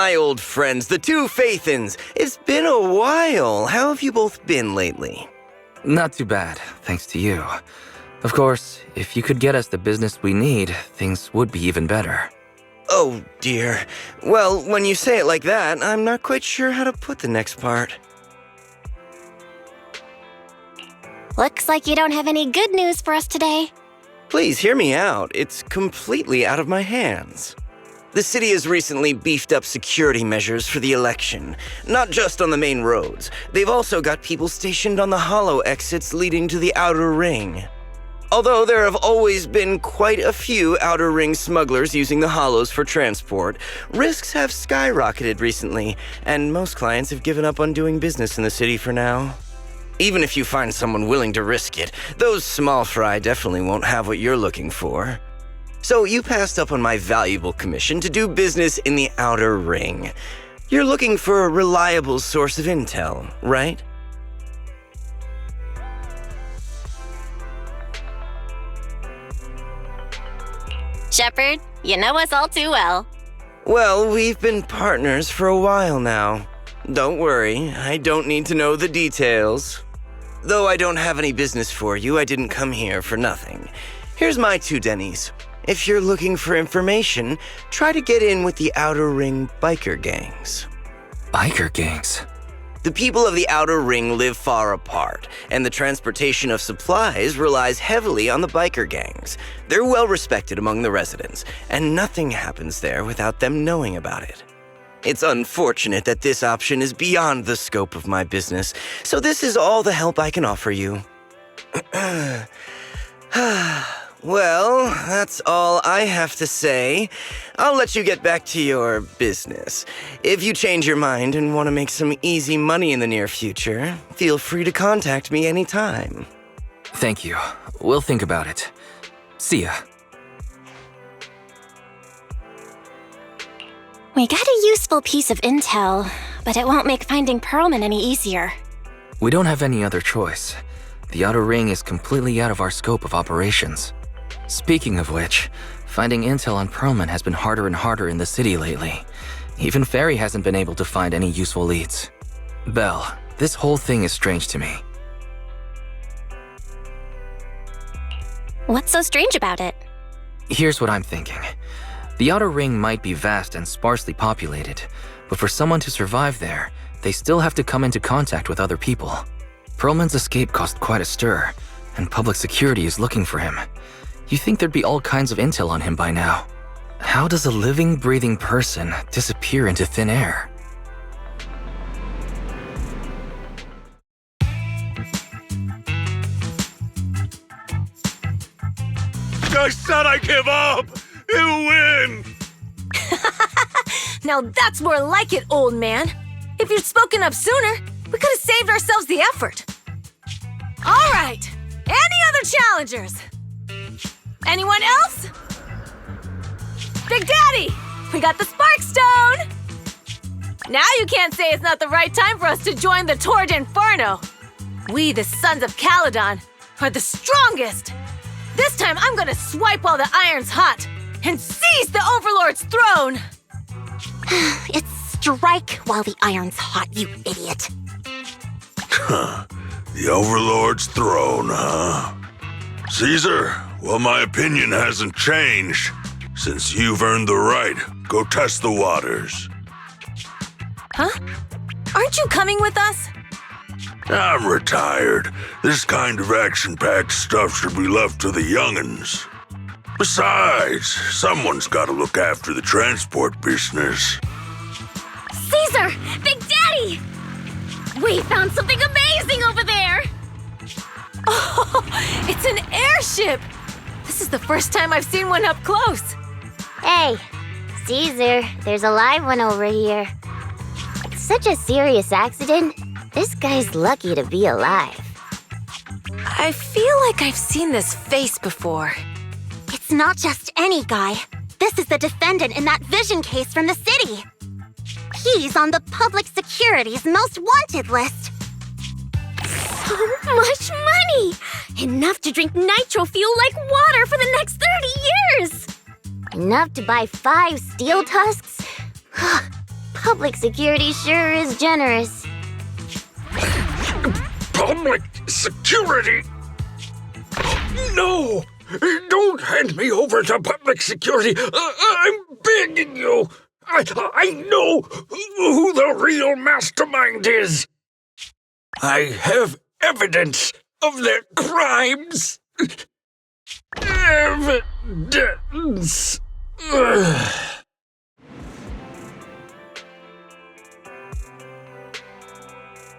My old friends, the two Faithins. It's been a while. How have you both been lately? Not too bad, thanks to you. Of course, if you could get us the business we need, things would be even better. Oh, dear. Well, when you say it like that, I'm not quite sure how to put the next part. Looks like you don't have any good news for us today. Please hear me out. It's completely out of my hands. The city has recently beefed up security measures for the election, not just on the main roads. They've also got people stationed on the hollow exits leading to the outer ring. Although there have always been quite a few outer ring smugglers using the hollows for transport, risks have skyrocketed recently, and most clients have given up on doing business in the city for now. Even if you find someone willing to risk it, those small fry definitely won't have what you're looking for. So you passed up on my valuable commission to do business in the outer ring. You're looking for a reliable source of intel, right? Shepard, you know us all too well. Well, we've been partners for a while now. Don't worry, I don't need to know the details. Though I don't have any business for you, I didn't come here for nothing. Here's my 2 Denny's. If you're looking for information, try to get in with the Outer Ring biker gangs. Biker gangs? The people of the Outer Ring live far apart, and the transportation of supplies relies heavily on the biker gangs. They're well respected among the residents, and nothing happens there without them knowing about it. It's unfortunate that this option is beyond the scope of my business, so this is all the help I can offer you. Well, that's all I have to say. I'll let you get back to your business. If you change your mind and want to make some easy money in the near future, feel free to contact me anytime. Thank you. We'll think about it. See ya. We got a useful piece of intel, but it won't make finding Pearlman any easier. We don't have any other choice. The Outer Ring is completely out of our scope of operations. Speaking of which, finding intel on Pearlman has been harder and harder in the city lately. Even Ferry hasn't been able to find any useful leads. Belle, this whole thing is strange to me. What's so strange about it? Here's what I'm thinking. The Outer Ring might be vast and sparsely populated, but for someone to survive there, they still have to come into contact with other people. Pearlman's escape caused quite a stir, and public security is looking for him. You think there'd be all kinds of intel on him by now. How does a living, breathing person disappear into thin air? I said I give up! You win! Now that's more like it, old man. If you'd spoken up sooner, we could have saved ourselves the effort. All right, any other challengers? Anyone else? Big Daddy, we got the Spark Stone! Now you can't say it's not the right time for us to join the Torrid Inferno. We, the Sons of Caledon, are the strongest. This time I'm gonna swipe while the iron's hot and seize the Overlord's throne! It's strike while the iron's hot, you idiot. The Overlord's throne, huh? Caesar, well, my opinion hasn't changed. Since you've earned the right, go test the waters. Huh? Aren't you coming with us? I'm retired. This kind of action-packed stuff should be left to the young'uns. Besides, someone's gotta look after the transport business. Caesar! Big Daddy! We found something amazing over there! Oh, it's an airship! This is the first time I've seen one up close. Hey, Caesar, there's a live one over here. It's such a serious accident. This guy's lucky to be alive. I feel like I've seen this face before. It's not just any guy. This is the defendant in that vision case from the city. He's on the public security's most wanted list. So much money! Enough to drink nitro fuel like water for the next 30 years! Enough to buy 5 steel tusks? Public security sure is generous. Public security? No! Don't hand me over to public security! I'm begging you! I know who the real mastermind is! I have evidence of their crimes! Evidence!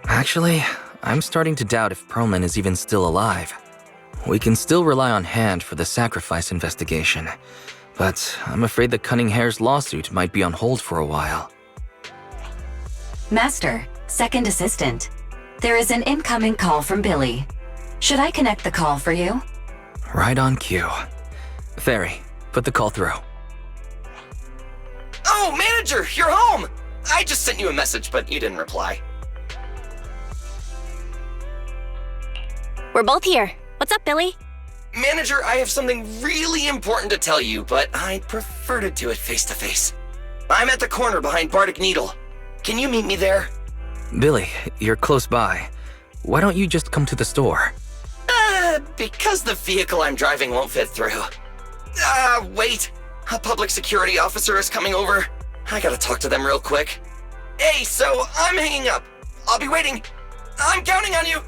Actually, I'm starting to doubt if Perlman is even still alive. We can still rely on Hand for the sacrifice investigation, but I'm afraid the Cunning Hare's lawsuit might be on hold for a while. Master, second assistant. There is an incoming call from Billy. Should I connect the call for you? Right on cue. Fairy, put the call through. Oh, manager, you're home! I just sent you a message, but you didn't reply. We're both here. What's up, Billy? Manager, I have something really important to tell you, but I'd prefer to do it face to face. I'm at the corner behind Bardic Needle. Can you meet me there? Billy, you're close by. Why don't you just come to the store? Because the vehicle I'm driving won't fit through. Wait. A public security officer is coming over. I gotta talk to them real quick. Hey, so I'm hanging up. I'll be waiting. I'm counting on you.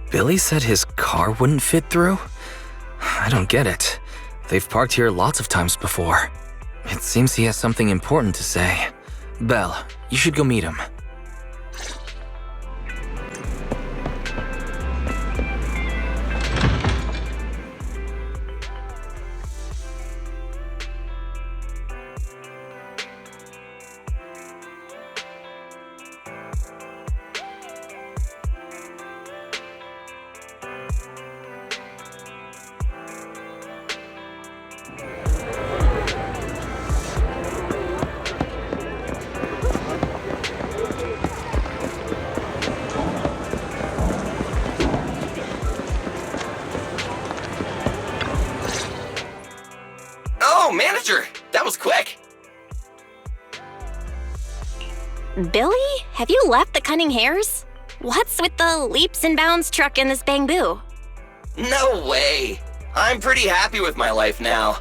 Billy said his car wouldn't fit through? I don't get it. They've parked here lots of times before. It seems he has something important to say. Belle, you should go meet him. Oh, manager, that was quick. Billy? Have you left the Cunning Hares? What's with the leaps and bounds truck in this bamboo? No way. I'm pretty happy with my life now.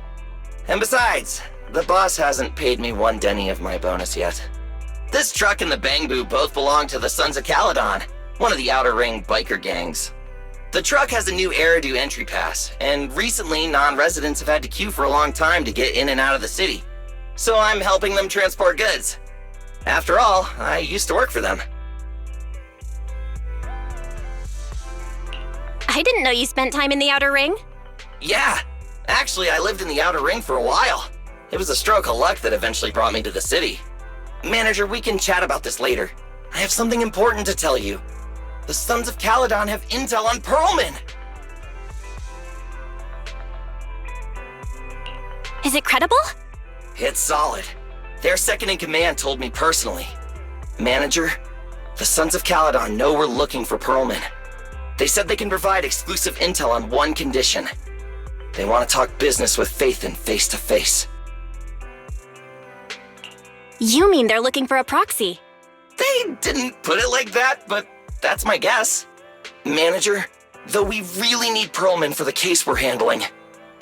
And besides, the boss hasn't paid me one denny of my bonus yet. This truck and the Bangbu both belong to the Sons of Caledon, one of the Outer Ring biker gangs. The truck has a new Eridu entry pass, and recently non-residents have had to queue for a long time to get in and out of the city. So I'm helping them transport goods. After all, I used to work for them. I didn't know you spent time in the Outer Ring. Yeah, actually I lived in the Outer Ring for a while. It was a stroke of luck that eventually brought me to the city. Manager, we can chat about this later. I have something important to tell you. The Sons of Caledon have intel on Perlman! Is it credible? It's solid. Their second-in-command told me personally. Manager, the Sons of Caledon know we're looking for Perlman. They said they can provide exclusive intel on one condition. They want to talk business with Phaethon face to face. You mean they're looking for a proxy? They didn't put it like that, but that's my guess. Manager, though we really need Perlman for the case we're handling,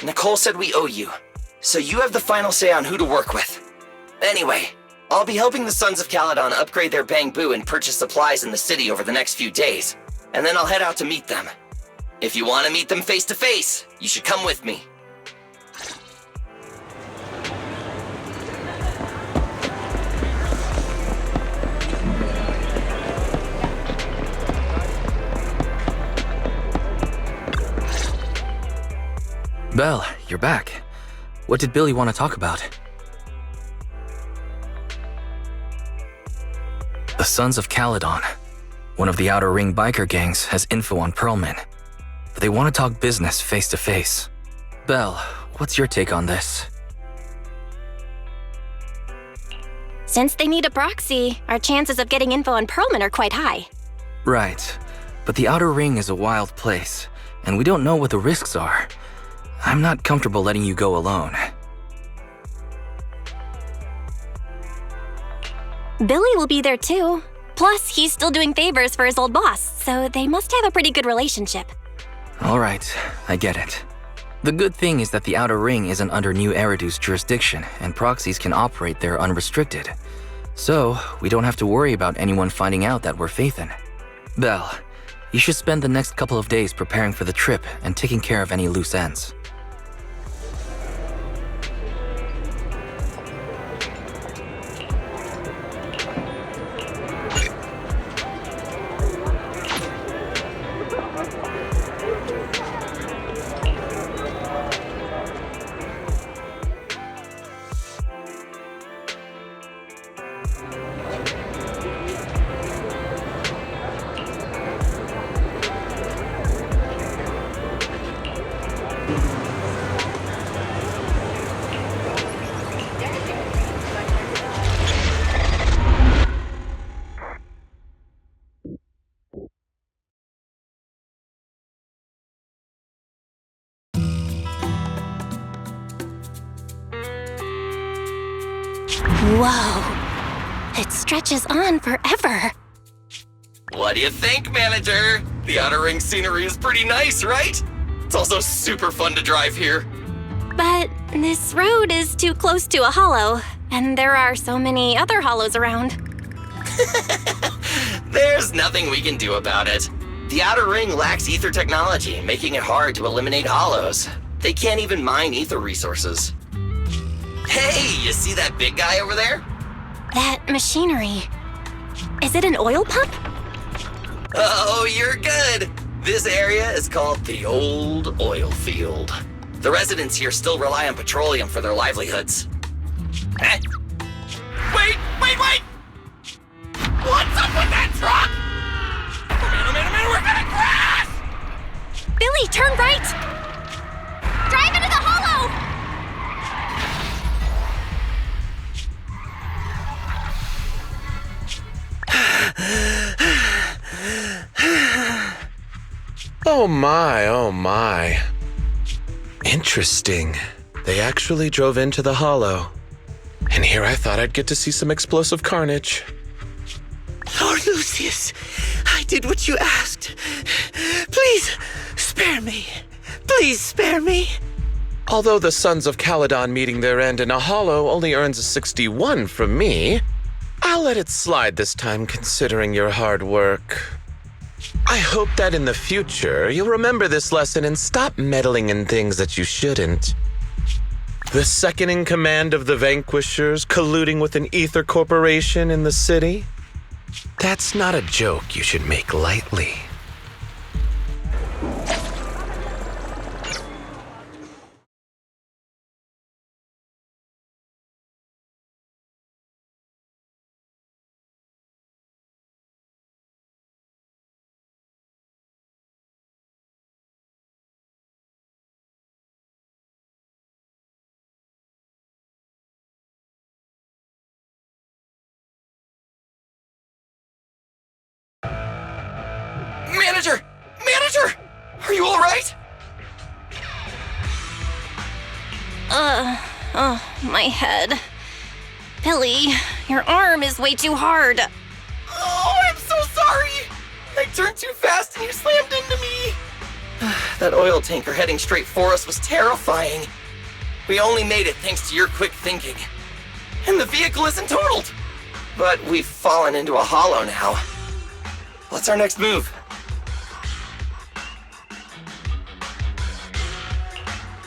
Nicole said we owe you, so you have the final say on who to work with. Anyway, I'll be helping the Sons of Caledon upgrade their Bangbu and purchase supplies in the city over the next few days, and then I'll head out to meet them. If you want to meet them face to face, you should come with me. Belle, you're back. What did Billy want to talk about? The Sons of Caledon, one of the Outer Ring biker gangs, has info on Perlman. But they want to talk business face to face. Belle, what's your take on this? Since they need a proxy, our chances of getting info on Perlman are quite high. Right, but the Outer Ring is a wild place, and we don't know what the risks are. I'm not comfortable letting you go alone. Billy will be there too. Plus, he's still doing favors for his old boss, so they must have a pretty good relationship. All right, I get it. The good thing is that the Outer Ring isn't under New Eridu's jurisdiction, and proxies can operate there unrestricted. So, we don't have to worry about anyone finding out that we're Phaethon. Belle, you should spend the next couple of days preparing for the trip and taking care of any loose ends. Whoa. It stretches on forever. What do you think, Manager? The Outer Ring scenery is pretty nice, right? It's also super fun to drive here. But this road is too close to a hollow, and there are so many other hollows around. There's nothing we can do about it. The Outer Ring lacks ether technology, making it hard to eliminate hollows. They can't even mine ether resources. Hey, you see that big guy over there? That machinery. Is it an oil pump? Oh, you're good. This area is called the Old Oil Field. The residents here still rely on petroleum for their livelihoods. Eh? Wait! What's up with that truck? Oh man, we're gonna crash! Billy, turn right! Drive into the hollow! Oh my. Interesting. They actually drove into the hollow. And here I thought I'd get to see some explosive carnage. Lord Lucius, I did what you asked. Please, spare me. Please spare me. Although the Sons of Caledon meeting their end in a hollow only earns a 61 from me, I'll let it slide this time considering your hard work. I hope that in the future you'll remember this lesson and stop meddling in things that you shouldn't. The second in command of the Vanquishers colluding with an ether corporation in the city? That's not a joke you should make lightly. Manager! Are you alright? My head. Billy, your arm is way too hard. Oh, I'm so sorry! I turned too fast and you slammed into me! That oil tanker heading straight for us was terrifying. We only made it thanks to your quick thinking. And the vehicle isn't totaled! But we've fallen into a hollow now. What's our next move?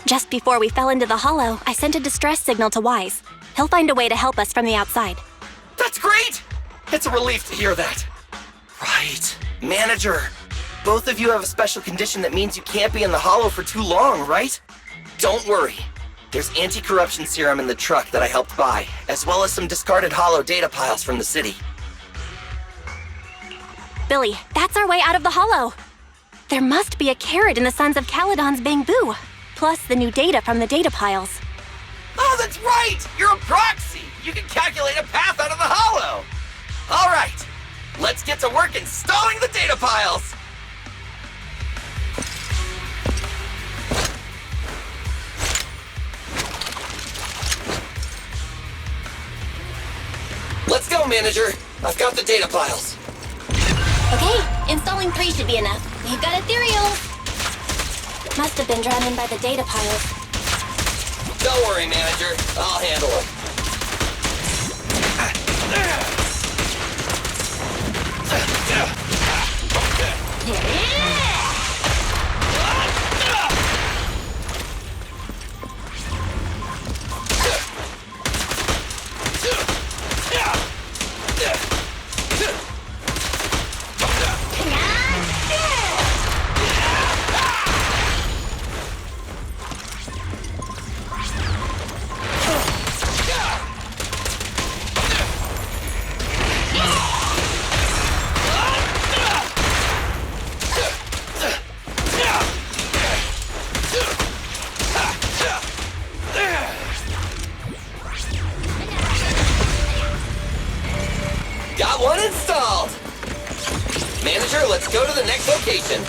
Just before we fell into the hollow, I sent a distress signal to Wise. He'll find a way to help us from the outside. That's great! It's a relief to hear that. Right. Manager, both of you have a special condition that means you can't be in the hollow for too long, right? Don't worry. There's anti-corruption serum in the truck that I helped buy, as well as some discarded hollow data piles from the city. Billy, that's our way out of the hollow. There must be a carrot in the Sons of Caledon's bamboo, plus the new data from the data piles. Oh, that's right! You're a proxy! You can calculate a path out of the hollow! All right, let's get to work installing the data piles! Let's Let's go, Manager. I've got the data files. Okay, installing 3 should be enough. We've got ethereal. Must have been drawn in by the data piles. Don't worry, Manager. I'll handle them. Got one installed! Manager, let's go to the next location.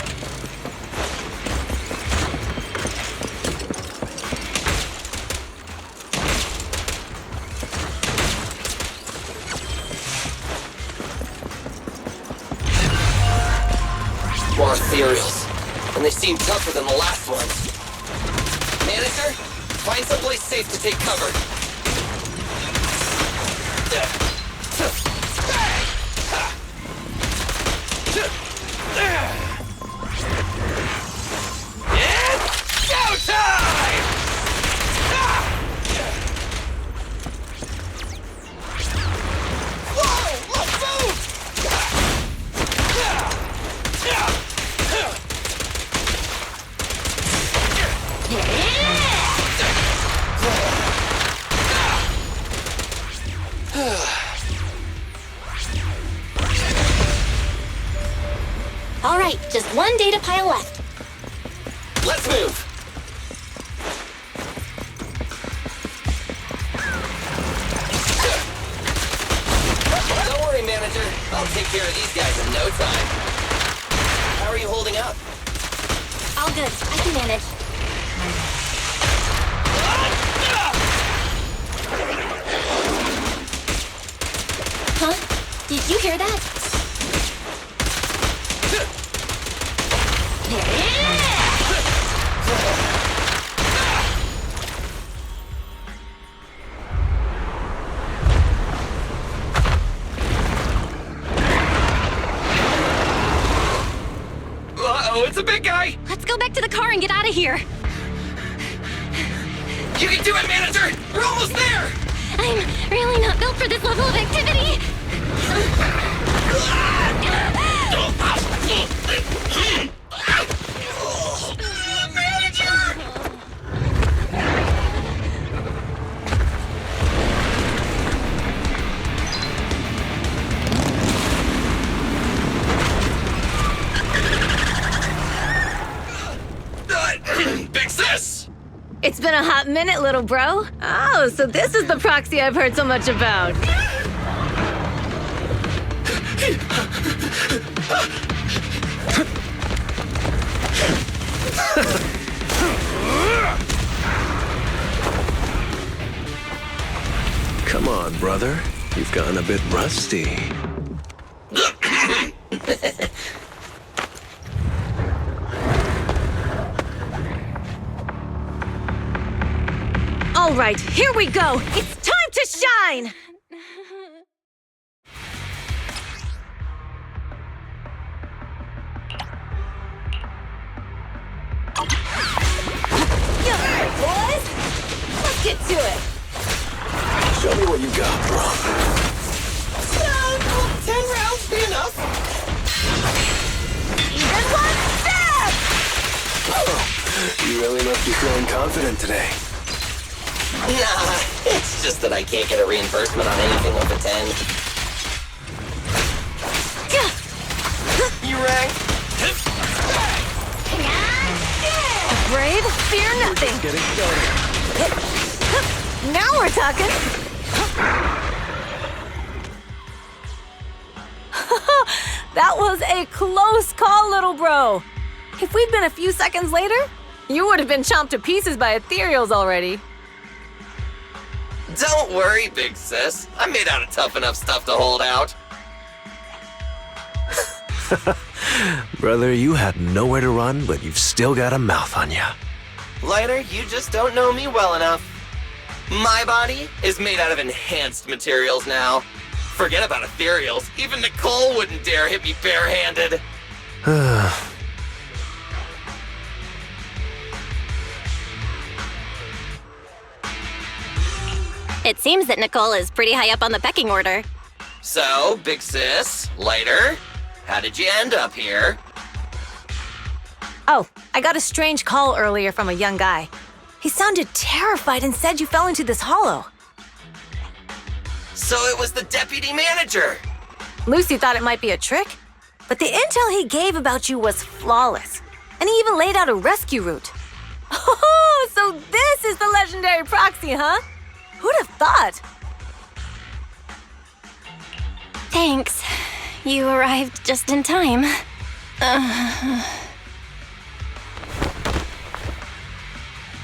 More ethereals. And they seem tougher than the last ones. Manager, find someplace safe to take cover. It's showtime! Whoa! Let's move! All right, just 1 data pile left. Let's move! Don't worry, Manager. I'll take care of these guys in no time. How are you holding up? All good. I can manage. Huh? Did you hear that? Uh-oh, it's a big guy! Let's go back to the car and get out of here. You can do it, Manager! We're almost there! I'm really not built for this level of activity. Manager! Fix this! It's been a hot minute, little bro. Oh, so this is the proxy I've heard so much about. Come on, brother. You've gotten a bit rusty. All right, here we go. It's time to shine. Yeah, boys. Let's get to it. Show me what you got, bro. 10 rounds be enough? Even one step. Oh, you really must be feeling confident today. Nah, it's just that I can't get a reimbursement on anything over 10. You rang? Brave, fear nothing. Getting started. Now we're talking. That was a close call, little bro. If we'd been a few seconds later, you would have been chomped to pieces by ethereals already. Don't worry, big sis. I'm made out of tough enough stuff to hold out. Brother, you had nowhere to run, but you've still got a mouth on you. Lighter, you just don't know me well enough. My body is made out of enhanced materials now. Forget about ethereals. Even Nicole wouldn't dare hit me barehanded. It seems that Nicole is pretty high up on the pecking order. So, big sis, Lighter, how did you end up here? Oh, I got a strange call earlier from a young guy. He sounded terrified and said you fell into this hollow. So it was the deputy manager. Lucy thought it might be a trick, but the intel he gave about you was flawless. And he even laid out a rescue route. Oh, so this is the legendary proxy, huh? Who'd have thought? Thanks. You arrived just in time.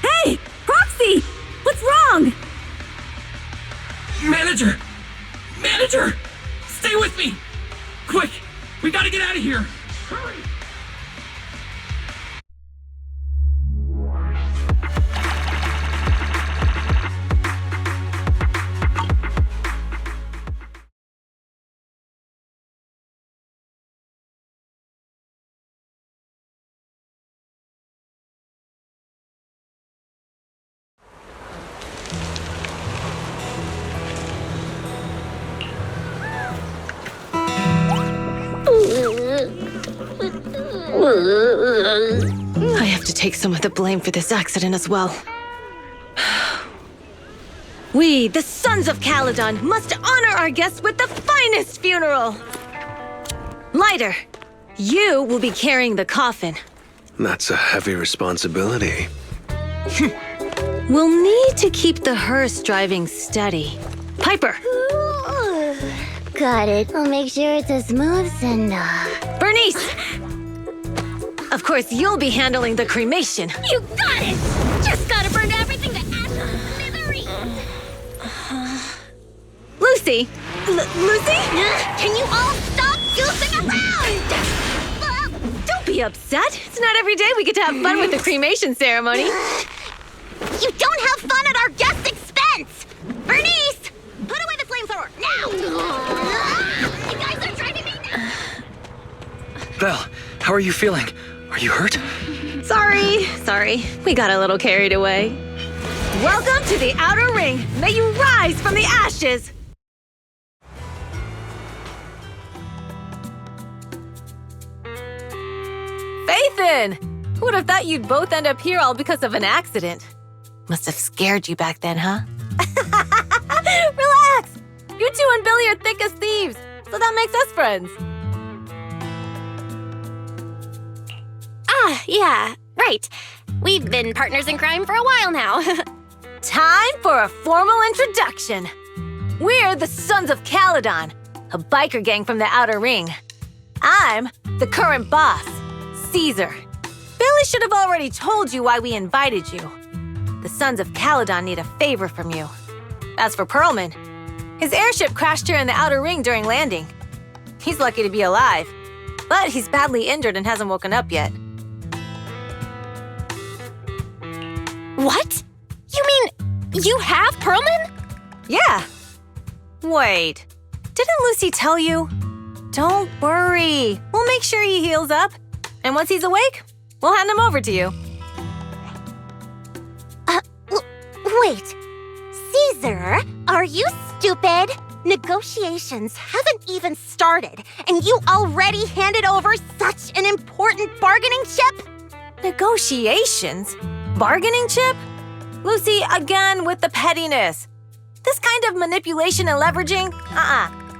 Hey, Proxy! What's wrong? Manager! Manager! Stay with me! Quick! We gotta get out of here! Hurry! I have to take some of the blame for this accident as well. We, the Sons of Caledon, must honor our guests with the finest funeral! Lighter, you will be carrying the coffin. That's a heavy responsibility. We'll need to keep the hearse driving steady. Piper! Got it. I'll make sure it's a smooth send-off. Bernice! Of course, you'll be handling the cremation. You got it! Just gotta burn everything to ash and smithereens! Lucy! Lucy? Can you all stop goofing around? Don't be upset. It's not every day we get to have fun with the cremation ceremony. You don't have fun at our guest expense! Bernice! Put away the flamethrower, now! You guys are driving me nuts! Belle, how are you feeling? Are you hurt? Sorry. We got a little carried away. Welcome to the Outer Ring. May you rise from the ashes. Faithin! Who would have thought you'd both end up here all because of an accident? Must have scared you back then, huh? Relax! You two and Billy are thick as thieves, so that makes us friends. Yeah, right. We've been partners in crime for a while now. Time for a formal introduction. We're the Sons of Caledon, a biker gang from the Outer Ring. I'm the current boss, Caesar. Billy should have already told you why we invited you. The Sons of Caledon need a favor from you. As for Perlman, his airship crashed here in the Outer Ring during landing. He's lucky to be alive, but he's badly injured and hasn't woken up yet. What? You mean you have Perlman? Yeah. Wait, didn't Lucy tell you? Don't worry. We'll make sure he heals up. And once he's awake, we'll hand him over to you. Wait. Caesar, are you stupid? Negotiations haven't even started, and you already handed over such an important bargaining chip? Negotiations? Bargaining chip? Lucy, again with the pettiness. This kind of manipulation and leveraging?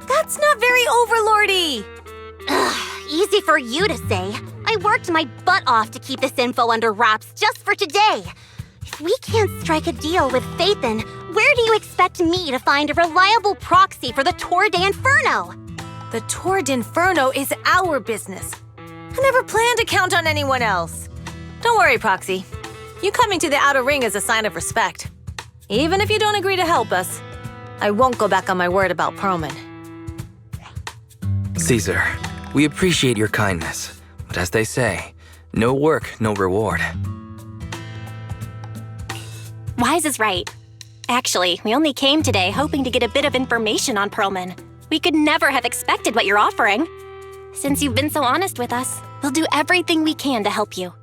That's not very overlordy. Easy for you to say. I worked my butt off to keep this info under wraps just for today. If we can't strike a deal with Faithin, where do you expect me to find a reliable proxy for the Tour de Inferno? The Tour de Inferno is our business. I never planned to count on anyone else. Don't worry, Proxy. You coming to the Outer Ring is a sign of respect. Even if you don't agree to help us, I won't go back on my word about Perlman. Caesar, we appreciate your kindness, but as they say, no work, no reward. Wise is right. Actually, we only came today hoping to get a bit of information on Perlman. We could never have expected what you're offering. Since you've been so honest with us, we'll do everything we can to help you.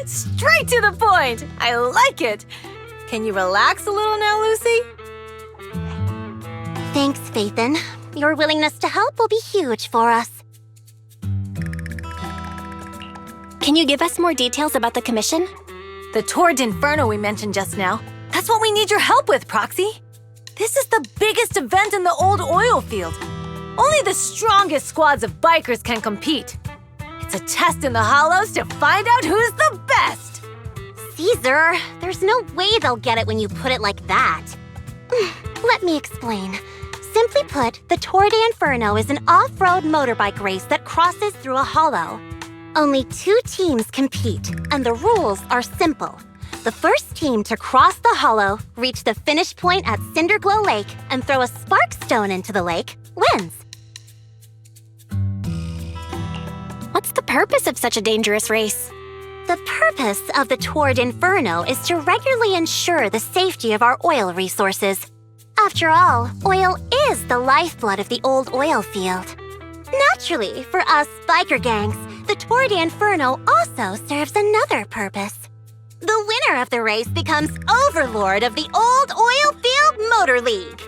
Straight to the point! I like it! Can you relax a little now, Lucy? Thanks, Phaethon. Your willingness to help will be huge for us. Can you give us more details about the commission? The Tour d'Inferno we mentioned just now. That's what we need your help with, Proxy. This is the biggest event in the old oil field. Only the strongest squads of bikers can compete. It's a test in the Hollows to find out who's the best. Caesar, there's no way they'll get it when you put it like that. Let me explain. Simply put, the Tour d'Inferno is an off-road motorbike race that crosses through a hollow. Only 2 teams compete, and the rules are simple. The first team to cross the hollow, reach the finish point at Cinderglow Lake, and throw a spark stone into the lake, wins. What's the purpose of such a dangerous race? The purpose of the Tour d'Inferno is to regularly ensure the safety of our oil resources. After all, oil is the lifeblood of the old oil field. Naturally, for us biker gangs, the Tour d'Inferno also serves another purpose. The winner of the race becomes overlord of the old oil field motor league.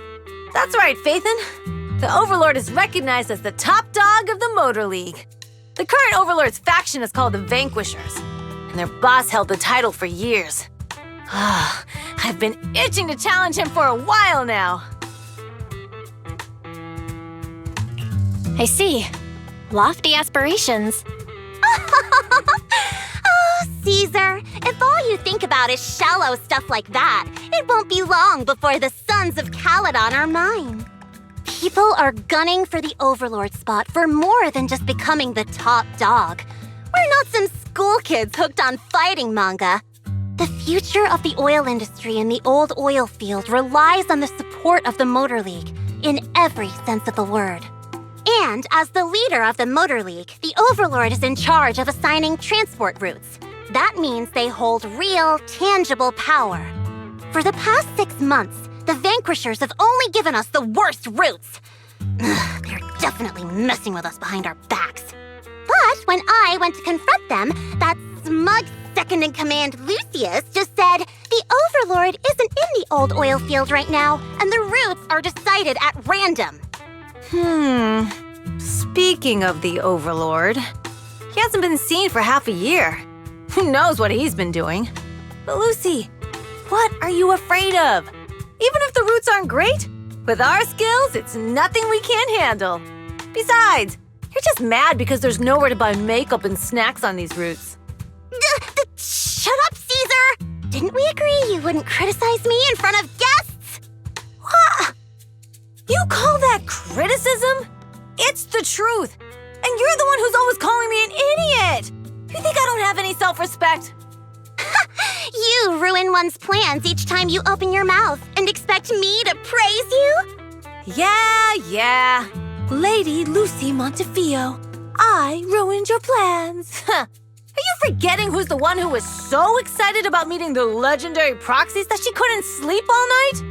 That's right, Phaethon. The Overlord is recognized as the top dog of the Motor League. The current Overlord's faction is called the Vanquishers, and their boss held the title for years. I've been itching to challenge him for a while now. I see. Lofty aspirations. Oh, Caesar, if all you think about is shallow stuff like that, it won't be long before the sons of Caledon are mine. People are gunning for the Overlord spot for more than just becoming the top dog. We're not some school kids hooked on fighting manga. The future of the oil industry in the old oil field relies on the support of the Motor League, in every sense of the word. And as the leader of the Motor League, the Overlord is in charge of assigning transport routes. That means they hold real, tangible power. For the past 6 months, the Vanquishers have only given us the worst routes. They're definitely messing with us behind our backs. But when I went to confront them, that smug second-in-command Lucius just said the Overlord isn't in the old oil field right now, and the routes are decided at random. Speaking of the Overlord, he hasn't been seen for half a year. Who knows what he's been doing? But Lucy, what are you afraid of? Even if the routes aren't great, with our skills, it's nothing we can't handle. Besides, you're just mad because there's nowhere to buy makeup and snacks on these routes. Shut up, Caesar! Didn't we agree you wouldn't criticize me in front of guests? What? You call that criticism? It's the truth. And you're the one who's always calling me an idiot. You think I don't have any self-respect? You ruin one's plans each time you open your mouth and expect me to praise you? Yeah. Lady Lucy Montefiore, I ruined your plans. Are you forgetting who's the one who was so excited about meeting the legendary proxies that she couldn't sleep all night?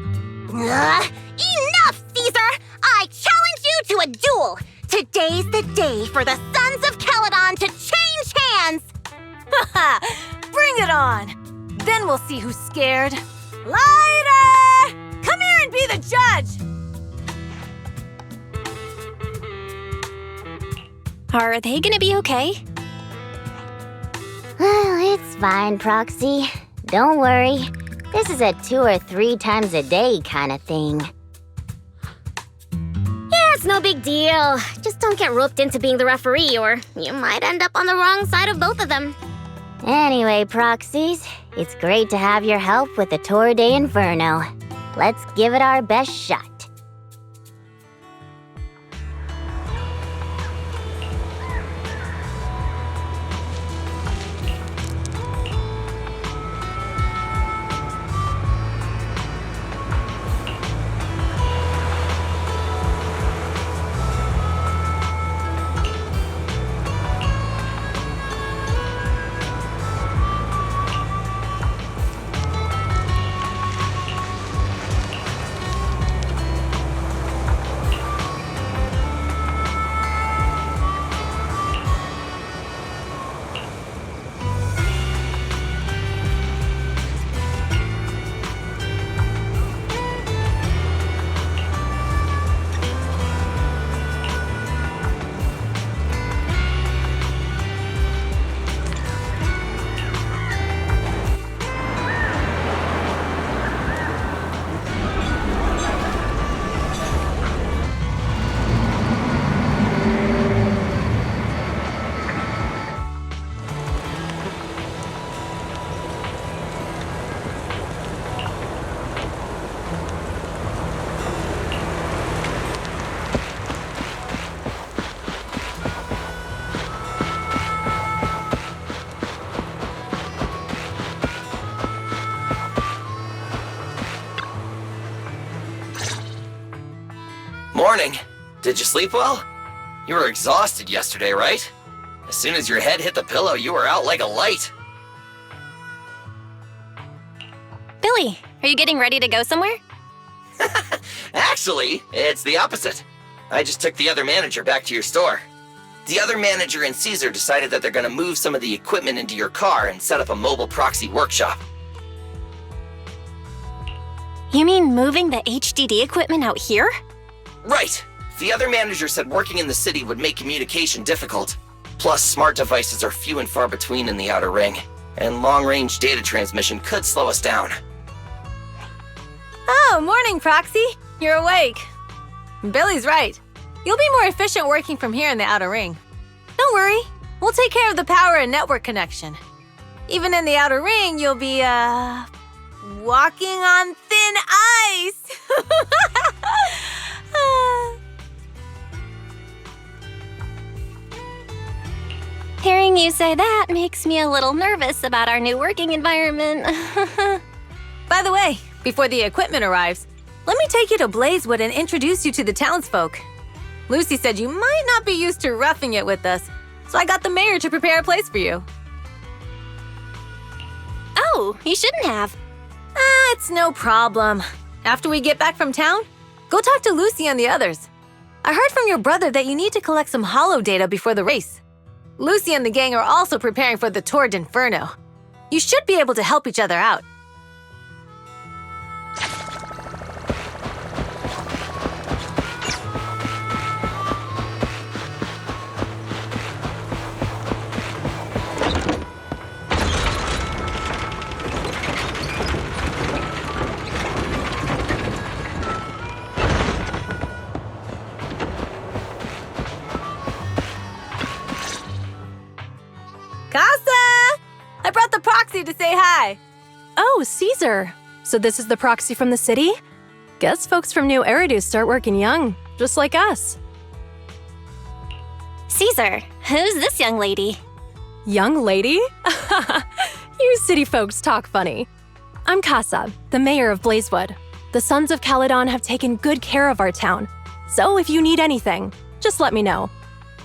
Enough, Caesar! I challenge you to a duel! Today's the day for the Sons of Caledon to change hands! Bring it on! Then we'll see who's scared. Lighter! Come here and be the judge! Are they gonna be okay? Well, it's fine, Proxy. Don't worry. This is a 2 or 3 times a day kind of thing. Yeah, it's no big deal. Just don't get roped into being the referee, or you might end up on the wrong side of both of them. Anyway, Proxies, it's great to have your help with the Tour d'Inferno. Let's give it our best shot. Did you sleep well? You were exhausted yesterday, right? As soon as your head hit the pillow, you were out like a light. Billy, are you getting ready to go somewhere? Actually, it's the opposite. I just took the other manager back to your store. The other manager and Caesar decided that they're gonna move some of the equipment into your car and set up a mobile proxy workshop. You mean moving the HDD equipment out here? Right. The other manager said working in the city would make communication difficult. Plus, smart devices are few and far between in the Outer Ring, and long-range data transmission could slow us down. Oh, morning, Proxy. You're awake. Billy's right. You'll be more efficient working from here in the Outer Ring. Don't worry. We'll take care of the power and network connection. Even in the Outer Ring, you'll be, walking on thin ice. Hearing you say that makes me a little nervous about our new working environment. By the way, before the equipment arrives, let me take you to Blazewood and introduce you to the townsfolk. Lucy said you might not be used to roughing it with us, so I got the mayor to prepare a place for you. Oh, you shouldn't have. It's no problem. After we get back from town, go talk to Lucy and the others. I heard from your brother that you need to collect some holo data before the race. Lucy and the gang are also preparing for the Tour d'Inferno. You should be able to help each other out. I brought the proxy to say hi. Oh, Caesar. So this is the proxy from the city? Guess folks from New Eridu start working young, just like us. Caesar, who's this young lady? Young lady? You city folks talk funny. I'm Casa, the mayor of Blazewood. The Sons of Caledon have taken good care of our town. So if you need anything, just let me know.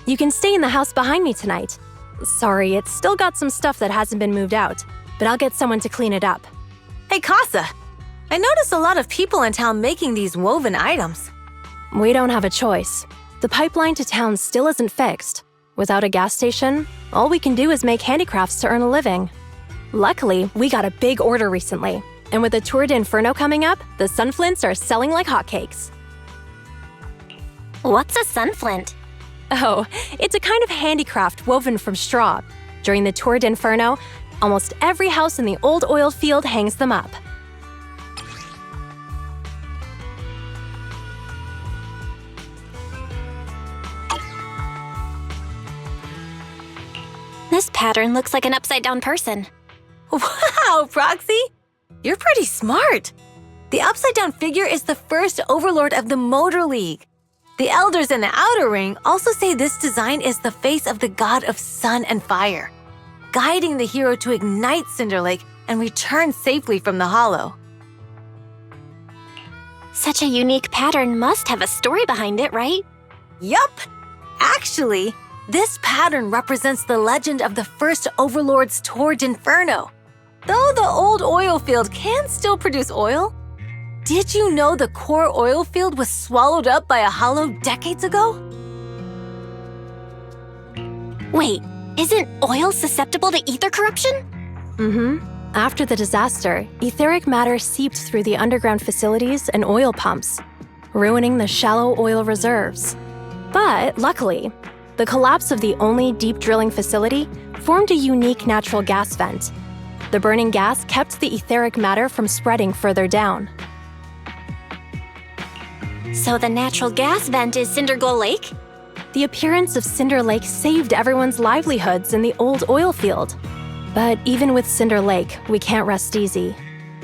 You can stay in the house behind me tonight. Sorry, it's still got some stuff that hasn't been moved out, but I'll get someone to clean it up. Hey, Casa, I noticed a lot of people in town making these woven items. We don't have a choice. The pipeline to town still isn't fixed. Without a gas station, all we can do is make handicrafts to earn a living. Luckily, we got a big order recently, and with the Tour d'Inferno coming up, the sunflints are selling like hotcakes. What's a sunflint? Oh, it's a kind of handicraft woven from straw. During the Tour d'Inferno, almost every house in the old oil field hangs them up. This pattern looks like an upside-down person. Wow, Proxy! You're pretty smart. The upside-down figure is the first overlord of the Motor League. The elders in the Outer Ring also say this design is the face of the god of sun and fire, guiding the hero to ignite Cinder Lake and return safely from the hollow. Such a unique pattern must have a story behind it, right? Yup! Actually, this pattern represents the legend of the first Overlord's Tour d'Inferno. Though the old oil field can still produce oil, did you know the core oil field was swallowed up by a hollow decades ago? Wait, isn't oil susceptible to ether corruption? Mm-hmm. After the disaster, etheric matter seeped through the underground facilities and oil pumps, ruining the shallow oil reserves. But luckily, the collapse of the only deep drilling facility formed a unique natural gas vent. The burning gas kept the etheric matter from spreading further down. So the natural gas vent is Cindergull Lake? The appearance of Cinder Lake saved everyone's livelihoods in the old oil field. But even with Cinder Lake, we can't rest easy.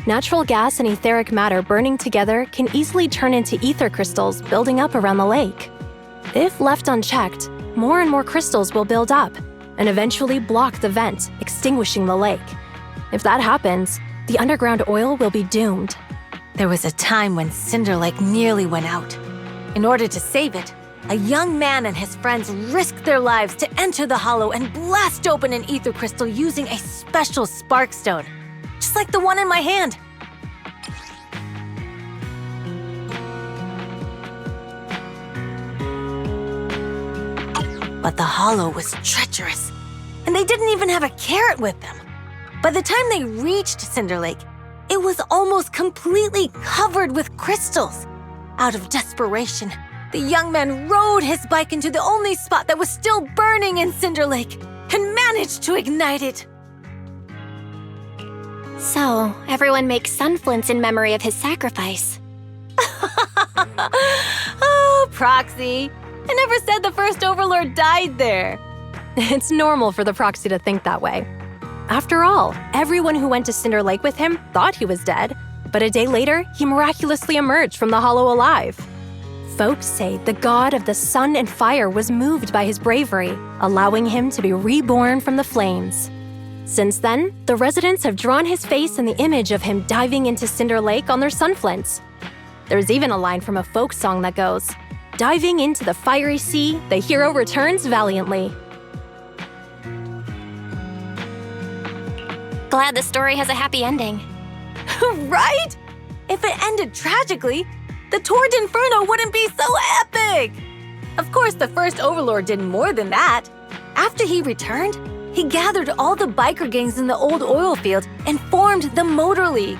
Natural gas and etheric matter burning together can easily turn into ether crystals building up around the lake. If left unchecked, more and more crystals will build up and eventually block the vent, extinguishing the lake. If that happens, the underground oil will be doomed. There was a time when Cinder Lake nearly went out. In order to save it, A young man and his friends risked their lives to enter the hollow and blast open an ether crystal using a special spark stone, just like the one in my hand. But the hollow was treacherous, and they didn't even have a carrot with them. By the time they reached Cinder Lake, it was almost completely covered with crystals. Out of desperation, the young man rode his bike into the only spot that was still burning in Cinder Lake and managed to ignite it. So, everyone makes sun flints in memory of his sacrifice. Oh, Proxy. I never said the first Overlord died there. It's normal for the Proxy to think that way. After all, everyone who went to Cinder Lake with him thought he was dead, but a day later, he miraculously emerged from the hollow alive. Folks say the god of the sun and fire was moved by his bravery, allowing him to be reborn from the flames. Since then, the residents have drawn his face and the image of him diving into Cinder Lake on their sunflints. There's even a line from a folk song that goes, "Diving into the fiery sea, the hero returns valiantly." Glad the story has a happy ending. Right? If it ended tragically, the Tour d'Inferno wouldn't be so epic! Of course, the first Overlord did more than that. After he returned, he gathered all the biker gangs in the old oil field and formed the Motor League.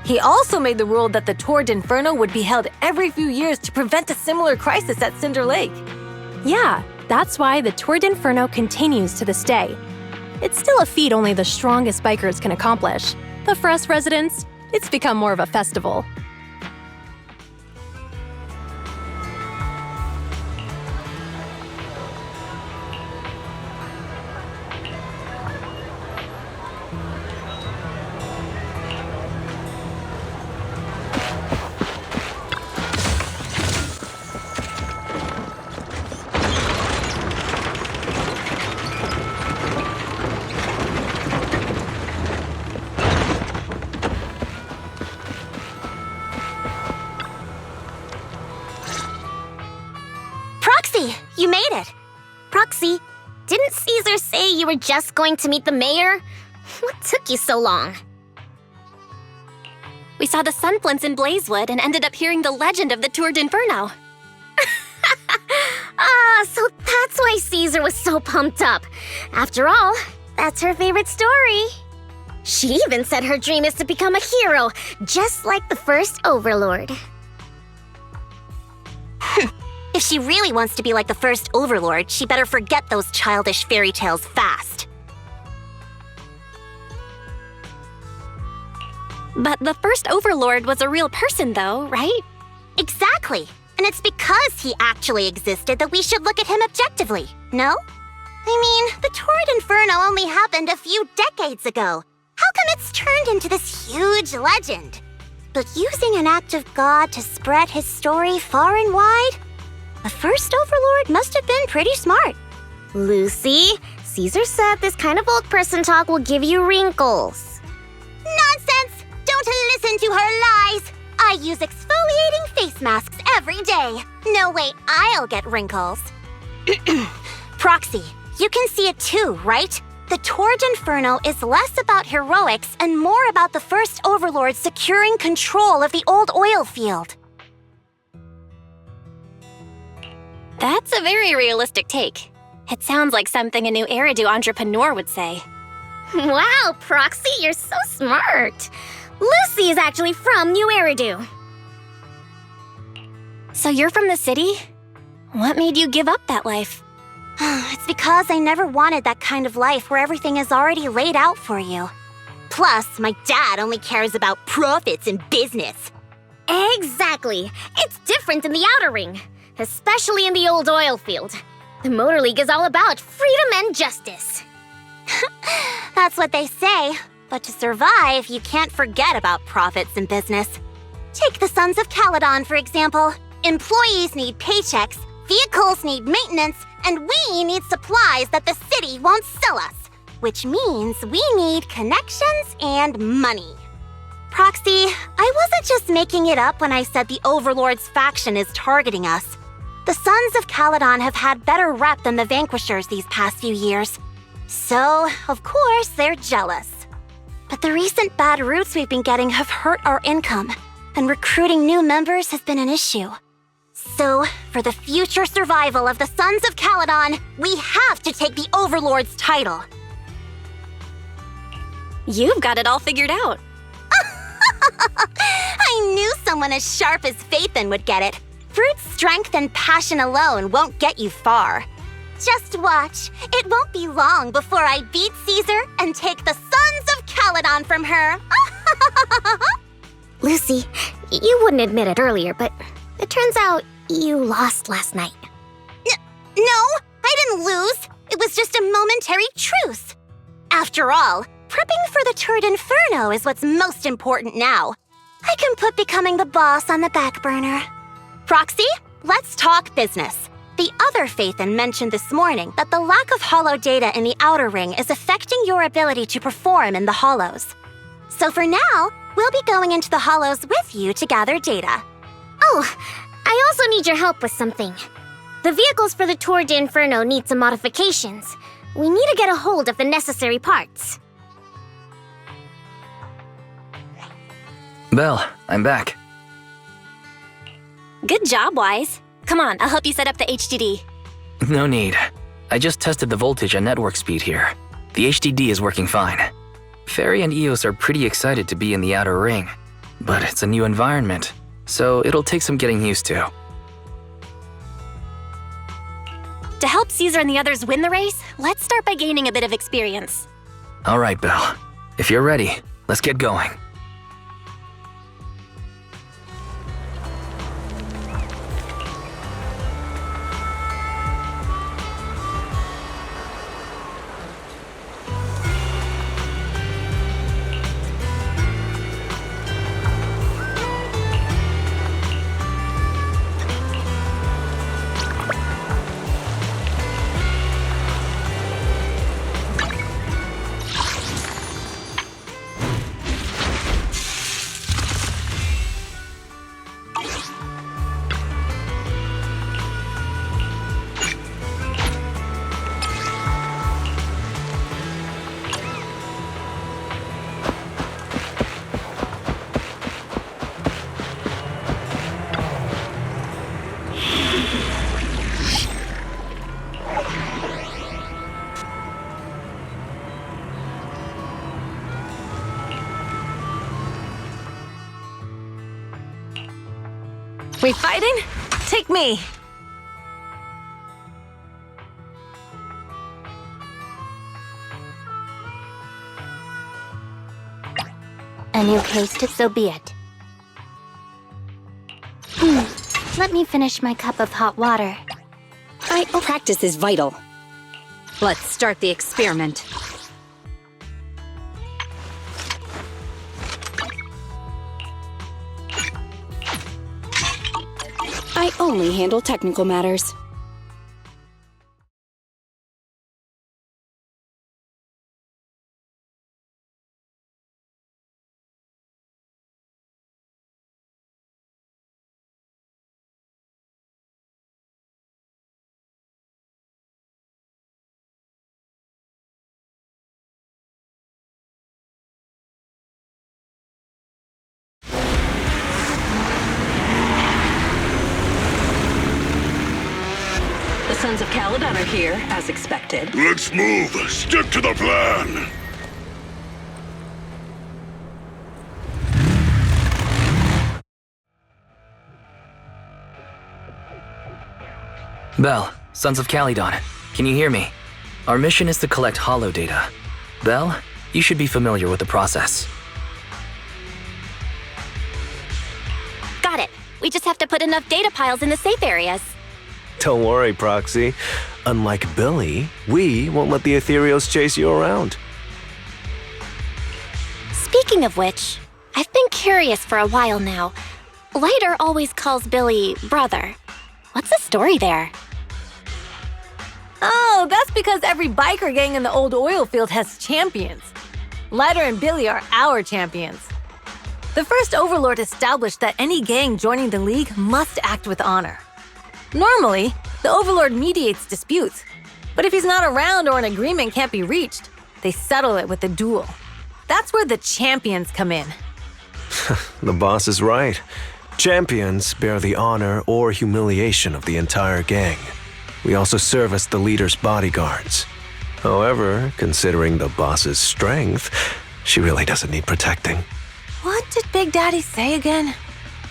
He also made the rule that the Tour d'Inferno would be held every few years to prevent a similar crisis at Cinder Lake. Yeah, that's why the Tour d'Inferno continues to this day. It's still a feat only the strongest bikers can accomplish, but for us residents, it's become more of a festival. You made it! Proxy, didn't Caesar say you were just going to meet the mayor? What took you so long? We saw the sun flints in Blazewood and ended up hearing the legend of the Tour d'Inferno. So that's why Caesar was so pumped up. After all, that's her favorite story. She even said her dream is to become a hero, just like the first Overlord. If she really wants to be like the first Overlord, she better forget those childish fairy tales fast. But the first Overlord was a real person though, right? Exactly. And it's because he actually existed that we should look at him objectively, no? I mean, the Tour d'Inferno only happened a few decades ago. How come it's turned into this huge legend? But using an act of God to spread his story far and wide? The first Overlord must have been pretty smart. Lucy, Caesar said this kind of old person talk will give you wrinkles. Nonsense! Don't listen to her lies! I use exfoliating face masks every day. No way I'll get wrinkles. Proxy, you can see it too, right? The Tour d'Inferno is less about heroics and more about the first Overlord securing control of the old oil field. That's a very realistic take. It sounds like something a new Eridu entrepreneur would say. Wow, Proxy, you're so smart. Lucy is actually from New Eridu. So you're from the city? What made you give up that life? It's because I never wanted that kind of life where everything is already laid out for you. Plus, my dad only cares about profits and business. Exactly. It's different in the Outer Ring, especially in the old oil field. The Motor League is all about freedom and justice. That's what they say. But to survive, you can't forget about profits and business. Take the Sons of Caledon, for example. Employees need paychecks, vehicles need maintenance, and we need supplies that the city won't sell us. Which means we need connections and money. Proxy, I wasn't just making it up when I said the Overlord's faction is targeting us. The Sons of Caledon have had better rep than the Vanquishers these past few years. So, of course, they're jealous. But the recent bad routes we've been getting have hurt our income, and recruiting new members has been an issue. So, for the future survival of the Sons of Caledon, we have to take the Overlord's title. You've got it all figured out. I knew someone as sharp as Phaethon would get it. Brute strength and passion alone won't get you far. Just watch. It won't be long before I beat Caesar and take the Sons of Caledon from her. Lucy, you wouldn't admit it earlier, but it turns out you lost last night. No, I didn't lose. It was just a momentary truce. After all, prepping for the Tour d'Inferno is what's most important now. I can put becoming the boss on the back burner. Proxy, let's talk business. The other Phaethon mentioned this morning that the lack of hollow data in the Outer Ring is affecting your ability to perform in the hollows. So for now, we'll be going into the hollows with you to gather data. Oh, I also need your help with something. The vehicles for the Tour d'Inferno need some modifications. We need to get a hold of the necessary parts. Belle, I'm back. Good job, Wise. Come on, I'll help you set up the HDD. No need. I just tested the voltage and network speed here. The HDD is working fine. Fairy and Eos are pretty excited to be in the Outer Ring, but it's a new environment, so it'll take some getting used to. To help Caesar and the others win the race, let's start by gaining a bit of experience. All right, Belle. If you're ready, let's get going. We fighting? Take me. A new case to so be it. Let me finish my cup of hot water. Practice is vital. Let's start the experiment. I only handle technical matters. The Sons of Caledon are here, as expected. Let's move. Stick to the plan. Belle, Sons of Caledon, can you hear me? Our mission is to collect hollow data. Belle, you should be familiar with the process. Got it. We just have to put enough data piles in the safe areas. Don't worry, Proxy. Unlike Billy, we won't let the Ethereals chase you around. Speaking of which, I've been curious for a while now. Lighter always calls Billy brother. What's the story there? Oh, that's because every biker gang in the old oil field has champions. Lighter and Billy are our champions. The first Overlord established that any gang joining the League must act with honor. Normally, the Overlord mediates disputes, but if he's not around or an agreement can't be reached, they settle it with a duel. That's where the champions come in. The boss is right. Champions bear the honor or humiliation of the entire gang. We also serve as the leader's bodyguards. However, considering the boss's strength, she really doesn't need protecting. What did Big Daddy say again?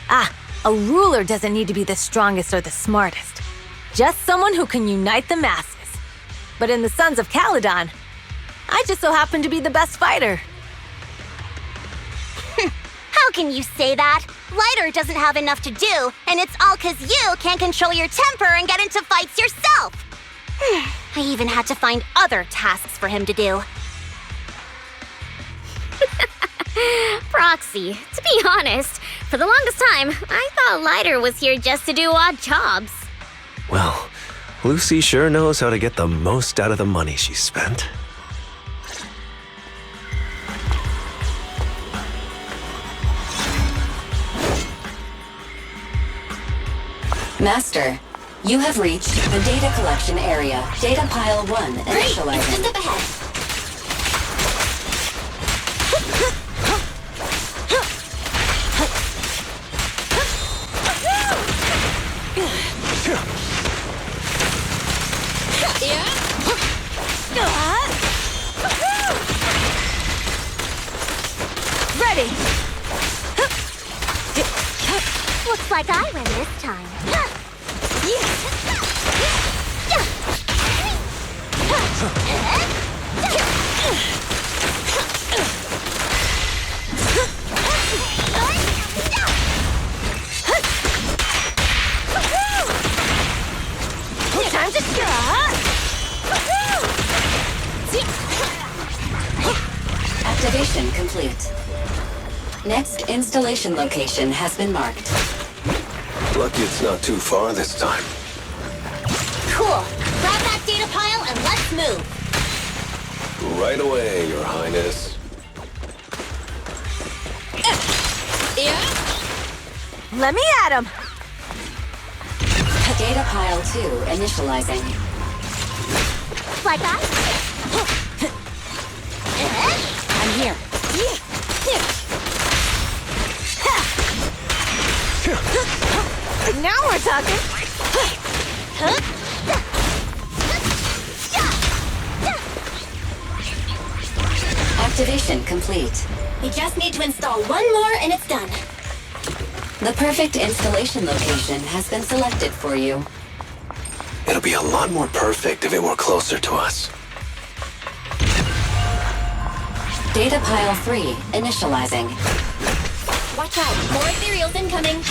Ah, a ruler doesn't need to be the strongest or the smartest. Just someone who can unite the masses. But in the Sons of Caledon, I just so happen to be the best fighter. How can you say that? Lighter doesn't have enough to do, and it's all 'cause you can't control your temper and get into fights yourself. I even had to find other tasks for him to do. Proxy, to be honest, for the longest time, I thought Lighter was here just to do odd jobs. Well, Lucy sure knows how to get the most out of the money she spent. Master, you have reached the data collection area. Data pile 1 initializing. Just up ahead. Ready! Looks like I win this time. Time to Activation complete. Next installation location has been marked. Lucky it's not too far this time. Cool. Grab that data pile and let's move. Right away, Your Highness. Let me at him! Data pile 2 initializing. Like that? I'm here. Now we're talking! Activation complete. We just need to install one more and it's done. The perfect installation location has been selected for you. It'll be a lot more perfect if it were closer to us. Data pile 3 initializing. Watch out, more ethereals incoming.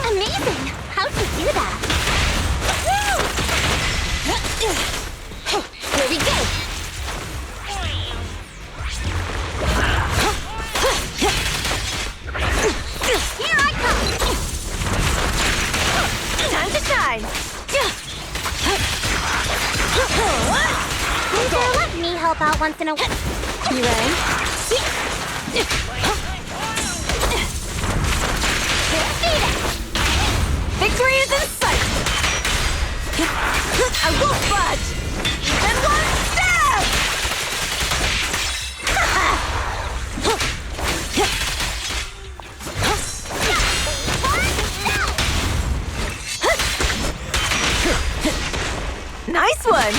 Amazing! How'd you do that? Here we go! Here I come! Time to shine! Let me help out once in a while. You ready? Victory is in sight! I won't budge! Even one step! Nice one!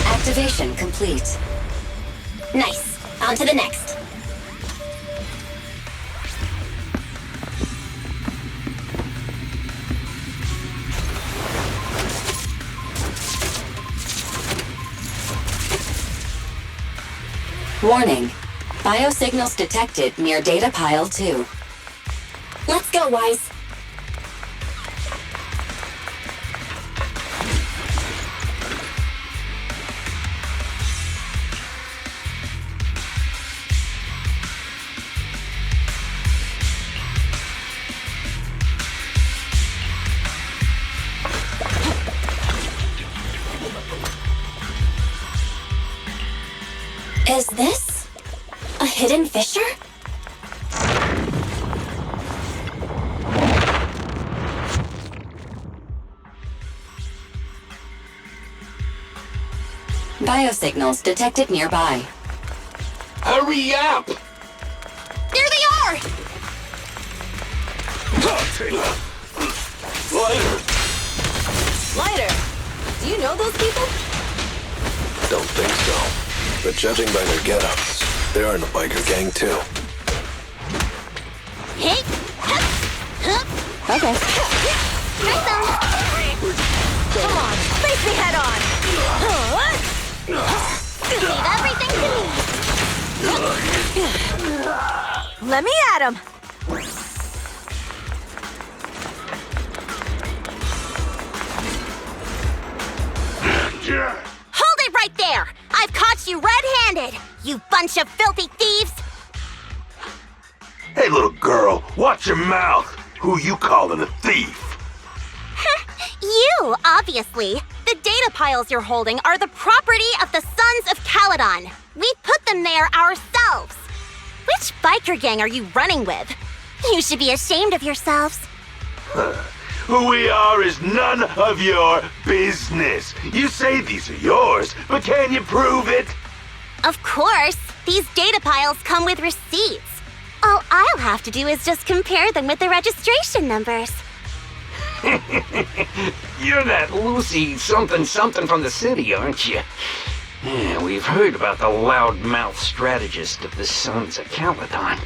Activation complete. Nice. On to the next. Warning. Biosignals detected near data pile 2. Let's go, Wise. Is this a hidden fissure? Biosignals detected nearby. Hurry up! There they are! Lighter, do you know those people? Don't think so. But judging by their get-ups, they're in the biker gang too. Hey! Okay. Right then. Come on, face me head on! Leave everything to me. Let me at him! Hold it right there! I've caught you red-handed, you bunch of filthy thieves! Hey, little girl, watch your mouth. Who you calling a thief? You, obviously. The data piles you're holding are the property of the Sons of Caledon. We put them there ourselves. Which biker gang are you running with? You should be ashamed of yourselves. Who we are is none of your business. You say these are yours, but can you prove it? Of course. These data piles come with receipts. All I'll have to do is just compare them with the registration numbers. You're that Lucy something from the city, aren't you? Yeah, we've heard about the loudmouth strategist of the Sons of Caledon.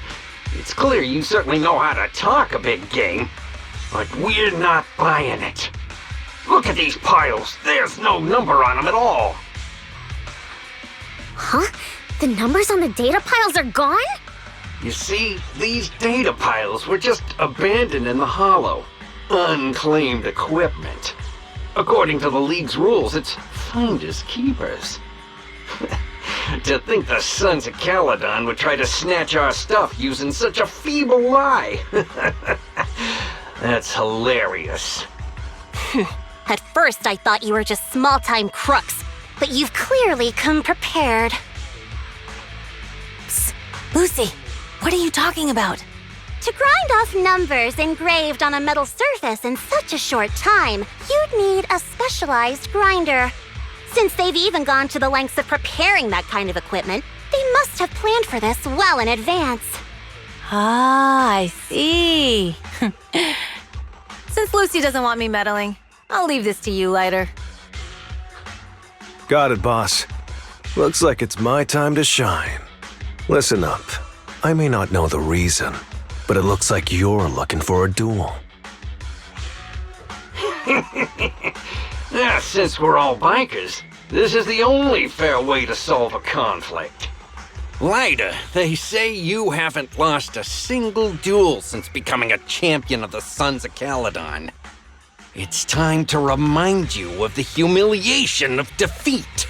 It's clear you certainly know how to talk a big game, but we're not buying it. Look at these piles. There's no number on them at all. Huh? The numbers on the data piles are gone? You see, these data piles were just abandoned in the hollow. Unclaimed equipment. According to the League's rules, it's finders keepers. To think the Sons of Caledon would try to snatch our stuff using such a feeble lie. That's hilarious. At first, I thought you were just small-time crooks, but you've clearly come prepared. Psst. Lucy, what are you talking about? To grind off numbers engraved on a metal surface in such a short time, you'd need a specialized grinder. Since they've even gone to the lengths of preparing that kind of equipment, they must have planned for this well in advance. Ah, I see. Since Lucy doesn't want me meddling, I'll leave this to you, Lighter. Got it, boss. Looks like it's my time to shine. Listen up. I may not know the reason, but it looks like you're looking for a duel. Since we're all bikers, this is the only fair way to solve a conflict. Lighter, they say you haven't lost a single duel since becoming a champion of the Sons of Caledon. It's time to remind you of the humiliation of defeat.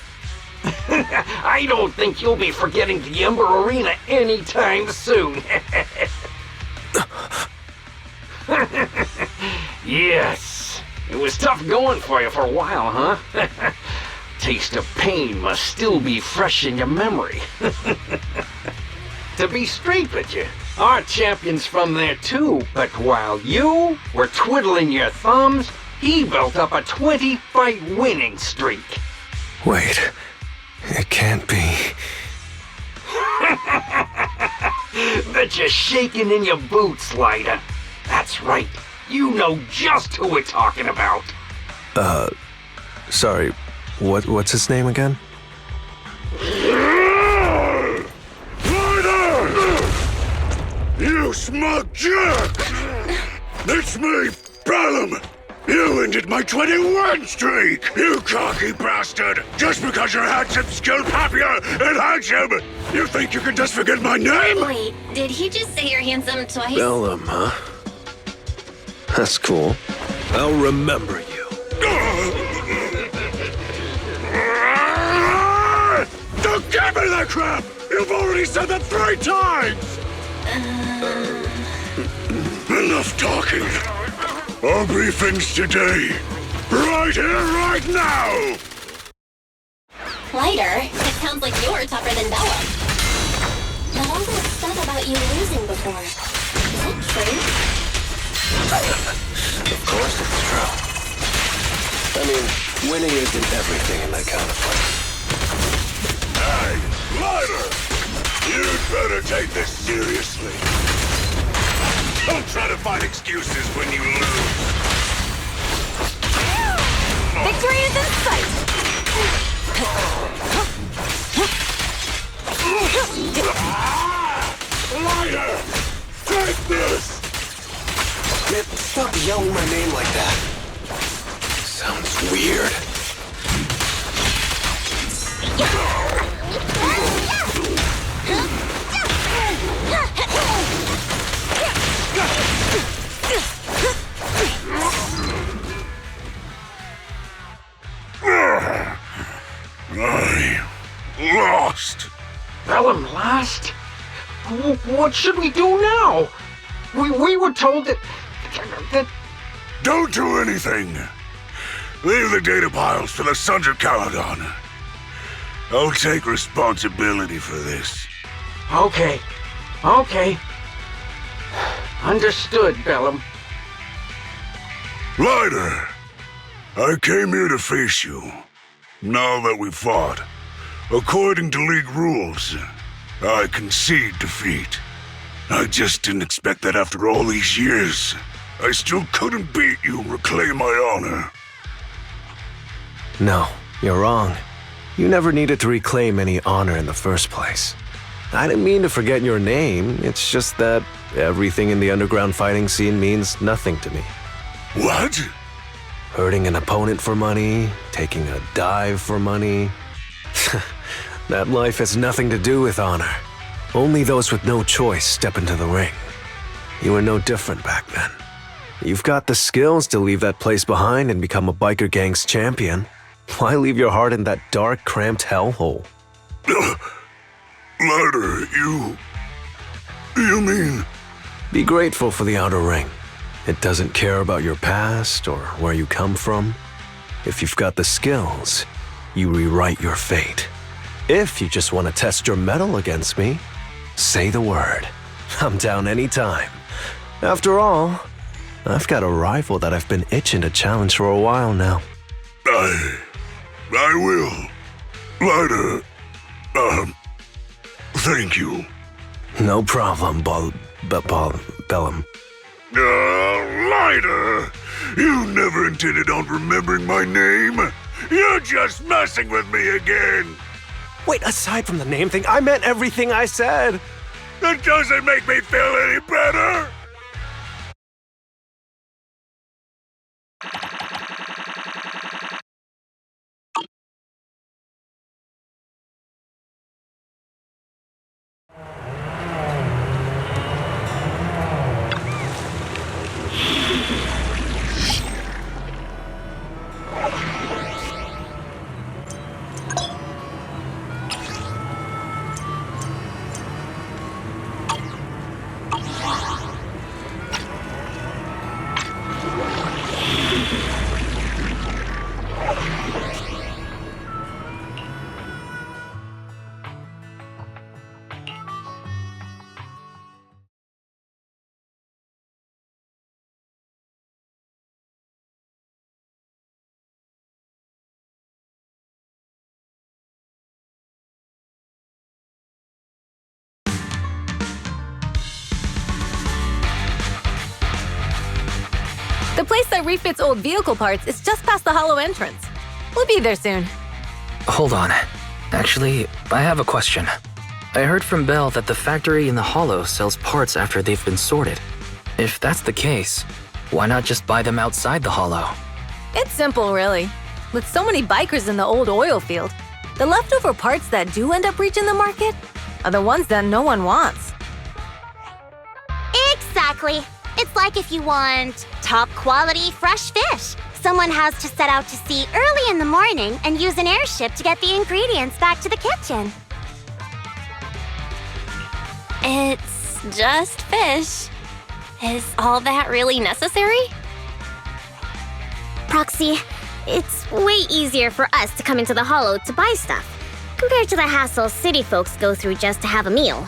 I don't think you'll be forgetting the Ember Arena anytime soon. Yes, it was tough going for you for a while, huh? Taste of pain must still be fresh in your memory. To be straight with you, our champion's from there too, but while you were twiddling your thumbs, he built up a 20-fight winning streak. Wait, it can't be. Bet you're shaking in your boots, Lighter. That's right, you know just who we're talking about. Sorry, what's his name again? You smug jerk! It's me, Bellum! You ended my 21 streak, you cocky bastard! Just because you're handsome, skilled, happier, and handsome! You think you can just forget my name? Wait, did he just say you're handsome twice? Bellum, huh? That's cool. I'll remember you. Don't give me that crap! You've already said that 3 times! Enough talking. Our briefings today. Right here, right now! Lighter, if Sounds like you're tougher than Bella. But all that stuff about you losing before, is that true? Of course it's true. I mean, winning isn't everything in that kind of fight. Hey, Glider! You'd better take this seriously. Don't try to find excuses when you lose. Victory is in sight! Glider! Take this! Man, stop yelling my name like that. Sounds weird. I lost. Bellum lost? What should we do now? We were told that... Don't do anything. Leave the data piles to the Sons of Caledon. I'll take responsibility for this. Okay. Understood, Bellum. Glider, I came here to face you. Now that we've fought, according to League rules, I concede defeat. I just didn't expect that after all these years, I still couldn't beat you and reclaim my honor. No, you're wrong. You never needed to reclaim any honor in the first place. I didn't mean to forget your name, it's just that everything in the underground fighting scene means nothing to me. What? Hurting an opponent for money, taking a dive for money. That life has nothing to do with honor. Only those with no choice step into the ring. You were no different back then. You've got the skills to leave that place behind and become a biker gang's champion. Why leave your heart in that dark, cramped hellhole? Glider, you mean... Be grateful for the outer ring. It doesn't care about your past or where you come from. If you've got the skills, you rewrite your fate. If you just want to test your mettle against me, say the word. I'm down anytime. After all, I've got a rival that I've been itching to challenge for a while now. I will. Glider, thank you. No problem, Bellum. Glider! You never intended on remembering my name? You're just messing with me again! Wait, aside from the name thing, I meant everything I said! That doesn't make me feel any better! The place that refits old vehicle parts is just past the hollow entrance. We'll be there soon. Hold on. Actually, I have a question. I heard from Belle that the factory in the hollow sells parts after they've been sorted. If that's the case, why not just buy them outside the hollow? It's simple, really. With so many bikers in the old oil field, the leftover parts that do end up reaching the market are the ones that no one wants. Exactly. It's like if you want top quality fresh fish. Someone has to set out to sea early in the morning and use an airship to get the ingredients back to the kitchen. It's just fish. Is all that really necessary? Proxy, it's way easier for us to come into the hollow to buy stuff. compared to the hassle city folks go through just to have a meal.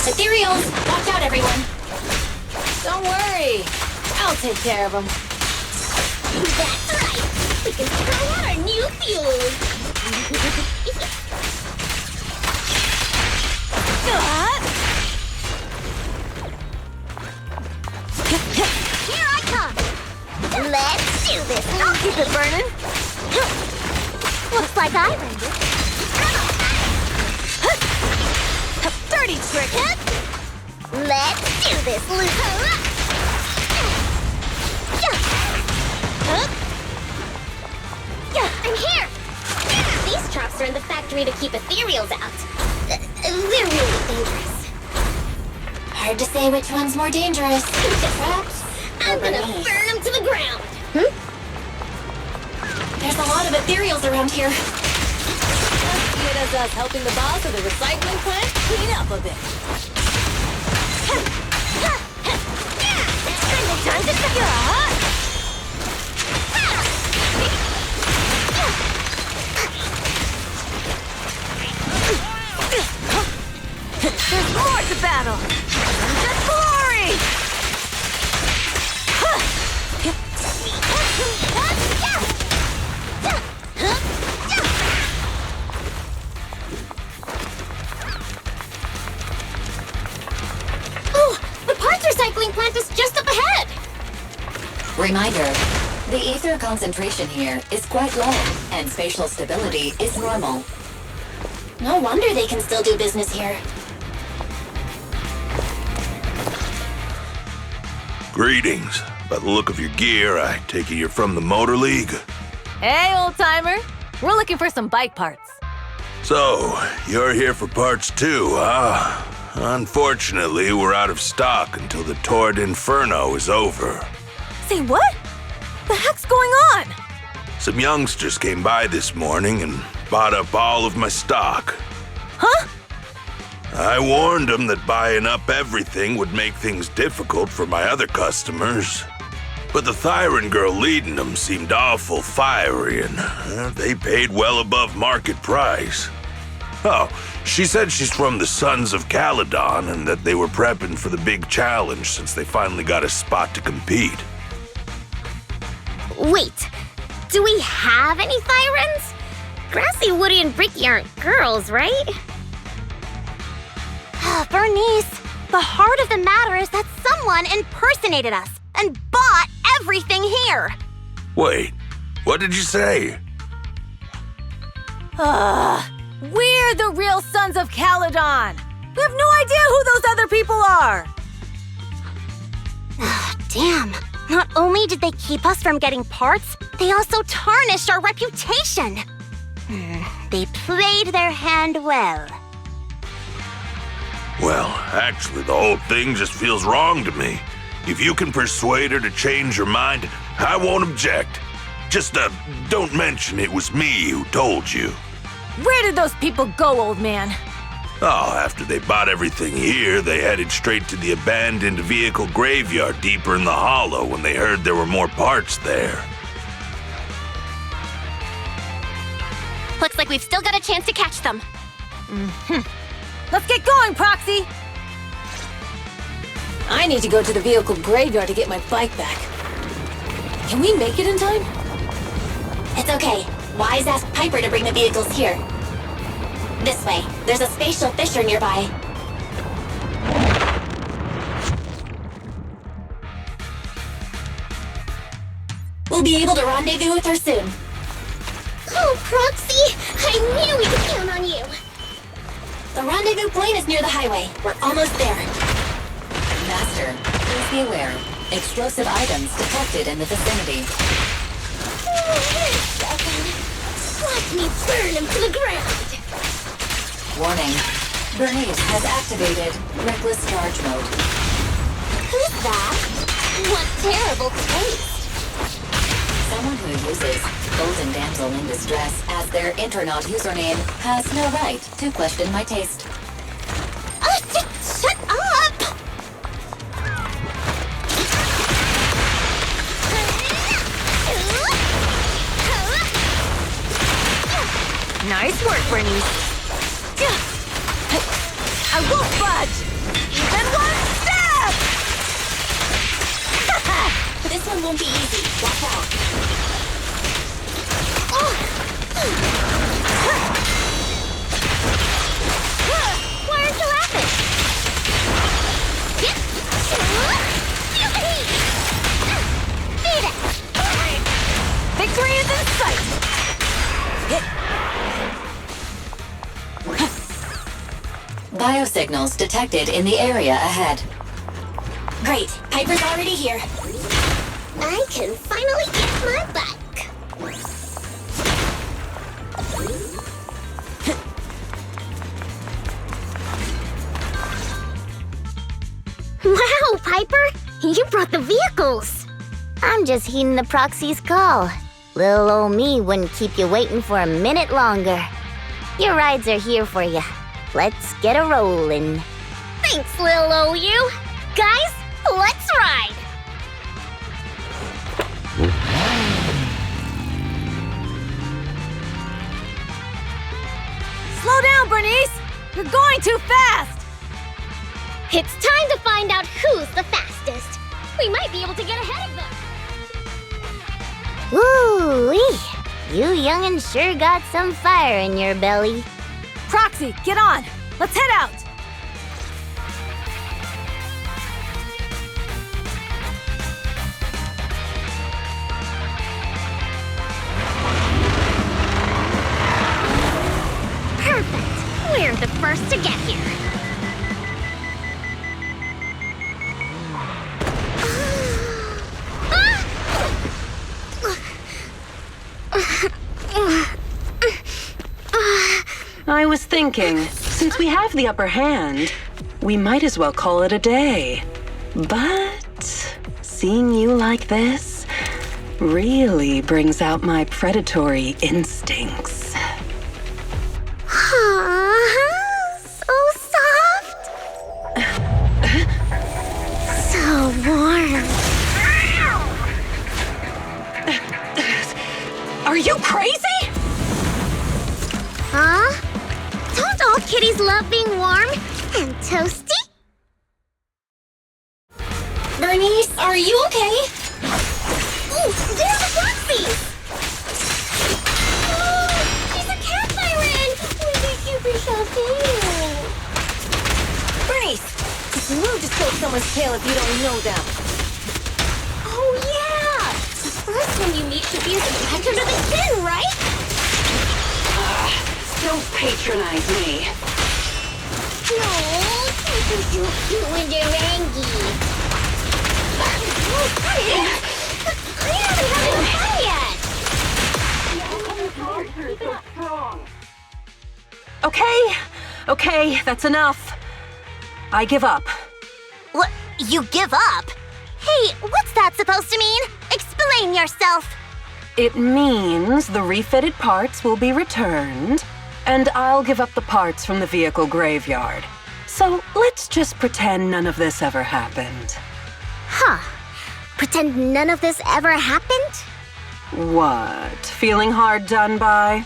Ethereals! Watch out, everyone! Don't worry. I'll take care of them. That's right! We can try out our new fuel! Here I come! Let's do this! I'll keep it burning! Looks like I earned it. Dirty trick! Let's do this, Luca! I'm here! These traps are in the factory to keep ethereals out. They're really dangerous. Hard to say which one's more dangerous. The traps? I'm gonna burn them to the ground! There's a lot of ethereals around here. Let's see it as us helping the boss of the recycling plant clean up a bit. Time to There's more to battle! Just glory! Oh, the parts recycling plant is just up ahead! Reminder, the ether concentration here is quite low, and spatial stability is normal. No wonder they can still do business here. Greetings. By the look of your gear, I take it you're from the Motor League. Hey, old-timer. We're looking for some bike parts. So, you're here for parts too, huh? Unfortunately, we're out of stock until the tour Inferno is over. Say what? The heck's going on? Some youngsters came by this morning and bought up all of my stock. Huh? I warned them that buying up everything would make things difficult for my other customers. But the Thyran girl leading them seemed awful fiery, and they paid well above market price. Oh, she said she's from the Sons of Caledon and that they were prepping for the big challenge since they finally got a spot to compete. Wait, do we have any Thyrans? Grassy, Woody, and Bricky aren't girls, right? Bernice, the heart of the matter is that someone impersonated us and bought everything here. Wait, what did you say? We're the real Sons of Caledon. We have no idea who those other people are. Damn. Not only did they keep us from getting parts, they also tarnished our reputation. They played their hand well. Well, actually, the whole thing just feels wrong to me. If you can persuade her to change her mind, I won't object. Just, don't mention it was me who told you. Where did those people go, old man? Oh, after they bought everything here, they headed straight to the abandoned vehicle graveyard deeper in the hollow when they heard there were more parts there. Looks like we've still got a chance to catch them. Let's get going, Proxy! I need to go to the vehicle graveyard to get my bike back. Can we make it in time? It's okay. Wise asked Piper to bring the vehicles here. This way. There's a spatial fissure nearby. We'll be able to rendezvous with her soon. Oh, Proxy! I knew we could count on you! The rendezvous point is near the highway. We're almost there. Master, please be aware. Explosive items detected in the vicinity. Wait a second. Watch me burn him to the ground! Warning. Bernice has activated reckless charge mode. Who's that? What terrible taste! Someone who uses golden damsel in distress, as their Internaut username has no right to question my taste. Shut up! Nice work, Bernice. I won't budge! Even one step! This one won't be easy. Watch out. Why aren't you laughing? Beat it! Victory is in sight! Biosignals detected in the area ahead. Great. Piper's already here. I can finally get my back. Wow, Piper! You brought the vehicles! I'm just heeding the proxy's call. Little old me wouldn't keep you waiting for a minute longer. Your rides are here for you. Let's get a rollin'. Thanks, little OU! Guys, let's ride! Slow down, Bernice! You're going too fast! It's time to find out who's the fastest. We might be able to get ahead of them. Woo-wee! You young'uns sure got some fire in your belly. Proxy, get on! Let's head out! Perfect! We're the first to get here. I was thinking, since we have the upper hand, we might as well call it a day. But seeing you like this really brings out my predatory instincts. So soft. So warm. Are you crazy? Huh? Don't all kitties love being warm and toasty? Bernice, are you okay? Ooh, there's the proxies! Oh, she's a cat siren! We think you'd be so cute. Bernice! It's rude to stroke someone's tail if you don't know them. Oh, yeah! The first one you meet should be a scratch under the chin, right? Don't patronize me. No, you and your Rangy. I haven't had fun yet. Okay, that's enough. I give up. What? You give up? Hey, what's that supposed to mean? Explain yourself. It means the refitted parts will be returned, and I'll give up the parts from the vehicle graveyard. So let's just pretend none of this ever happened. Huh. Pretend none of this ever happened? What? Feeling hard done by?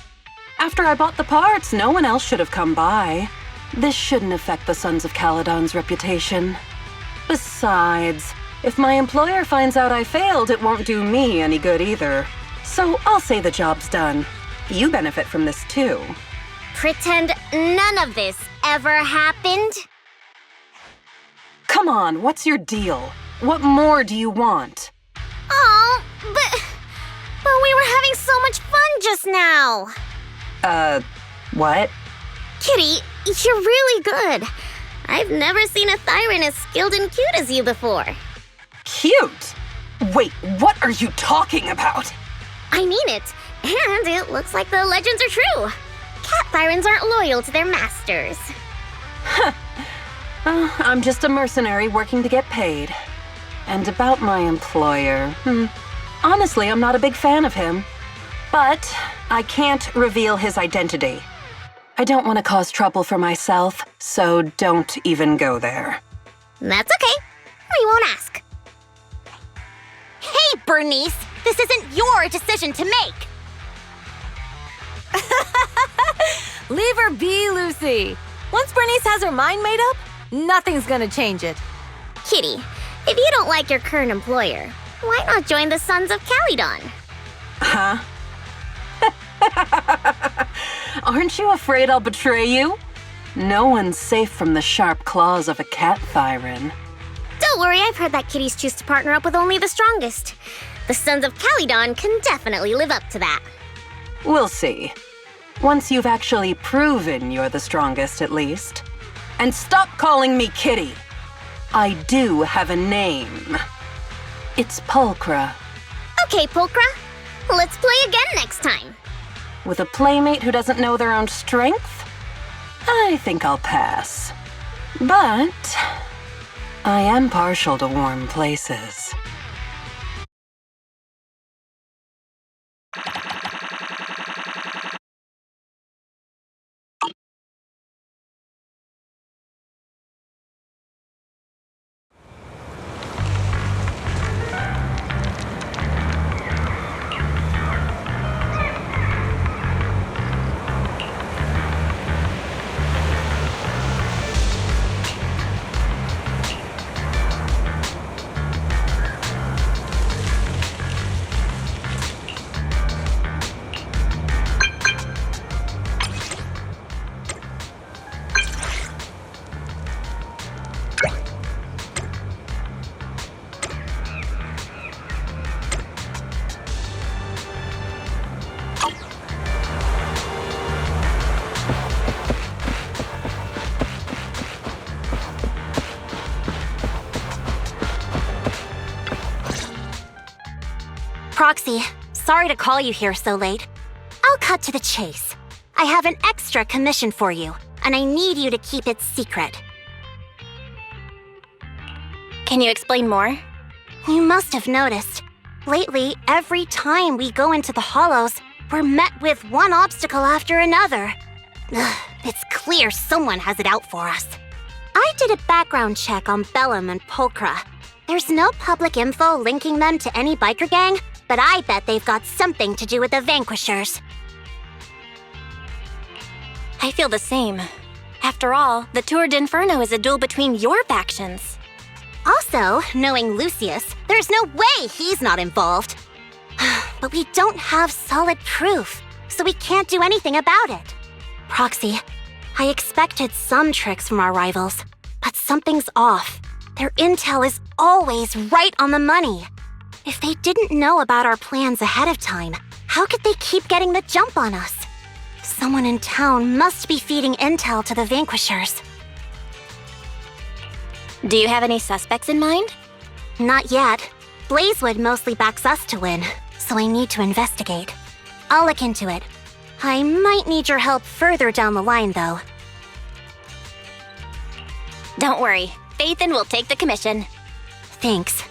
After I bought the parts, no one else should have come by. This shouldn't affect the Sons of Caledon's reputation. Besides, if my employer finds out I failed, it won't do me any good either. So I'll say the job's done. You benefit from this too. Pretend none of this ever happened? Come on, what's your deal? What more do you want? Oh, but we were having so much fun just now. What? Kitty, you're really good. I've never seen a Thyran as skilled and cute as you before. Cute? Wait, what are you talking about? I mean it. And it looks like the legends are true. Cat Thyrans aren't loyal to their masters. I'm just a mercenary working to get paid. And about my employer, honestly, I'm not a big fan of him. But I can't reveal his identity. I don't want to cause trouble for myself, so don't even go there. That's okay. We won't ask. Hey, Bernice! This isn't your decision to make! Leave her be, Lucy. Once Bernice has her mind made up, nothing's gonna change it. Kitty, if you don't like your current employer, why not join the Sons of Caledon? Huh? Aren't you afraid I'll betray you? No one's safe from the sharp claws of a cat Thyran. Don't worry, I've heard that kitties choose to partner up with only the strongest. The Sons of Caledon can definitely live up to that. We'll see. Once you've actually proven you're the strongest, at least. And stop calling me Kitty. I do have a name. It's Pulchra. Okay, Pulchra. Let's play again next time. With a playmate who doesn't know their own strength? I think I'll pass. But I am partial to warm places. Proxy, sorry to call you here so late. I'll cut to the chase. I have an extra commission for you, and I need you to keep it secret. Can you explain more? You must have noticed. Lately, every time we go into the Hollows, we're met with one obstacle after another. Ugh, it's clear someone has it out for us. I did a background check on Bellum and Pulchra. There's no public info linking them to any biker gang, but I bet they've got something to do with the Vanquishers. I feel the same. After all, the Tour d'Inferno is a duel between your factions. Also, knowing Lucius, there's no way he's not involved. But we don't have solid proof, so we can't do anything about it. Proxy, I expected some tricks from our rivals, but something's off. Their intel is always right on the money. If they didn't know about our plans ahead of time, how could they keep getting the jump on us? Someone in town must be feeding intel to the Vanquishers. Do you have any suspects in mind? Not yet. Blazewood mostly backs us to win, so I need to investigate. I'll look into it. I might need your help further down the line, though. Don't worry. Faithin will take the commission. Thanks.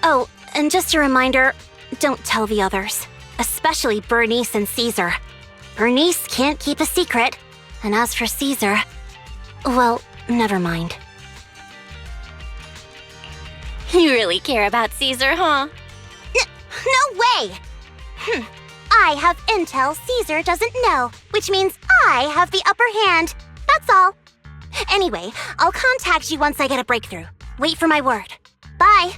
Oh, and just a reminder, don't tell the others. Especially Bernice and Caesar. Bernice can't keep a secret. And as for Caesar, well, never mind. You really care about Caesar, huh? No way! I have intel Caesar doesn't know, which means I have the upper hand. That's all. Anyway, I'll contact you once I get a breakthrough. Wait for my word. Bye!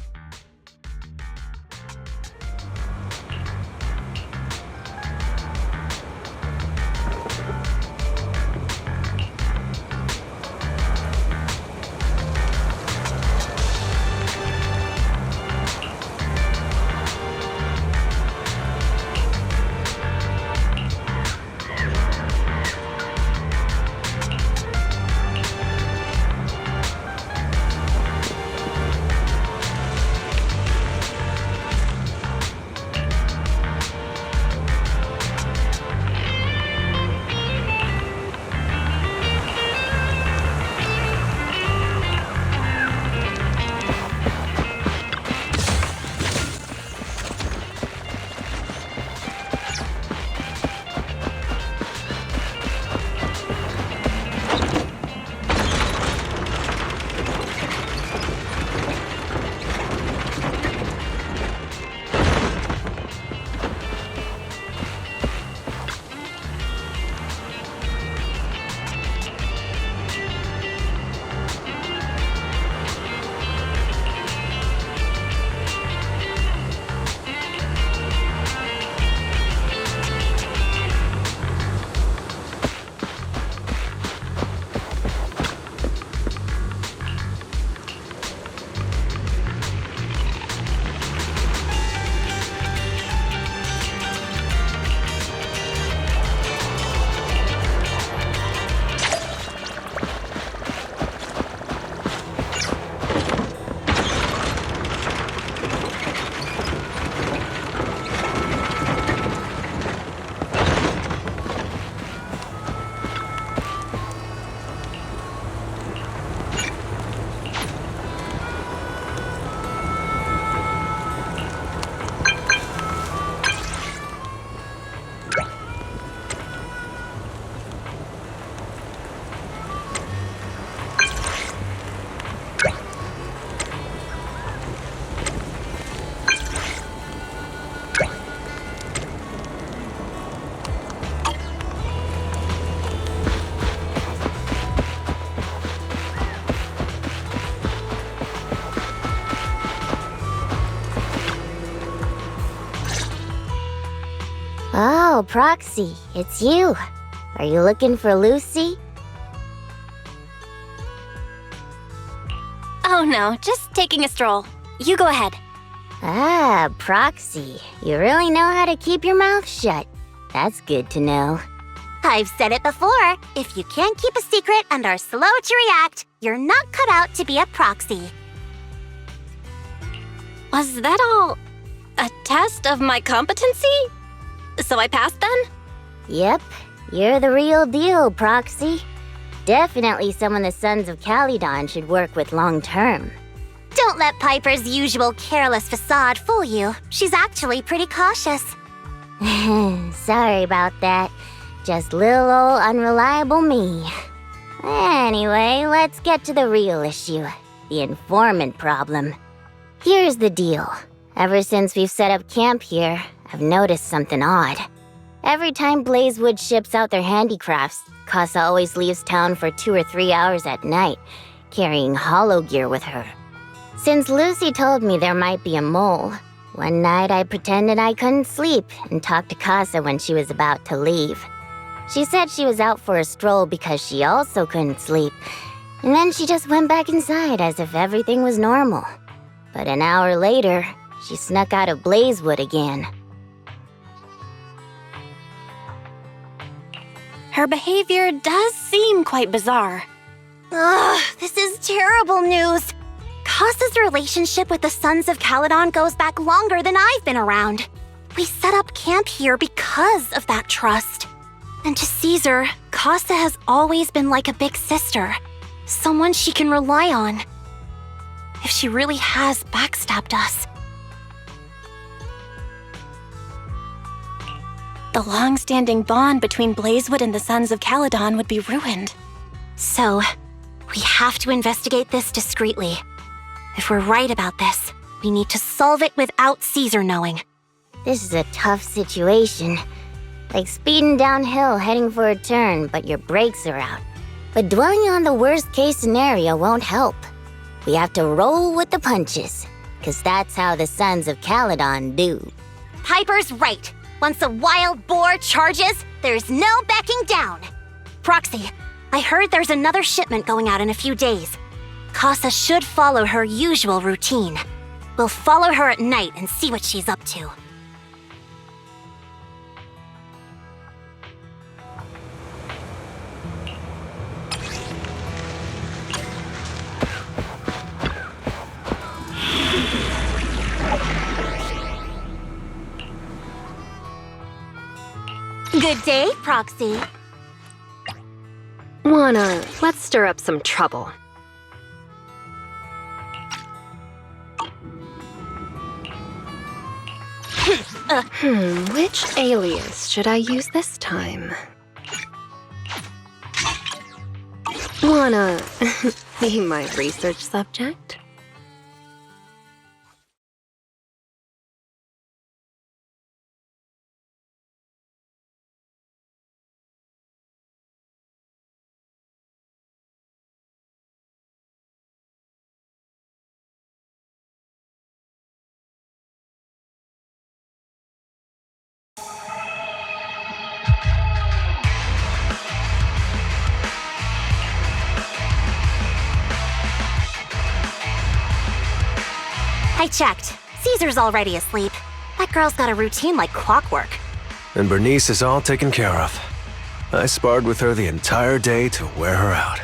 Oh, Proxy, it's you. Are you looking for Lucy? Oh no, just taking a stroll. You go ahead. Ah, Proxy, you really know how to keep your mouth shut. That's good to know. I've said it before. If you can't keep a secret and are slow to react, you're not cut out to be a proxy. Was that all a test of my competency? So I passed then? Yep, you're the real deal, Proxy. Definitely someone the Sons of Caledon should work with long term. Don't let Piper's usual careless facade fool you. She's actually pretty cautious. Sorry about that. Just little old unreliable me. Anyway, let's get to the real issue. The informant problem. Here's the deal. Ever since we've set up camp here, I've noticed something odd. Every time Blazewood ships out their handicrafts, Casa always leaves town for 2 or 3 hours at night, carrying hollow gear with her. Since Lucy told me there might be a mole, one night I pretended I couldn't sleep and talked to Casa when she was about to leave. She said she was out for a stroll because she also couldn't sleep, and then she just went back inside as if everything was normal. But an hour later, she snuck out of Blazewood again. Her behavior does seem quite bizarre. Ugh, this is terrible news. Casa's relationship with the Sons of Caledon goes back longer than I've been around. We set up camp here because of that trust. And to Caesar, Casa has always been like a big sister. Someone she can rely on. If she really has backstabbed us. The long-standing bond between Blazewood and the Sons of Caledon would be ruined. So, we have to investigate this discreetly. If we're right about this, we need to solve it without Caesar knowing. This is a tough situation. Like speeding downhill heading for a turn, but your brakes are out. But dwelling on the worst-case scenario won't help. We have to roll with the punches, because that's how the Sons of Caledon do. Piper's right. Once a wild boar charges, there's no backing down. Proxy, I heard there's another shipment going out in a few days. Casa should follow her usual routine. We'll follow her at night and see what she's up to. Good day, Proxy. Let's stir up some trouble. Which alias should I use this time? Wanna be my research subject? I checked. Caesar's already asleep. That girl's got a routine like clockwork. And Bernice is all taken care of. I sparred with her the entire day to wear her out.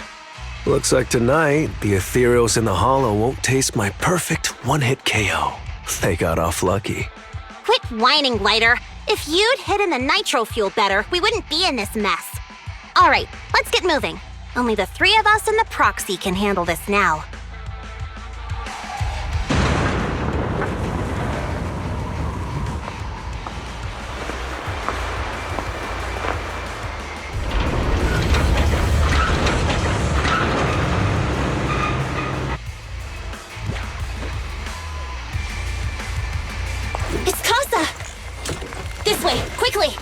Looks like tonight, the ethereals in the hollow won't taste my perfect one-hit KO. They got off lucky. Quit whining, Lighter. If you'd hidden the nitro fuel better, we wouldn't be in this mess. All right, let's get moving. Only the 3 of us and the proxy can handle this now. It's Casa! This way, quickly!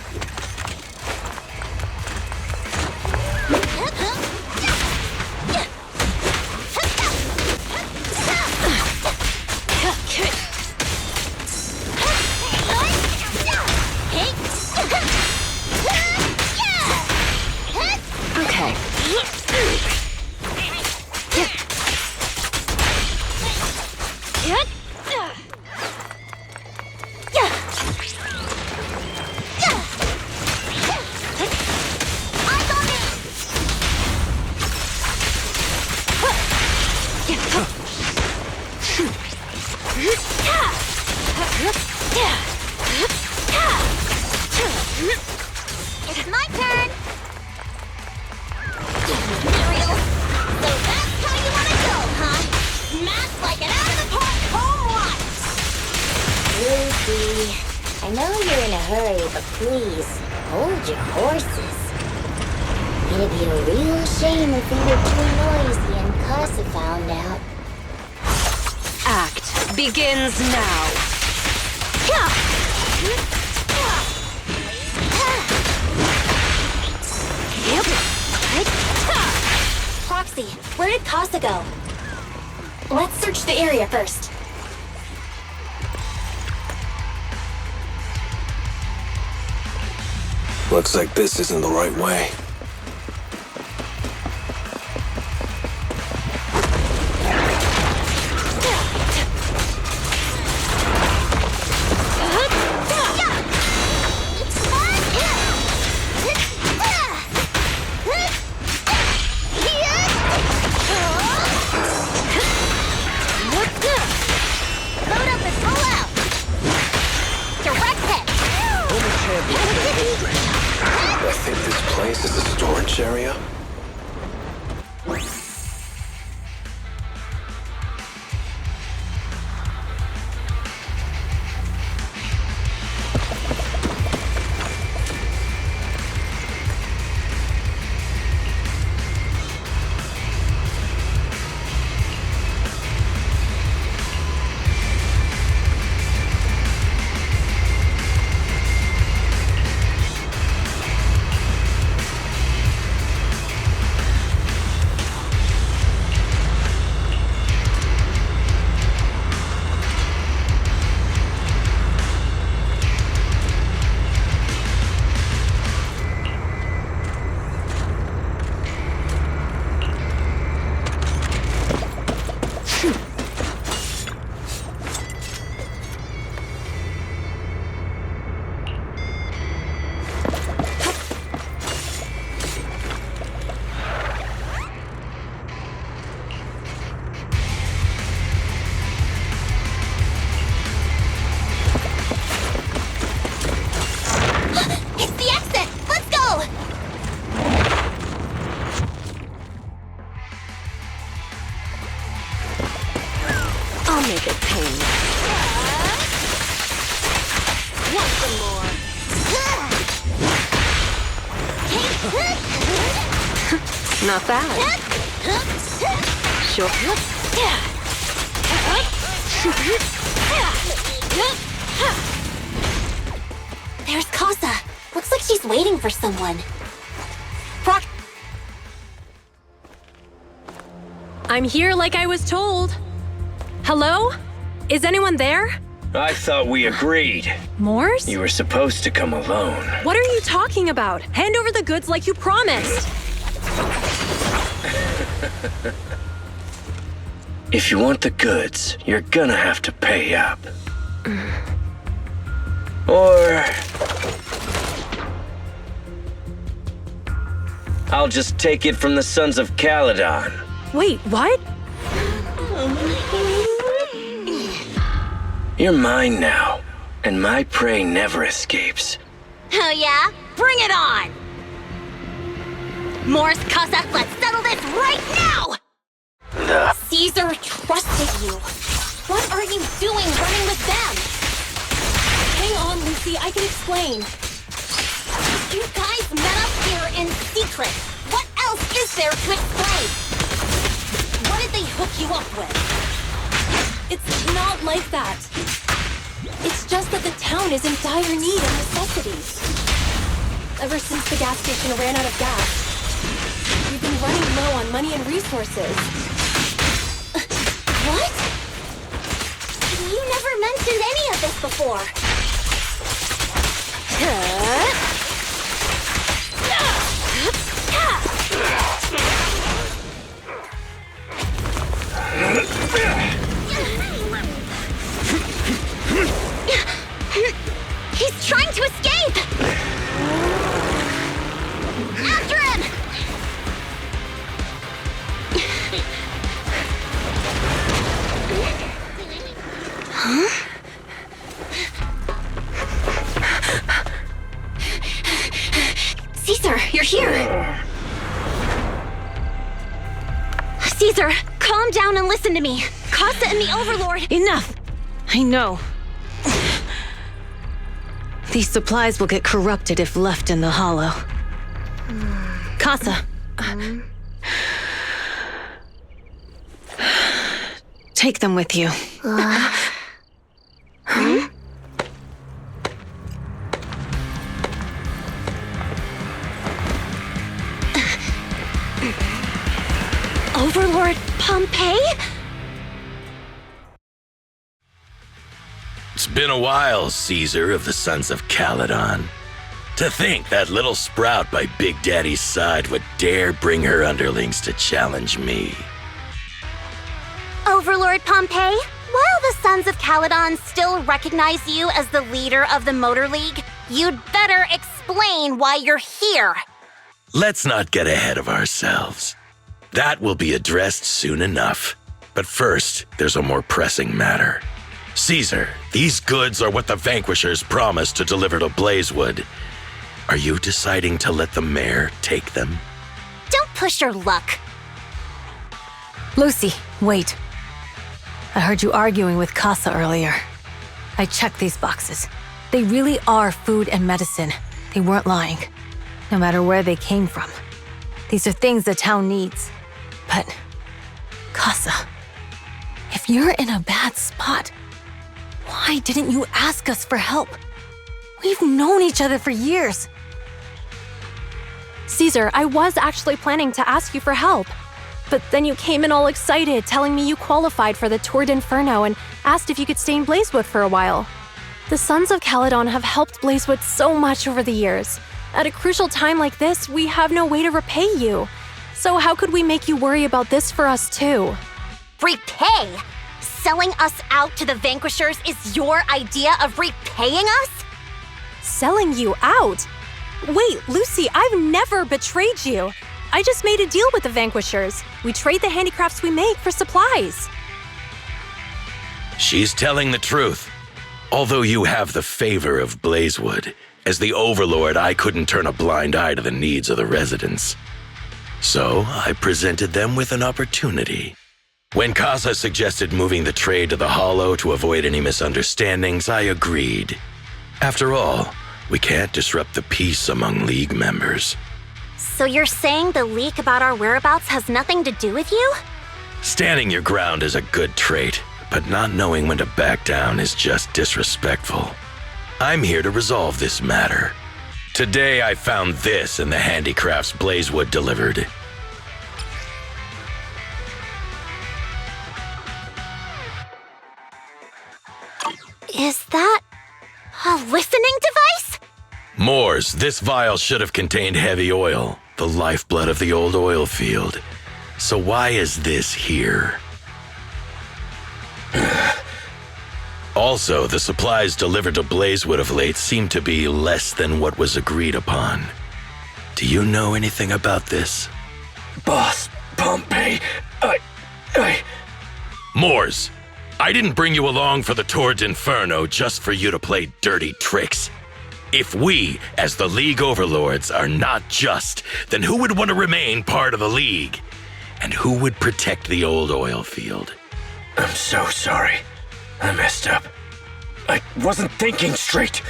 you're in a hurry, but please, hold your horses. It'd be a real shame if we were too noisy and Casa found out. Act begins now. Proxy, where did Casa go? Let's search the area first. Looks like this isn't the right way. I think this place is a storage area. Make it pain. Want some more? Not bad. Sure. There's Casa. Looks like she's waiting for someone. I'm here like I was told. Hello? Is anyone there? I thought we agreed. Morse? You were supposed to come alone. What are you talking about? Hand over the goods like you promised. If you want the goods, you're gonna have to pay up. Or I'll just take it from the Sons of Caledon. Wait, what? You're mine now, and my prey never escapes. Oh yeah? Bring it on! Morse, Casa, let's settle this right now! Caesar trusted you. What are you doing running with them? Hang on, Lucy, I can explain. You guys met up here in secret. What else is there to explain? What did they hook you up with? It's not like that. It's just that the town is in dire need of necessities. Ever since the gas station ran out of gas, we've been running low on money and resources. What? You never mentioned any of this before. He's trying to escape! After him! Huh? Caesar, you're here! Caesar, calm down and listen to me. Casa and the Overlord... Enough! I know. These supplies will get corrupted if left in the hollow. Casa. Take them with you. Overlord Pompeii? It's been a while, Caesar of the Sons of Caledon. To think that little sprout by Big Daddy's side would dare bring her underlings to challenge me. Overlord Pompeii, while the Sons of Caledon still recognize you as the leader of the Motor League, you'd better explain why you're here. Let's not get ahead of ourselves. That will be addressed soon enough. But first, there's a more pressing matter. Caesar, these goods are what the Vanquishers promised to deliver to Blazewood. Are you deciding to let the mayor take them? Don't push your luck. Lucy, wait. I heard you arguing with Casa earlier. I checked these boxes. They really are food and medicine. They weren't lying, no matter where they came from. These are things the town needs. But, Casa, if you're in a bad spot, why didn't you ask us for help? We've known each other for years. Caesar, I was actually planning to ask you for help. But then you came in all excited, telling me you qualified for the Tour d'Inferno and asked if you could stay in Blazewood for a while. The Sons of Caledon have helped Blazewood so much over the years. At a crucial time like this, we have no way to repay you. So how could we make you worry about this for us too? Repay? Selling us out to the Vanquishers is your idea of repaying us? Selling you out? Wait, Lucy, I've never betrayed you. I just made a deal with the Vanquishers. We trade the handicrafts we make for supplies. She's telling the truth. Although you have the favor of Blazewood, as the Overlord, I couldn't turn a blind eye to the needs of the residents. So I presented them with an opportunity. When Casa suggested moving the trade to the Hollow to avoid any misunderstandings, I agreed. After all, we can't disrupt the peace among League members. So you're saying the leak about our whereabouts has nothing to do with you? Standing your ground is a good trait, but not knowing when to back down is just disrespectful. I'm here to resolve this matter. Today I found this in the handicrafts Blazewood delivered. Is that a listening device? Moors, this vial should have contained heavy oil, the lifeblood of the old oil field. So why is this here? Also, the supplies delivered to Blazewood of late seem to be less than what was agreed upon. Do you know anything about this? Boss, Pompeii, Moors, I didn't bring you along for the Tour d'Inferno just for you to play dirty tricks. If we, as the League Overlords, are not just, then who would want to remain part of the League? And who would protect the old oil field? I'm so sorry. I messed up. I wasn't thinking straight.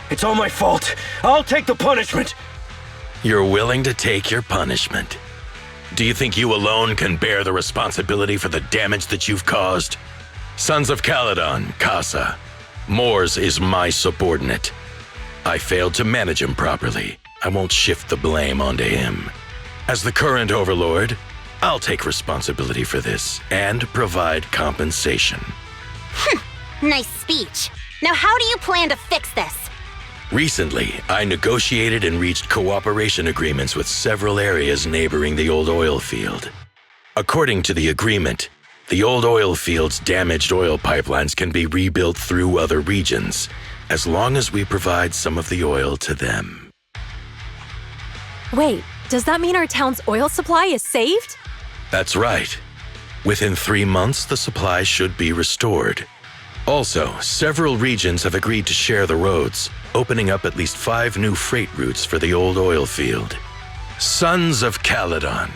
It's all my fault. I'll take the punishment. You're willing to take your punishment. Do you think you alone can bear the responsibility for the damage that you've caused? Sons of Caledon, Casa. Moors is my subordinate. I failed to manage him properly. I won't shift the blame onto him. As the current Overlord, I'll take responsibility for this and provide compensation. Nice speech. Now how do you plan to fix this? Recently, I negotiated and reached cooperation agreements with several areas neighboring the old oil field. According to the agreement, the old oil field's damaged oil pipelines can be rebuilt through other regions, as long as we provide some of the oil to them. Wait, does that mean our town's oil supply is saved? That's right. Within 3 months, the supply should be restored. Also, several regions have agreed to share the roads, opening up at least 5 new freight routes for the old oil field. Sons of Caledon.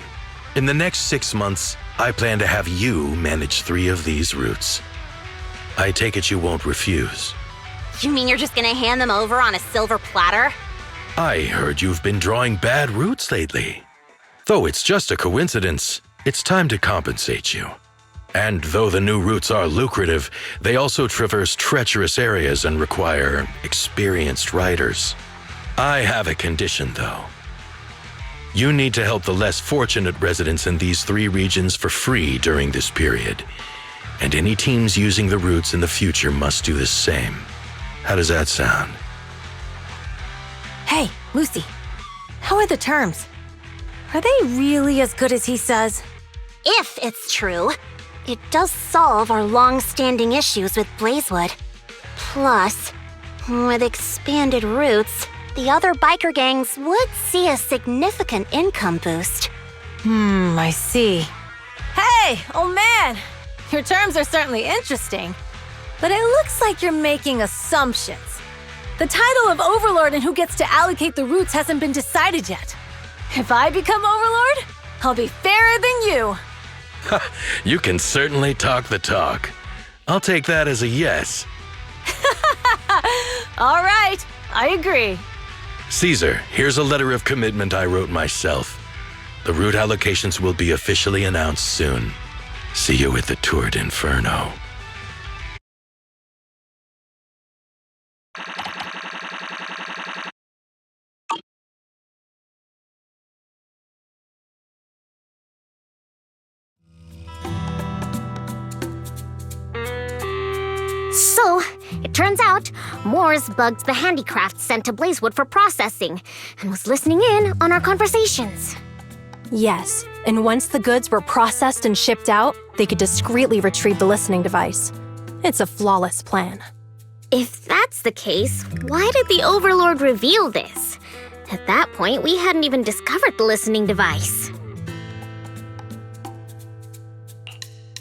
In the next 6 months, I plan to have you manage 3 of these routes. I take it you won't refuse. You mean you're just gonna hand them over on a silver platter? I heard you've been drawing bad routes lately. Though it's just a coincidence, it's time to compensate you. And though the new routes are lucrative, they also traverse treacherous areas and require experienced riders. I have a condition, though. You need to help the less fortunate residents in these 3 regions for free during this period. And any teams using the routes in the future must do the same. How does that sound? Hey, Lucy. How are the terms? Are they really as good as he says? If it's true, it does solve our long-standing issues with Blazewood. Plus, with expanded routes, the other biker gangs would see a significant income boost. I see. Hey, old man! Your terms are certainly interesting, but it looks like you're making assumptions. The title of Overlord and who gets to allocate the routes hasn't been decided yet. If I become Overlord, I'll be fairer than you. You can certainly talk the talk. I'll take that as a yes. All right, I agree. Caesar, here's a letter of commitment I wrote myself. The route allocations will be officially announced soon. See you at the Tour d'Inferno. So, it turns out, Moores bugged the handicraft sent to Blazewood for processing, and was listening in on our conversations. Yes, and once the goods were processed and shipped out, they could discreetly retrieve the listening device. It's a flawless plan. If that's the case, why did the Overlord reveal this? At that point, we hadn't even discovered the listening device.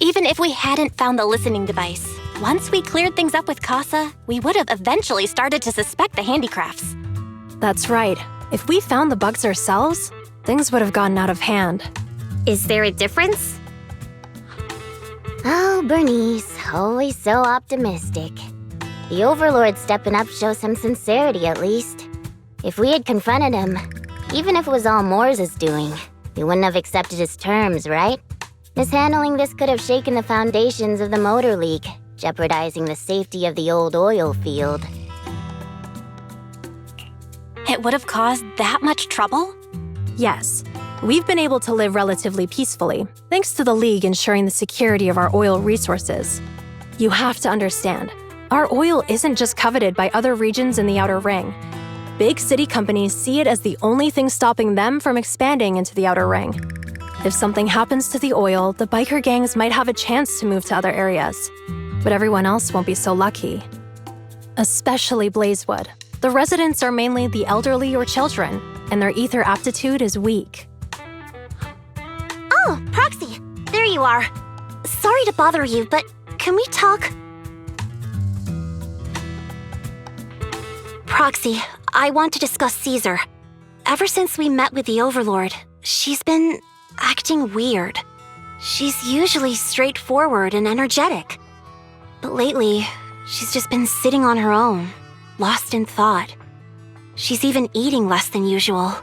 Even if we hadn't found the listening device, once we cleared things up with Casa, we would have eventually started to suspect the handicrafts. That's right. If we found the bugs ourselves, things would have gotten out of hand. Is there a difference? Oh, Bernice, always so optimistic. The Overlord stepping up shows some sincerity, at least. If we had confronted him, even if it was all Moores' doing, we wouldn't have accepted his terms, right? Mishandling this could have shaken the foundations of the Motor League, jeopardizing the safety of the old oil field. It would have caused that much trouble? Yes. We've been able to live relatively peacefully, thanks to the League ensuring the security of our oil resources. You have to understand, our oil isn't just coveted by other regions in the Outer Ring. Big city companies see it as the only thing stopping them from expanding into the Outer Ring. If something happens to the oil, the biker gangs might have a chance to move to other areas. But everyone else won't be so lucky. Especially Blazewood. The residents are mainly the elderly or children, and their ether aptitude is weak. Oh, Proxy, there you are. Sorry to bother you, but can we talk? Proxy, I want to discuss Caesar. Ever since we met with the Overlord, she's been acting weird. She's usually straightforward and energetic. But lately, she's just been sitting on her own, lost in thought. She's even eating less than usual.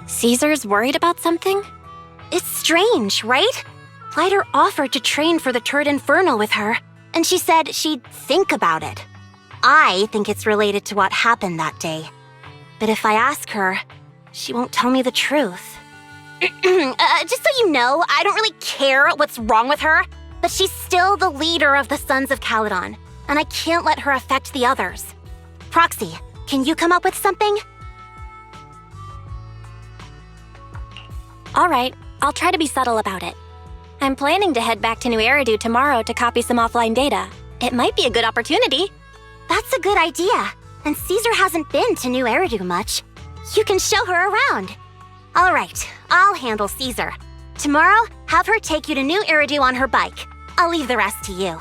Caesar's worried about something? It's strange, right? Lighter offered to train for the Tour d'Inferno with her, and she said she'd think about it. I think it's related to what happened that day. But if I ask her, she won't tell me the truth. Just so you know, I don't really care what's wrong with her, but she's still the leader of the Sons of Caledon, and I can't let her affect the others. Proxy, can you come up with something? All right, I'll try to be subtle about it. I'm planning to head back to New Eridu tomorrow to copy some offline data. It might be a good opportunity. That's a good idea, and Caesar hasn't been to New Eridu much. You can show her around. All right, I'll handle Caesar. Tomorrow, have her take you to New Eridu on her bike. I'll leave the rest to you.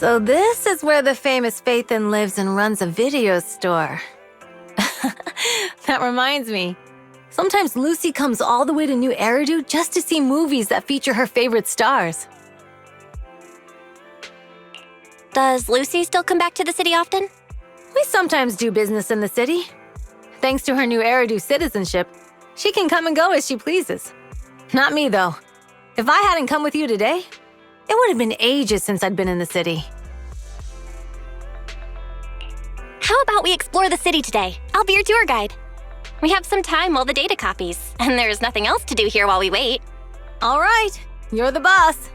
So this is where the famous Phaethon lives and runs a video store. That reminds me. Sometimes Lucy comes all the way to New Eridu just to see movies that feature her favorite stars. Does Lucy still come back to the city often? We sometimes do business in the city. Thanks to her New Eridu citizenship, she can come and go as she pleases. Not me, though. If I hadn't come with you today, it would have been ages since I'd been in the city. How about we explore the city today? I'll be your tour guide. We have some time while the data copies, and there's nothing else to do here while we wait. All right, you're the boss.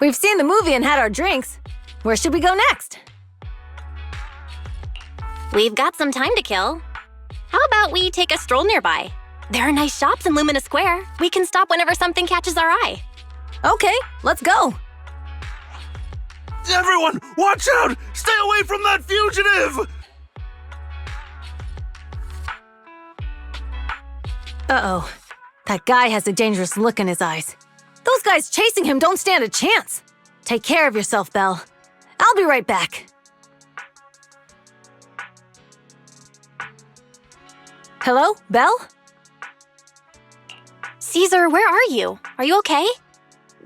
We've seen the movie and had our drinks. Where should we go next? We've got some time to kill. How about we take a stroll nearby? There are nice shops in Lumina Square. We can stop whenever something catches our eye. Okay, let's go. Everyone, watch out! Stay away from that fugitive! Uh-oh. That guy has a dangerous look in his eyes. Those guys chasing him don't stand a chance. Take care of yourself, Belle. I'll be right back. Hello, Belle? Caesar, where are you? Are you okay?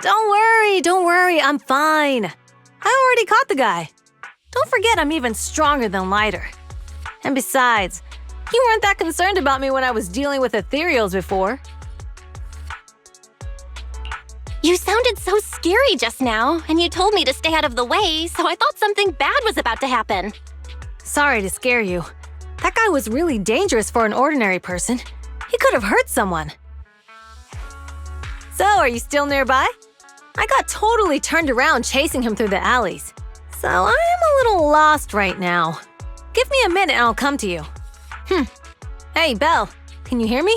Don't worry, I'm fine. I already caught the guy. Don't forget I'm even stronger than Lighter. And besides, you weren't that concerned about me when I was dealing with ethereals before. You sounded so scary just now, and you told me to stay out of the way, so I thought something bad was about to happen. Sorry to scare you. That guy was really dangerous for an ordinary person. He could have hurt someone. So, are you still nearby? I got totally turned around chasing him through the alleys. So, I am a little lost right now. Give me a minute and I'll come to you. Hey, Belle, can you hear me?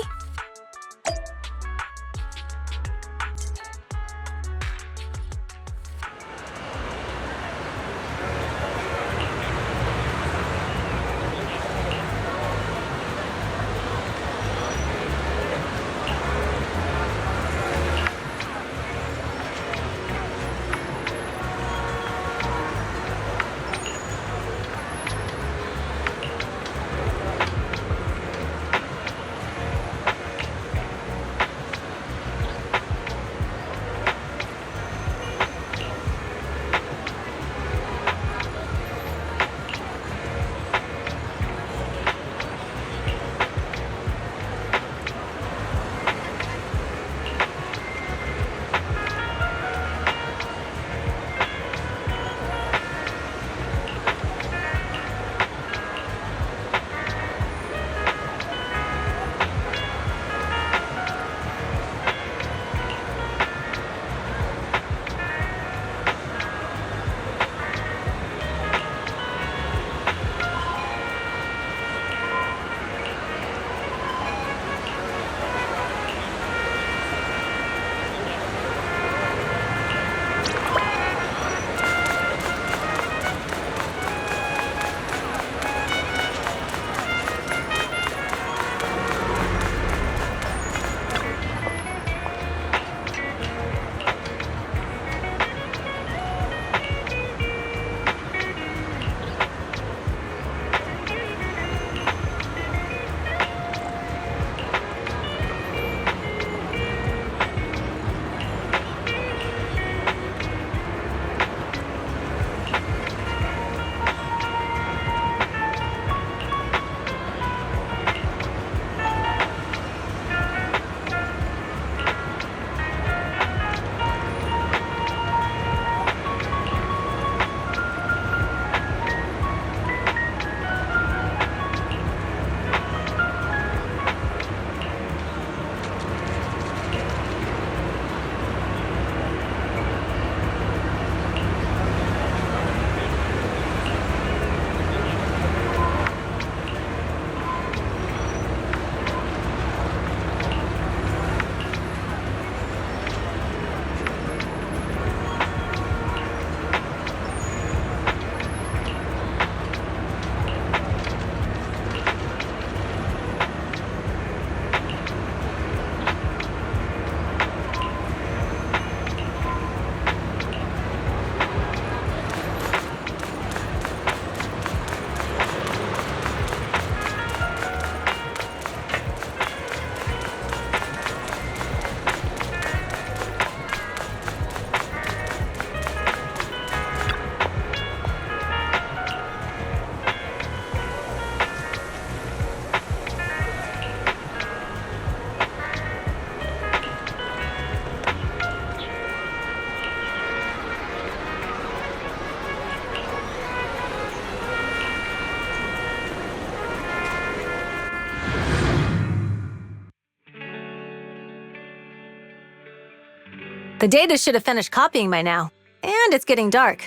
The data should have finished copying by now. And it's getting dark.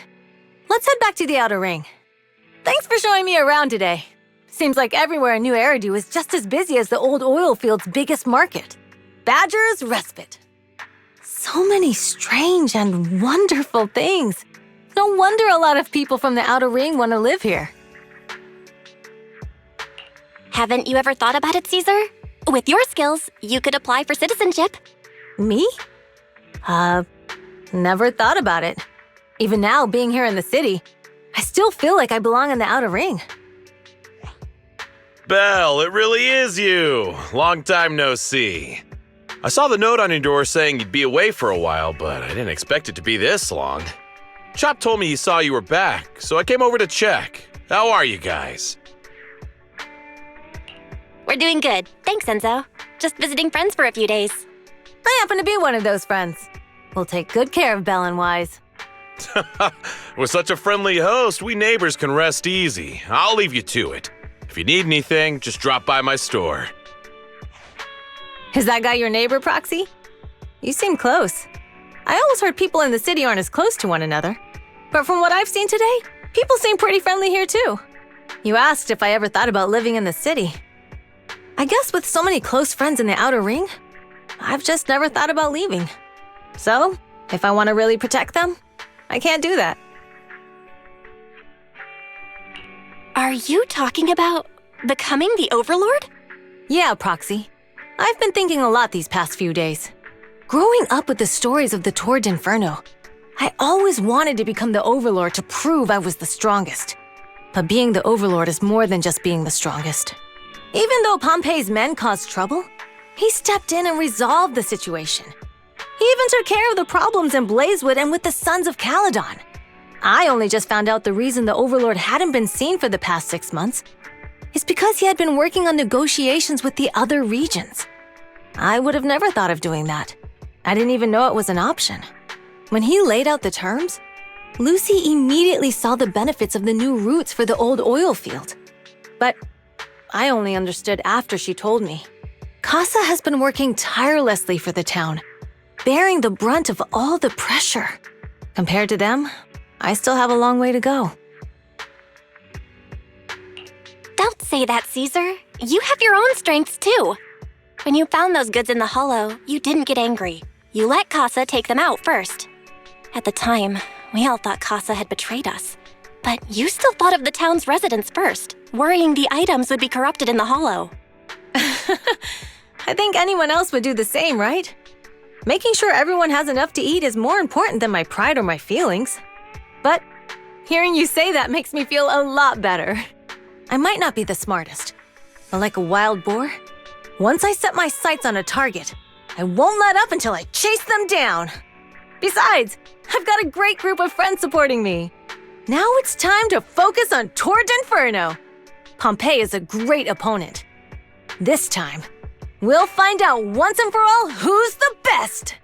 Let's head back to the Outer Ring. Thanks for showing me around today. Seems like everywhere in New Eridu is just as busy as the old oil field's biggest market. Badger's Respite. So many strange and wonderful things. No wonder a lot of people from the Outer Ring want to live here. Haven't you ever thought about it, Caesar? With your skills, you could apply for citizenship. Me? Never thought about it. Even now, being here in the city, I still feel like I belong in the outer ring. Belle, it really is you. Long time no see. I saw the note on your door saying you'd be away for a while, but I didn't expect it to be this long. Chop told me he saw you were back, so I came over to check. How are you guys? We're doing good. Thanks, Enzo. Just visiting friends for a few days. I happen to be one of those friends. We'll take good care of Belle and Wise. With such a friendly host, we neighbors can rest easy. I'll leave you to it. If you need anything, just drop by my store. Is that guy your neighbor, Proxy? You seem close. I always heard people in the city aren't as close to one another. But from what I've seen today, people seem pretty friendly here too. You asked if I ever thought about living in the city. I guess with so many close friends in the outer ring, I've just never thought about leaving. So, if I want to really protect them, I can't do that. Are you talking about becoming the Overlord? Yeah, Proxy. I've been thinking a lot these past few days. Growing up with the stories of the Tour d'Inferno, I always wanted to become the Overlord to prove I was the strongest. But being the Overlord is more than just being the strongest. Even though Pompey's men caused trouble, he stepped in and resolved the situation. He even took care of the problems in Blazewood and with the Sons of Caledon. I only just found out the reason the Overlord hadn't been seen for the past 6 months is because he had been working on negotiations with the other regions. I would have never thought of doing that. I didn't even know it was an option. When he laid out the terms, Lucy immediately saw the benefits of the new routes for the old oil field. But I only understood after she told me. Casa has been working tirelessly for the town, bearing the brunt of all the pressure. Compared to them, I still have a long way to go. Don't say that, Caesar. You have your own strengths too. When you found those goods in the hollow, you didn't get angry. You let Casa take them out first. At the time, we all thought Casa had betrayed us. But you still thought of the town's residents first, worrying the items would be corrupted in the hollow. I think anyone else would do the same, right? Making sure everyone has enough to eat is more important than my pride or my feelings. But hearing you say that makes me feel a lot better. I might not be the smartest, but like a wild boar, once I set my sights on a target, I won't let up until I chase them down. Besides, I've got a great group of friends supporting me. Now it's time to focus on Tour d'Inferno. Pompey is a great opponent. This time, we'll find out once and for all who's the best!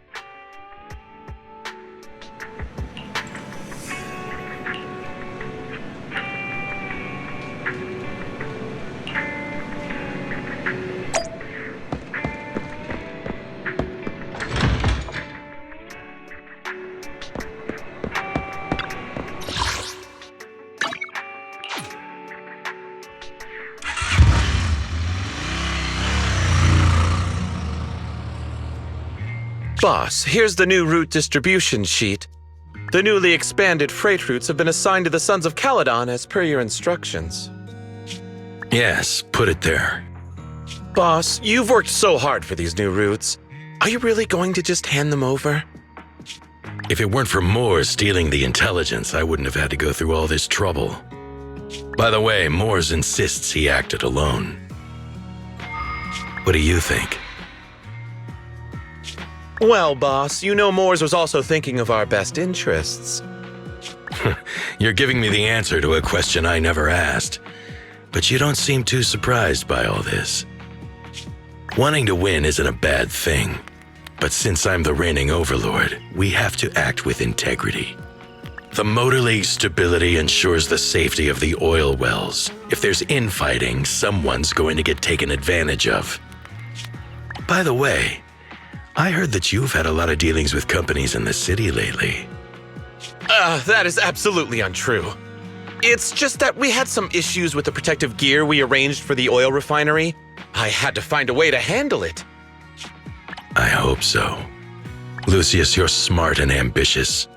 Boss, here's the new route distribution sheet. The newly expanded freight routes have been assigned to the Sons of Caledon as per your instructions. Yes, put it there. Boss, you've worked so hard for these new routes. Are you really going to just hand them over? If it weren't for Moores stealing the intelligence, I wouldn't have had to go through all this trouble. By the way, Moores insists he acted alone. What do you think? Well, boss, you know Moores was also thinking of our best interests. You're giving me the answer to a question I never asked. But you don't seem too surprised by all this. Wanting to win isn't a bad thing. But since I'm the reigning overlord, we have to act with integrity. The Motor League's stability ensures the safety of the oil wells. If there's infighting, someone's going to get taken advantage of. By the way, I heard that you've had a lot of dealings with companies in the city lately. That is absolutely untrue. It's just that we had some issues with the protective gear we arranged for the oil refinery. I had to find a way to handle it. I hope so. Lucius, you're smart and ambitious,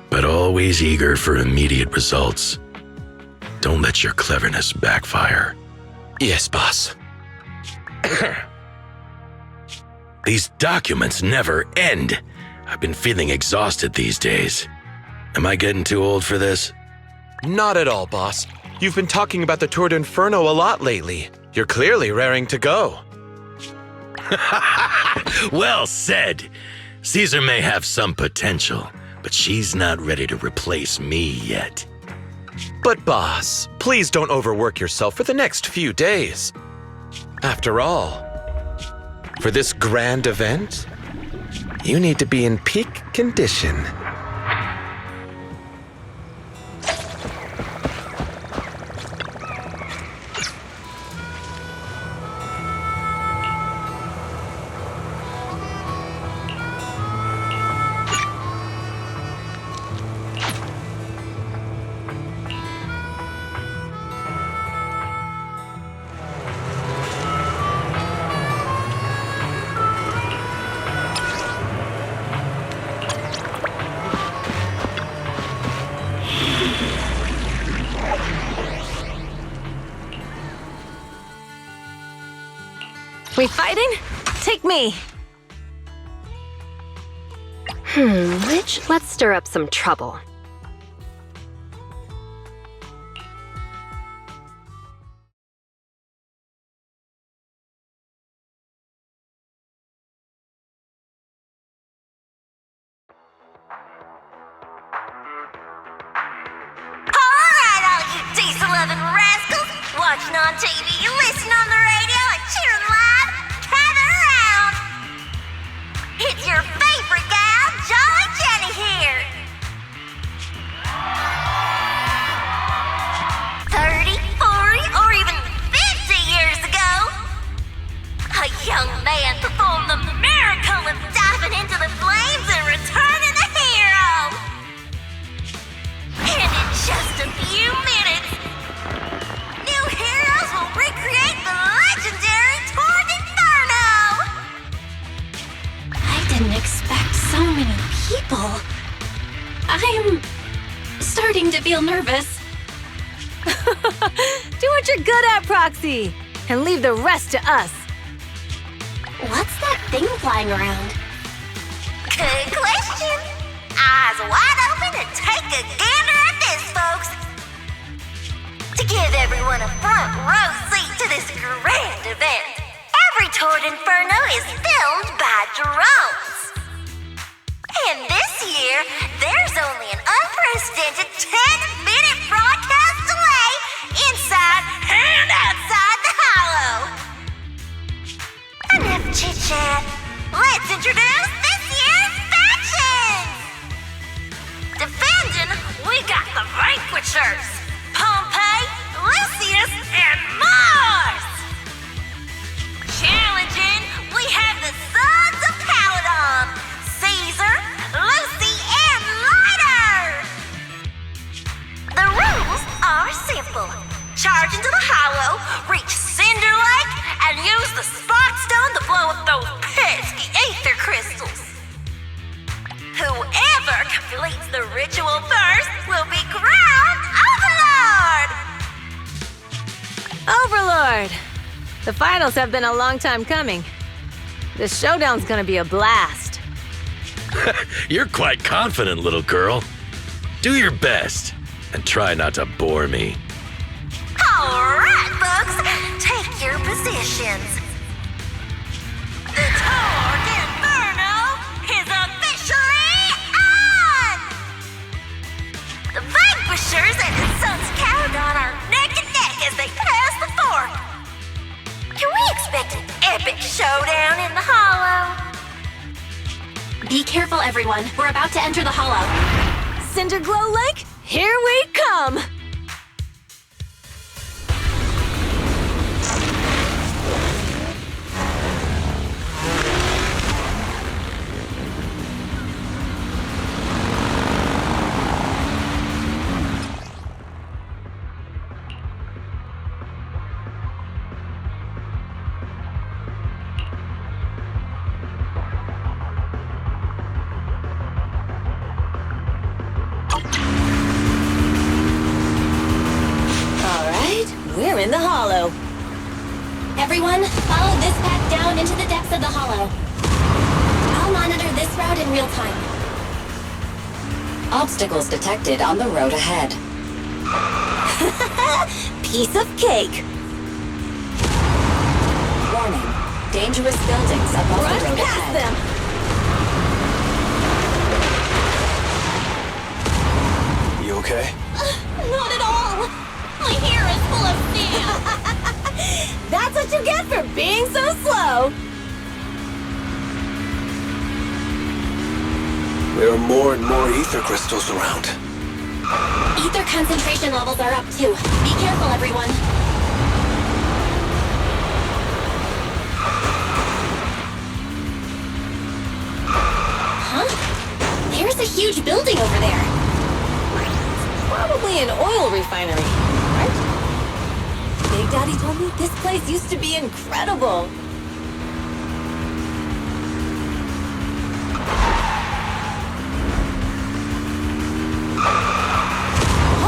but always eager for immediate results. Don't let your cleverness backfire. Yes, boss. These documents never end. I've been feeling exhausted these days. Am I getting too old for this? Not at all, boss. You've been talking about the Tour d'Inferno a lot lately. You're clearly raring to go. Well said. Caesar may have some potential, but she's not ready to replace me yet. But boss, please don't overwork yourself for the next few days. After all, for this grand event, you need to be in peak condition. We fighting? Take me. Let's stir up some trouble. Alright, all you diesel-loving rascals! Watching on TV, you listen on the radio, and cheering live, gather around! It's your favorite gal, Jolly Jenny here! 30, 40, or even 50 years ago, a young man performed the miracle of diving into the flames and returning a hero! And in just a few minutes, new heroes will recreate the legendary Tour d'Inferno! I didn't expect so many people. I'm starting to feel nervous. Do what you're good at, Proxy, and leave the rest to us. What's that thing flying around? Good question. Eyes wide open and take a gander at this, folks. To give everyone a front row seat to this grand event, every Tour d'Inferno is filmed by drones. And this year, there's only an unprecedented 10-minute broadcast delay inside and outside the hollow. Enough chit-chat. Let's introduce this year's factions! Defending, we got the Vanquishers, Pompey, Lucius, and Mars! Challenging, we have the Sons of Caledon, Caesar, Lucy, and Lighter! The rules are simple. Charge into the hollow, reach Cinder Lake, and use the Spark Stone to blow up those pesky ether crystals. Whoever completes the ritual first will be crowned Overlord! Overlord! The finals have been a long time coming. This showdown's gonna be a blast. You're quite confident, little girl. Do your best, and try not to bore me. Alright, folks, take your positions. The Tour d'Inferno is officially on! The Vanquishers and the Sons of Caledon are neck and neck as they pass the fork. Can we expect an epic showdown in the hollow? Be careful, everyone. We're about to enter the hollow. Cinderglow Lake, here we come! We're in the hollow. Everyone, follow this path down into the depths of the hollow. I'll monitor this route in real real time. Obstacles detected on the road ahead. Piece of cake. Warning. Dangerous buildings above Run the road past ahead. them. You okay? Not at all! My hair is full of sand! That's what you get for being so slow. There are more and more ether crystals around. Ether concentration levels are up too. Be careful, everyone. Huh? There's a huge building over there. Probably an oil refinery, right? Big Daddy told me this place used to be incredible.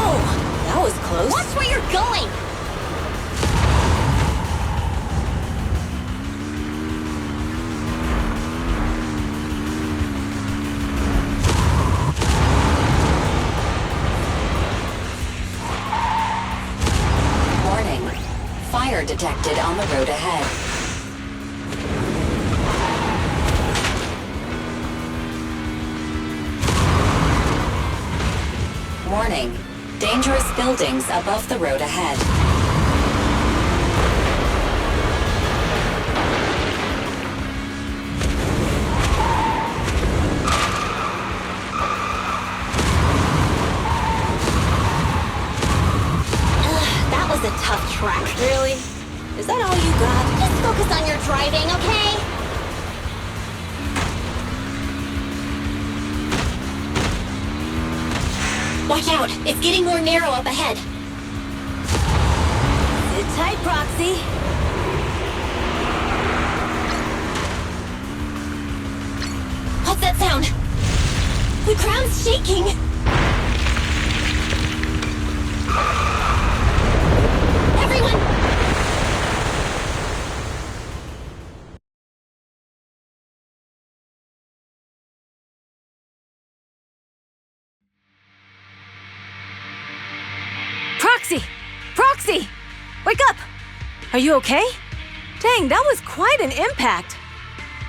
Oh, that was close. Watch where you're going! Warning. Fire detected on the road ahead. Warning. Dangerous buildings above the road ahead. That was a tough track. Really? Is that all you got? Just focus on your driving, okay? Watch out! It's getting more narrow up ahead. Sit tight, Proxy. What's that sound? The ground's shaking. Everyone! Proxy! Proxy! Wake up! Are you okay? Dang, that was quite an impact.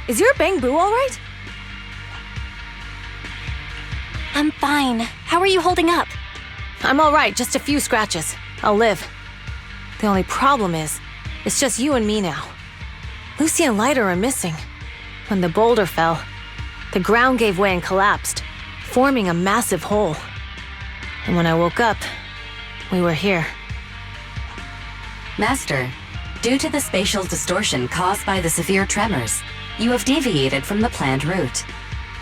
Is your bamboo all right? I'm fine. How are you holding up? I'm all right, just a few scratches. I'll live. The only problem is, it's just you and me now. Lucy and Leiter are missing. When the boulder fell, the ground gave way and collapsed, forming a massive hole. And when I woke up, we were here. Master, due to the spatial distortion caused by the severe tremors, you have deviated from the planned route,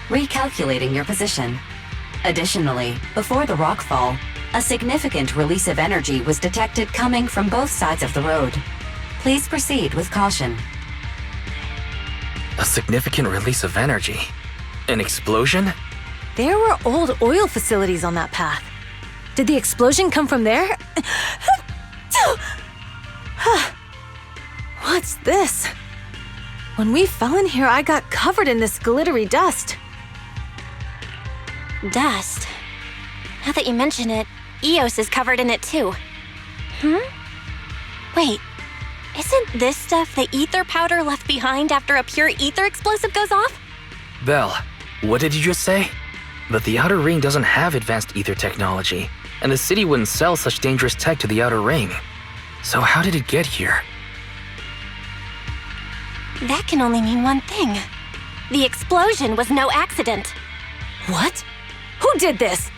recalculating your position. Additionally, before the rockfall, a significant release of energy was detected coming from both sides of the road. Please proceed with caution. A significant release of energy? An explosion? There were old oil facilities on that path. Did the explosion come from there? What's this? When we fell in here, I got covered in this glittery dust. Dust. Now that you mention it, Eos is covered in it too. Wait, isn't this stuff the ether powder left behind after a pure ether explosive goes off? Belle, what did you just say? But the Outer Ring doesn't have advanced ether technology, and the city wouldn't sell such dangerous tech to the Outer Ring. So how did it get here? That can only mean one thing. The explosion was no accident. What? Who did this?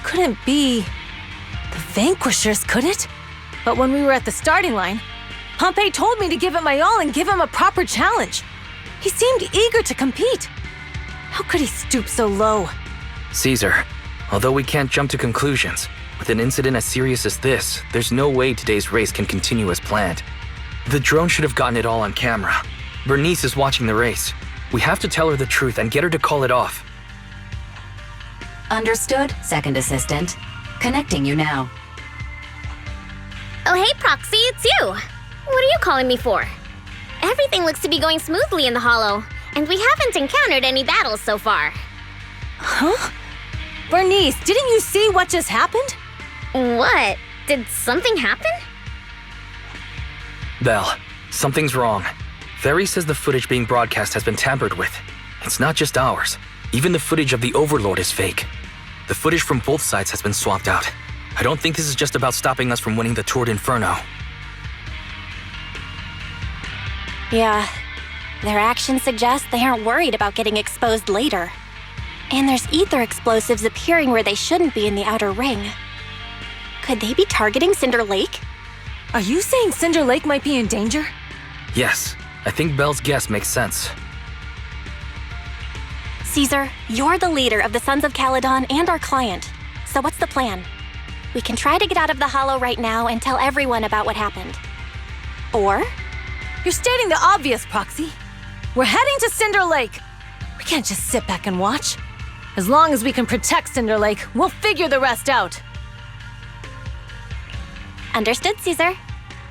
Couldn't be the Vanquishers, could it? But when we were at the starting line, Pompey told me to give it my all and give him a proper challenge. He seemed eager to compete. How could he stoop so low? Caesar, although we can't jump to conclusions, with an incident as serious as this, there's no way today's race can continue as planned. The drone should have gotten it all on camera. Bernice is watching the race. We have to tell her the truth and get her to call it off. Understood, Second Assistant. Connecting you now. Oh, hey, Proxy, it's you. What are you calling me for? Everything looks to be going smoothly in the Hollow, And we haven't encountered any battles so far. Huh? Bernice, didn't you see what just happened? What? Did something happen? Belle, something's wrong. Ferry says the footage being broadcast has been tampered with. It's not just ours. Even the footage of the Overlord is fake. The footage from both sides has been swapped out. I don't think this is just about stopping us from winning the Tour d'Inferno. Yeah. Their actions suggest they aren't worried about getting exposed later. And there's ether explosives appearing where they shouldn't be in the outer ring. Could they be targeting Cinder Lake? Are you saying Cinder Lake might be in danger? Yes, I think Belle's guess makes sense. Caesar, you're the leader of the Sons of Caledon and our client. So what's the plan? We can try to get out of the Hollow right now and tell everyone about what happened. Or? You're stating the obvious, Proxy. We're heading to Cinder Lake. We can't just sit back and watch. As long as we can protect Cinder Lake, we'll figure the rest out. Understood, Caesar.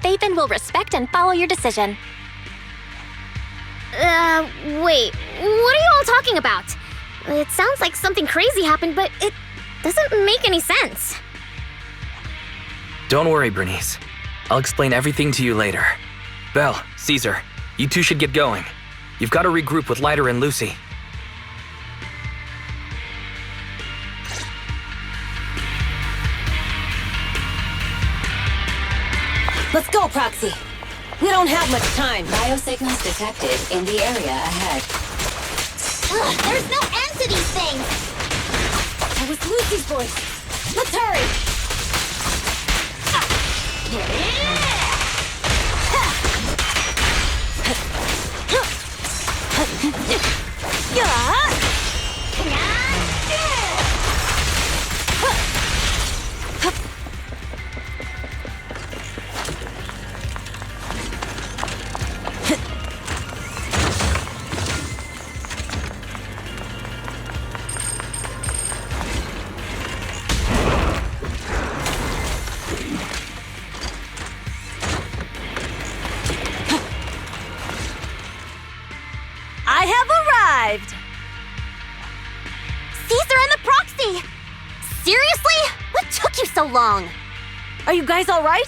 Phaethon will respect and follow your decision. Wait, what are you all talking about? It sounds like something crazy happened, but it doesn't make any sense. Don't worry, Bernice. I'll explain everything to you later. Belle, Caesar, you two should get going. You've got to regroup with Leiter and Lucy. Let's go, Proxy. We don't have much time. Biosignals detected in the area ahead. Ugh, there's no end to these things! That was Lucy's voice. Let's hurry! I have arrived! Caesar and the Proxy! Seriously? What took you so long? Are you guys all right?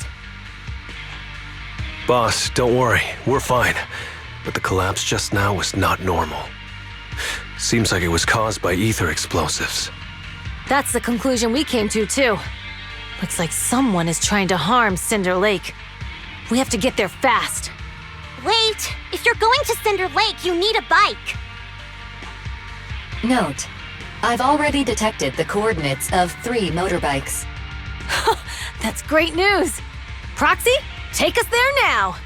Boss, don't worry. We're fine. But the collapse just now was not normal. Seems like it was caused by ether explosives. That's the conclusion we came to, too. Looks like someone is trying to harm Cinder Lake. We have to get there fast. Wait! If you're going to Cinder Lake, you need a bike! Note, I've already detected the coordinates of 3 motorbikes. That's great news! Proxy, take us there now!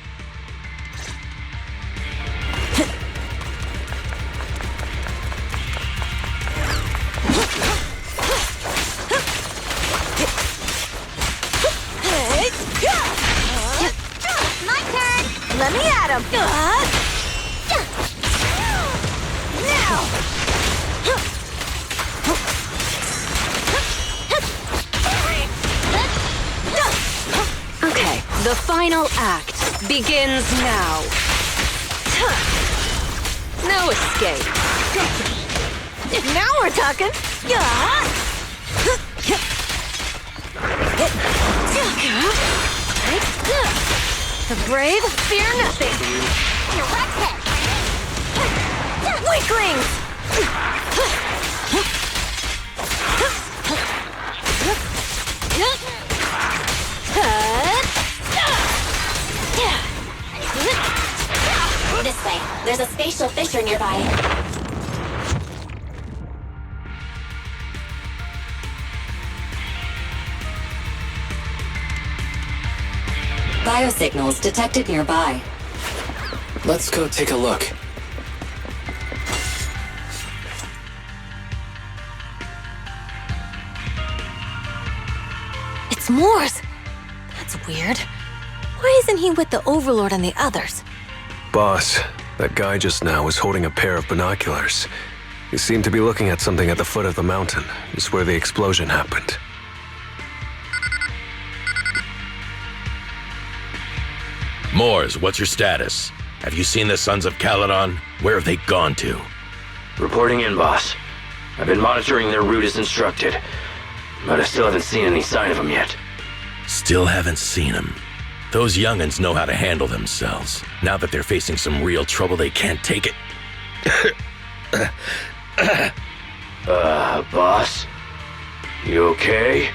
My turn! Let me at him! Now! Okay, the final act begins now. No escape. Now we're talking! The brave fear nothing! Weaklings! This way. There's a spatial fissure nearby. Biosignals detected nearby. Let's go take a look. It's Morse! That's weird. Why isn't he with the Overlord and the others? Boss, that guy just now was holding a pair of binoculars. He seemed to be looking at something at the foot of the mountain, just where the explosion happened. Mors, what's your status? Have you seen the Sons of Caledon? Where have they gone to? Reporting in, boss. I've been monitoring their route as instructed, but I still haven't seen any sign of them yet. Still haven't seen them. Those young'uns know how to handle themselves. Now that they're facing some real trouble, they can't take it. Boss? You okay?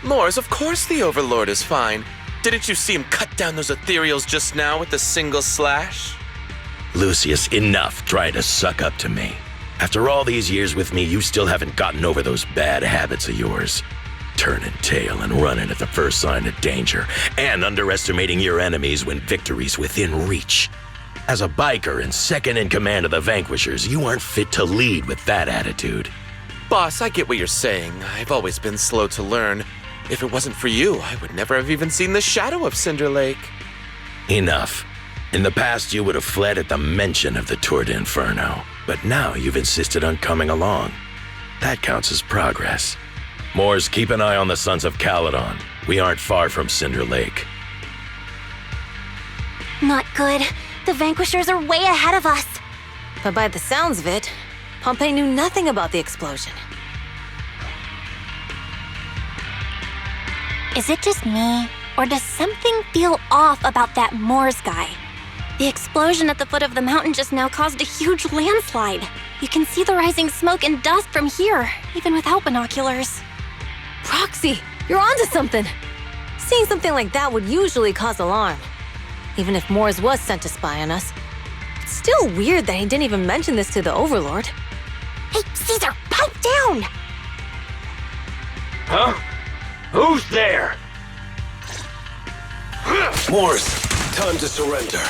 Mors, of course the Overlord is fine. Didn't you see him cut down those ethereals just now with a single slash? Lucius, enough trying to suck up to me. After all these years with me, you still haven't gotten over those bad habits of yours. Turning tail and running at the first sign of danger, and underestimating your enemies when victory's within reach. As a biker and second in command of the Vanquishers, you aren't fit to lead with that attitude. Boss, I get what you're saying. I've always been slow to learn. If it wasn't for you, I would never have even seen the shadow of Cinder Lake. Enough. In the past, you would have fled at the mention of the Tour de Inferno, but now you've insisted on coming along. That counts as progress. Mors, keep an eye on the Sons of Caledon. We aren't far from Cinder Lake. Not good. The Vanquishers are way ahead of us. But by the sounds of it, Pompey knew nothing about the explosion. Is it just me, or does something feel off about that Mors guy? The explosion at the foot of the mountain just now caused a huge landslide. You can see the rising smoke and dust from here, even without binoculars. Proxy, you're onto something. Seeing something like that would usually cause alarm. Even if Mors was sent to spy on us. It's still weird that he didn't even mention this to the Overlord. Hey, Caesar, pipe down! Huh? Who's there? Mors, time to surrender.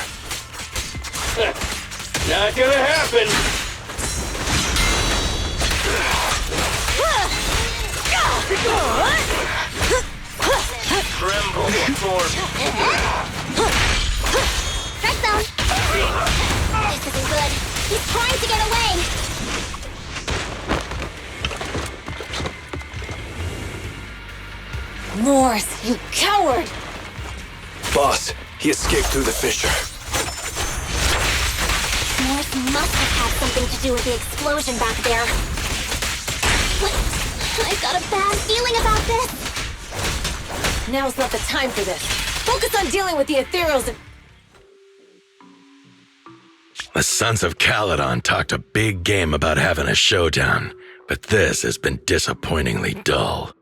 Not gonna happen! Tremble before... Strike zone! This isn't good. He's trying to get away! Mors, you coward! Boss, he escaped through the fissure. Mors must have had something to do with the explosion back there. What? I've got a bad feeling about this. Now's not the time for this. Focus on dealing with the ethereals and... The Sons of Caledon talked a big game about having a showdown, but this has been disappointingly dull.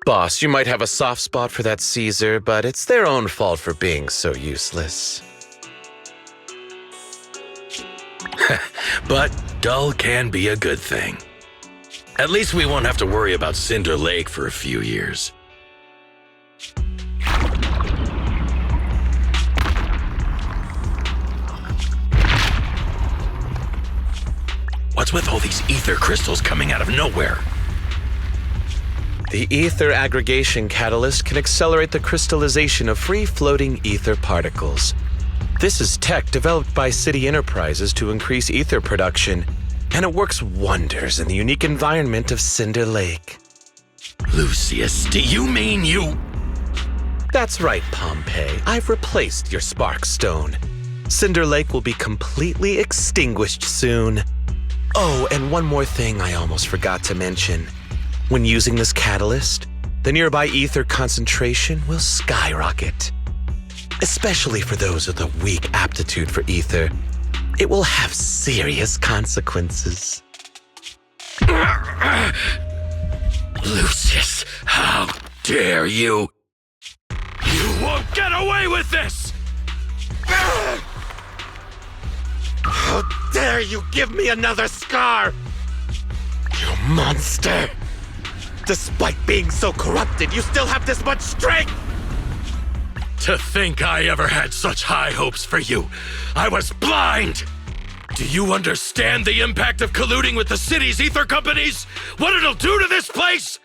Boss, you might have a soft spot for that Caesar, but it's their own fault for being so useless. But dull can be a good thing. At least we won't have to worry about Cinder Lake for a few years. What's with all these ether crystals coming out of nowhere? The ether aggregation catalyst can accelerate the crystallization of free-floating ether particles. This is tech developed by City Enterprises to increase ether production, and it works wonders in the unique environment of Cinder Lake. Lucius, do you mean you... That's right, Pompey. I've replaced your spark stone. Cinder Lake will be completely extinguished soon. Oh, and one more thing I almost forgot to mention. When using this catalyst, the nearby ether concentration will skyrocket. Especially for those with a weak aptitude for ether, it will have serious consequences. Lucius, how dare you? You won't get away with this! How dare you give me another scar! You monster! Despite being so corrupted, you still have this much strength! To think I ever had such high hopes for you. I was blind! Do you understand the impact of colluding with the city's ether companies? What it'll do to this place?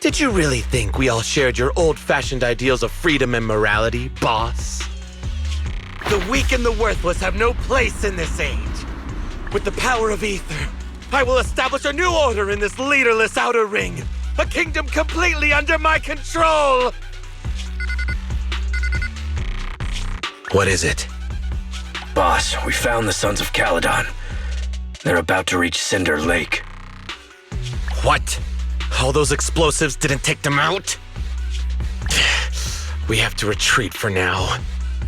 Did you really think we all shared your old-fashioned ideals of freedom and morality, boss? The weak and the worthless have no place in this age. With the power of ether, I will establish a new order in this leaderless outer ring. A kingdom completely under my control! What is it? Boss, we found the Sons of Caledon. They're about to reach Cinder Lake. What? All those explosives didn't take them out? We have to retreat for now.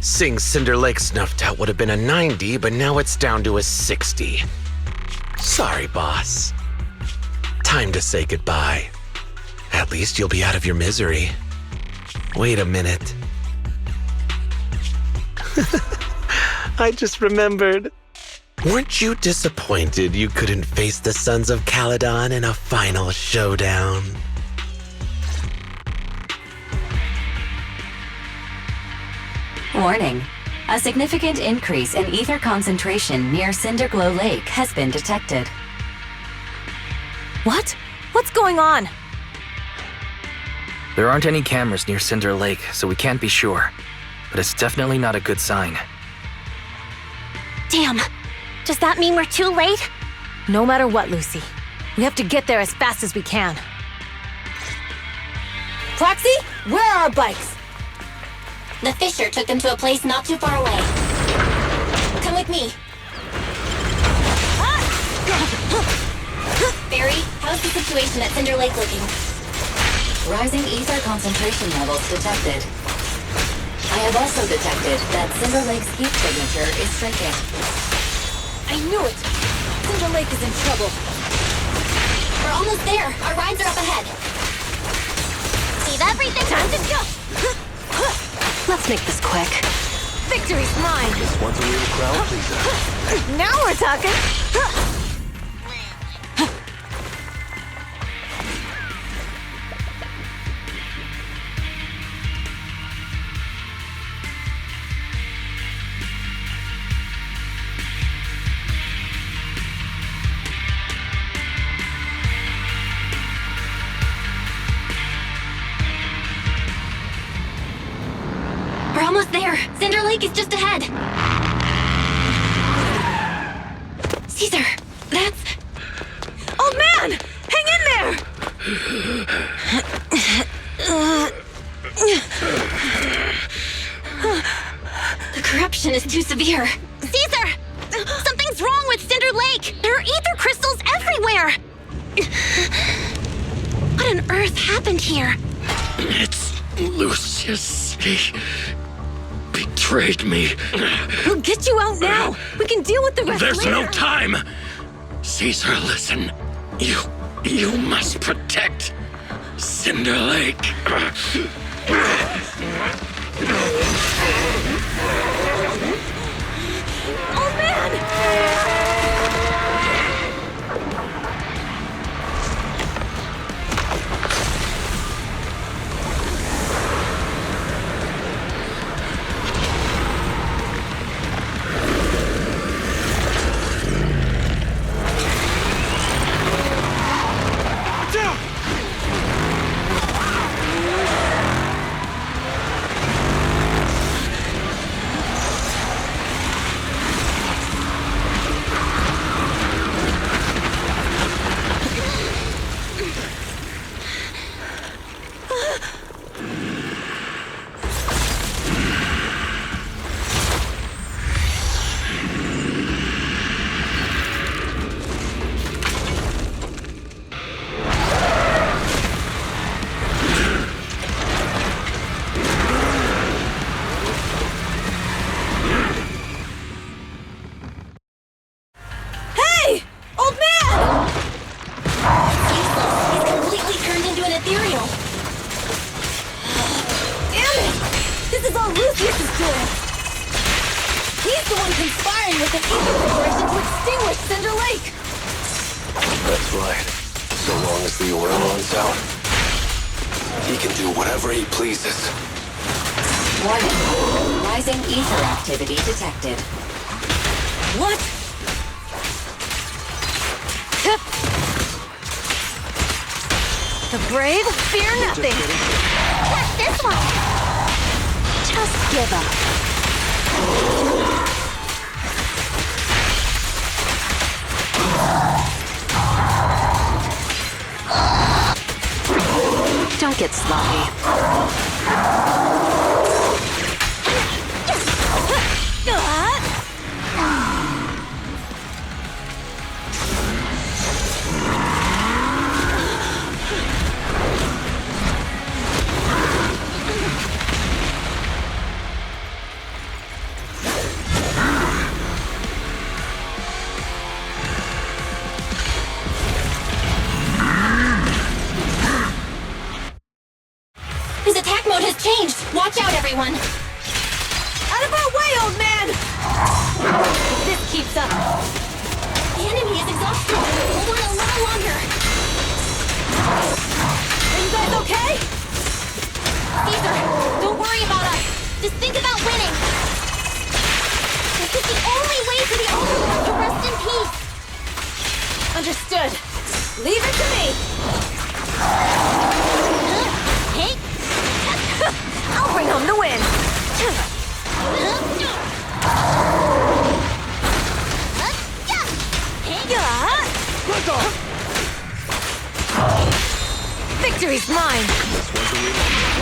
Seeing Cinder Lake snuffed out would have been a 90, but now it's down to a 60. Sorry, boss. Time to say goodbye. At least you'll be out of your misery. Wait a minute. I just remembered. Weren't you disappointed you couldn't face the Sons of Caledon in a final showdown? Warning. A significant increase in ether concentration near Cinderglow Lake has been detected. What? What's going on? There aren't any cameras near Cinder Lake, so we can't be sure. But it's definitely not a good sign. Damn. Does that mean we're too late? No matter what, Lucy. We have to get there as fast as we can. Proxy, where are our bikes? The Fisher took them to a place not too far away. Come with me. Barry, how's the situation at Cinder Lake looking? Rising ether concentration levels detected. I have also detected that Cinder Lake's heat signature is striking. I knew it! Cinder Lake is in trouble. We're almost there. Our rides are up ahead. Leave everything. Time to go! Let's make this quick. Victory's mine! Just want to leave a crowd pleaser. Now we're talking! We're almost there. Cinder Lake is just ahead. Caesar, that's... Old man! Hang in there! The corruption is too severe. Caesar! Something's wrong with Cinder Lake! There are ether crystals everywhere! What on earth happened here? It's Lucius. He betrayed me. We'll get you out now! We can deal with the rest There's later! no time! Caesar, listen. You must protect Cinder Lake. Old man! That's right. So long as the oil runs out, he can do whatever he pleases. Warning. Rising ether activity detected. What? The brave fear nothing. What's this one? Just give up. Don't get sloppy. everyone. Out of our way, old man! If this keeps up... The enemy is exhausted. Hold on a little longer. Are you guys okay? Caesar, don't worry about us. Just think about winning. This is the only way for the Overlord to rest in peace. Understood. Leave it to me. Hey. I'll bring home the win. Victory's mine.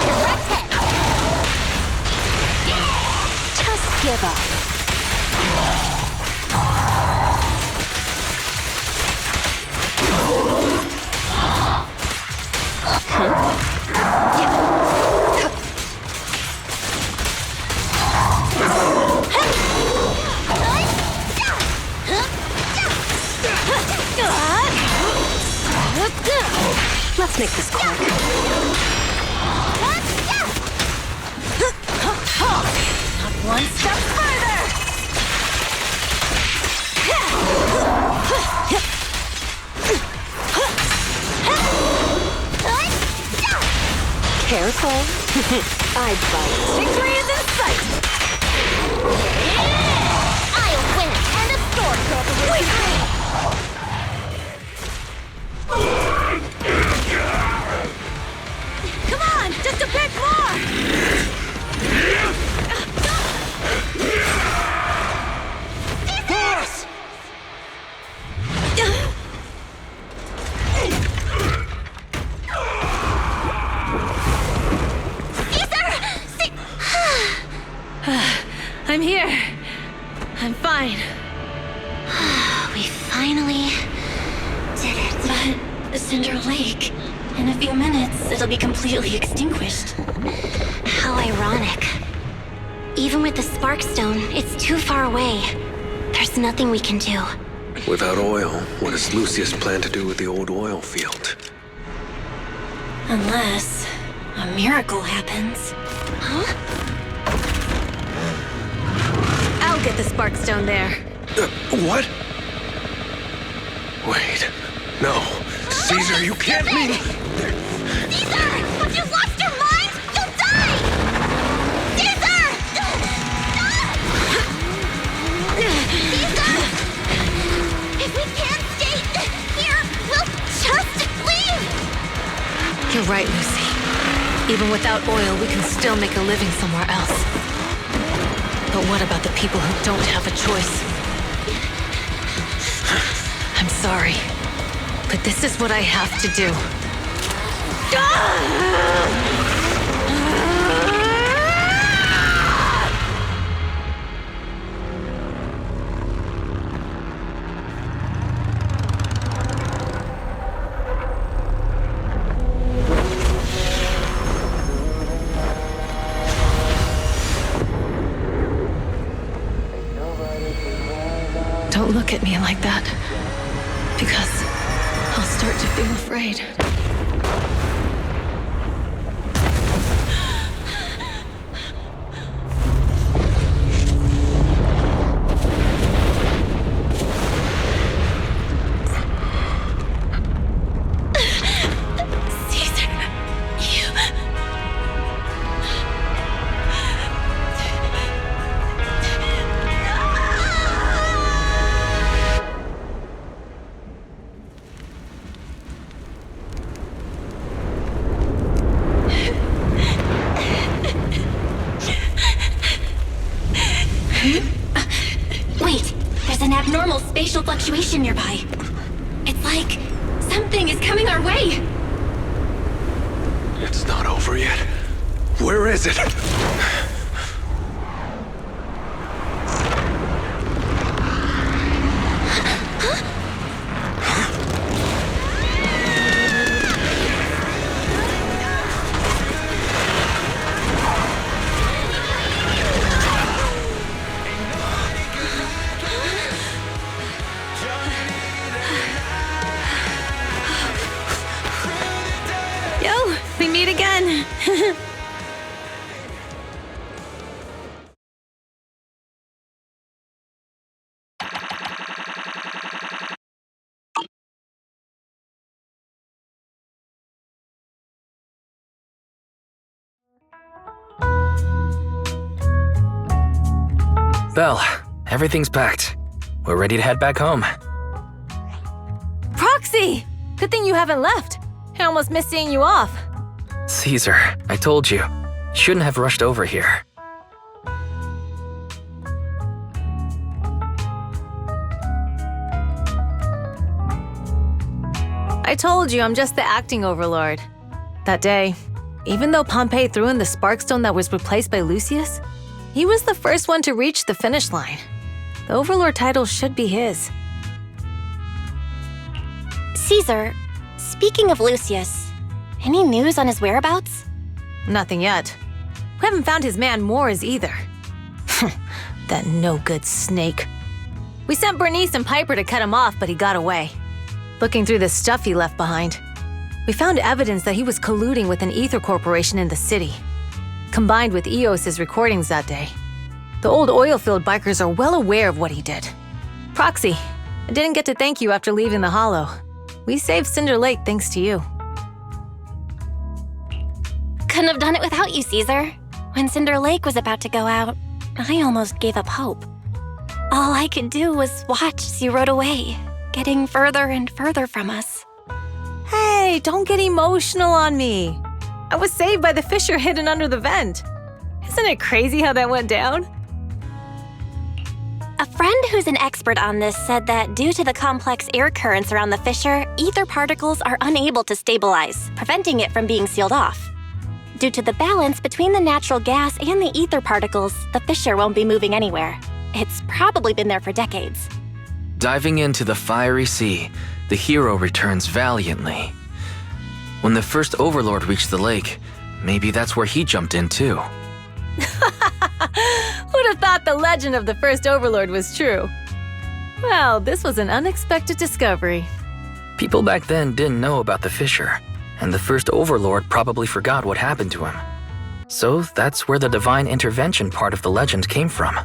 Direct hit. Just give up. Let's make this quick. Not one step further. Careful. I bite. Victory is in sight. I'll win. End of story. Come on, just a bit more. Caesar! I'm here. I'm fine. We finally did it. But Cinder Lake, in a few minutes, it'll be completely extinguished. How ironic. Even with the Sparkstone, it's too far away. There's nothing we can do. Without oil, what does Lucius plan to do with the old oil field? Unless a miracle happens. Huh? I'll get the Sparkstone there. What? Wait. No. Caesar, you can't mean... Caesar! Have you lost your mind? You'll die! Caesar! Stop! Caesar! If we can't stay here, we'll just leave! You're right, Lucy. Even without oil, we can still make a living somewhere else. But what about the people who don't have a choice? I'm sorry, but this is what I have to do. Don't look at me like that, because I'll start to feel afraid. Wait, there's an abnormal spatial fluctuation nearby. It's like something is coming our way. It's not over yet. Where is it? Yo, we meet again. Belle, everything's packed. We're ready to head back home. Proxy! Good thing you haven't left. I almost missed seeing you off. Caesar, I told you. Shouldn't have rushed over here. I told you I'm just the acting overlord. That day, even though Pompey threw in the Sparkstone that was replaced by Lucius, he was the first one to reach the finish line. The overlord title should be his. Caesar, speaking of Lucius, any news on his whereabouts? Nothing yet. We haven't found his man Moores either. That no-good snake. We sent Bernice and Piper to cut him off, but he got away. Looking through the stuff he left behind, we found evidence that he was colluding with an ether corporation in the city, combined with Eos's recordings that day. The old oilfield bikers are well aware of what he did. Proxy, I didn't get to thank you after leaving the Hollow. We saved Cinder Lake thanks to you. Couldn't have done it without you, Caesar. When Cinder Lake was about to go out, I almost gave up hope. All I could do was watch as you rode away, getting further and further from us. Hey, don't get emotional on me. I was saved by the fissure hidden under the vent. Isn't it crazy how that went down? A friend who's an expert on this said that due to the complex air currents around the fissure, ether particles are unable to stabilize, preventing it from being sealed off. Due to the balance between the natural gas and the ether particles, the fissure won't be moving anywhere. It's probably been there for decades. Diving into the fiery sea, the hero returns valiantly. When the first overlord reached the lake, maybe that's where he jumped in too. Who'd have thought the legend of the first overlord was true? Well, this was an unexpected discovery. People back then didn't know about the fissure, and the first overlord probably forgot what happened to him. So that's where the divine intervention part of the legend came from.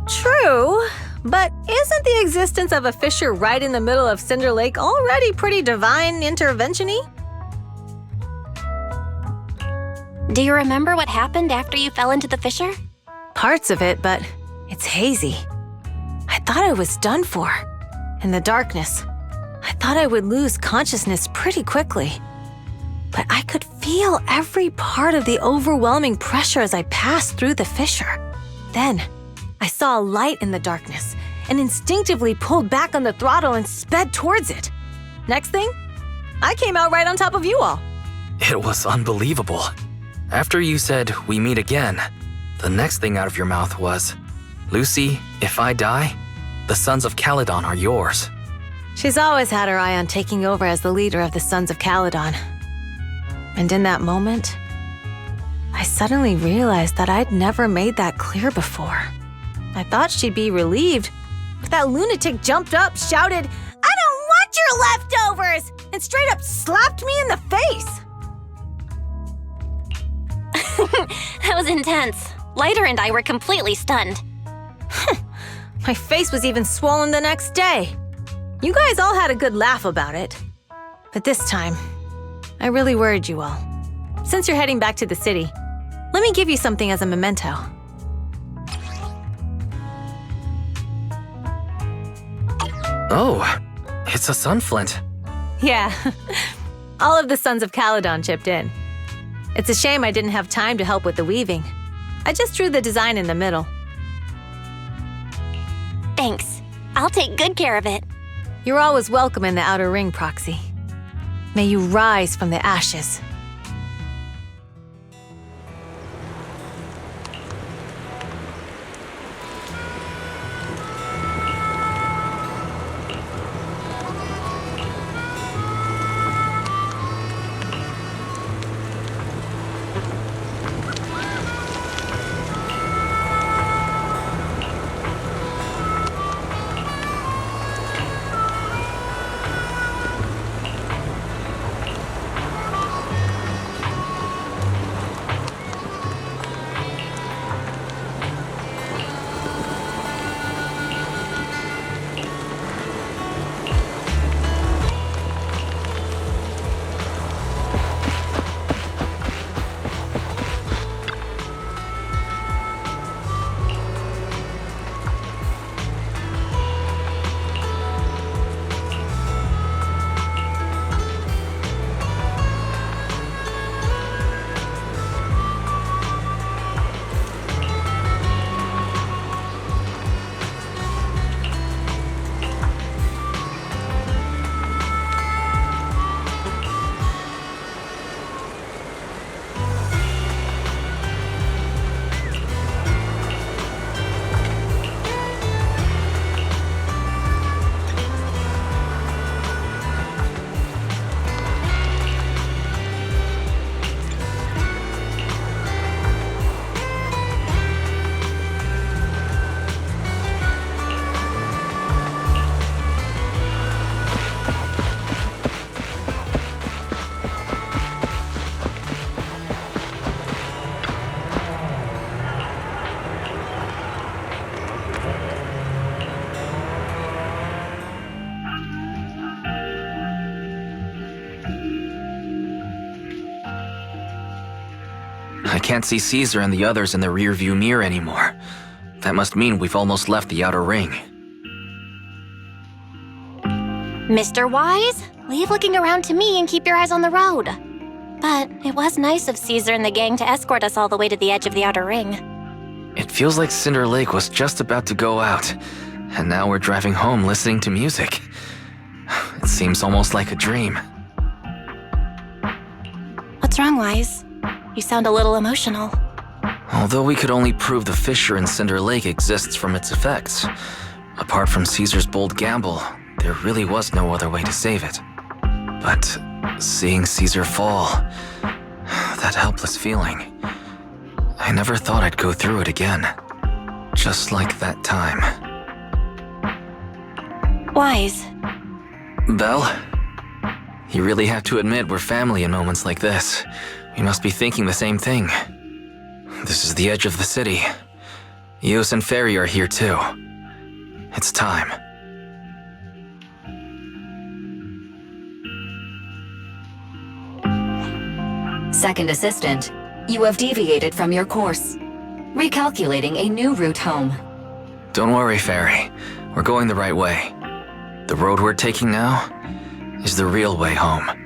True, but isn't the existence of a fissure right in the middle of Cinder Lake already pretty divine intervention-y? Do you remember what happened after you fell into the fissure? Parts of it, but it's hazy. I thought I was done for. In the darkness, I thought I would lose consciousness pretty quickly. But I could feel every part of the overwhelming pressure as I passed through the fissure. Then, I saw a light in the darkness and instinctively pulled back on the throttle and sped towards it. Next thing, I came out right on top of you all. It was unbelievable. After you said, "We meet again," the next thing out of your mouth was, "Lucy, if I die, the Sons of Caledon are yours." She's always had her eye on taking over as the leader of the Sons of Caledon. And in that moment, I suddenly realized that I'd never made that clear before. I thought she'd be relieved, but that lunatic jumped up, shouted, "I don't want your leftovers!" and straight up slapped me in the face. That was intense. Leiter and I were completely stunned. My face was even swollen the next day. You guys all had a good laugh about it. But this time, I really worried you all. Since you're heading back to the city, let me give you something as a memento. Oh, it's a sunflint. Yeah, all of the Sons of Caledon chipped in. It's a shame I didn't have time to help with the weaving. I just drew the design in the middle. Thanks. I'll take good care of it. You're always welcome in the Outer Ring, Proxy. May you rise from the ashes. I can't see Caesar and the others in the rearview mirror anymore. That must mean we've almost left the outer ring. Mr. Wise, leave looking around to me and keep your eyes on the road. But it was nice of Caesar and the gang to escort us all the way to the edge of the outer ring. It feels like Cinder Lake was just about to go out, and now we're driving home listening to music. It seems almost like a dream. What's wrong, Wise? You sound a little emotional. Although we could only prove the fissure in Cinder Lake exists from its effects, apart from Caesar's bold gamble, there really was no other way to save it. But seeing Caesar fall, that helpless feeling, I never thought I'd go through it again. Just like that time. Wise. Belle? You really have to admit we're family in moments like this. We must be thinking the same thing. This is the edge of the city. Eos and Ferry are here too. It's time. Second assistant, you have deviated from your course. Recalculating a new route home. Don't worry, Ferry. We're going the right way. The road we're taking now is the real way home.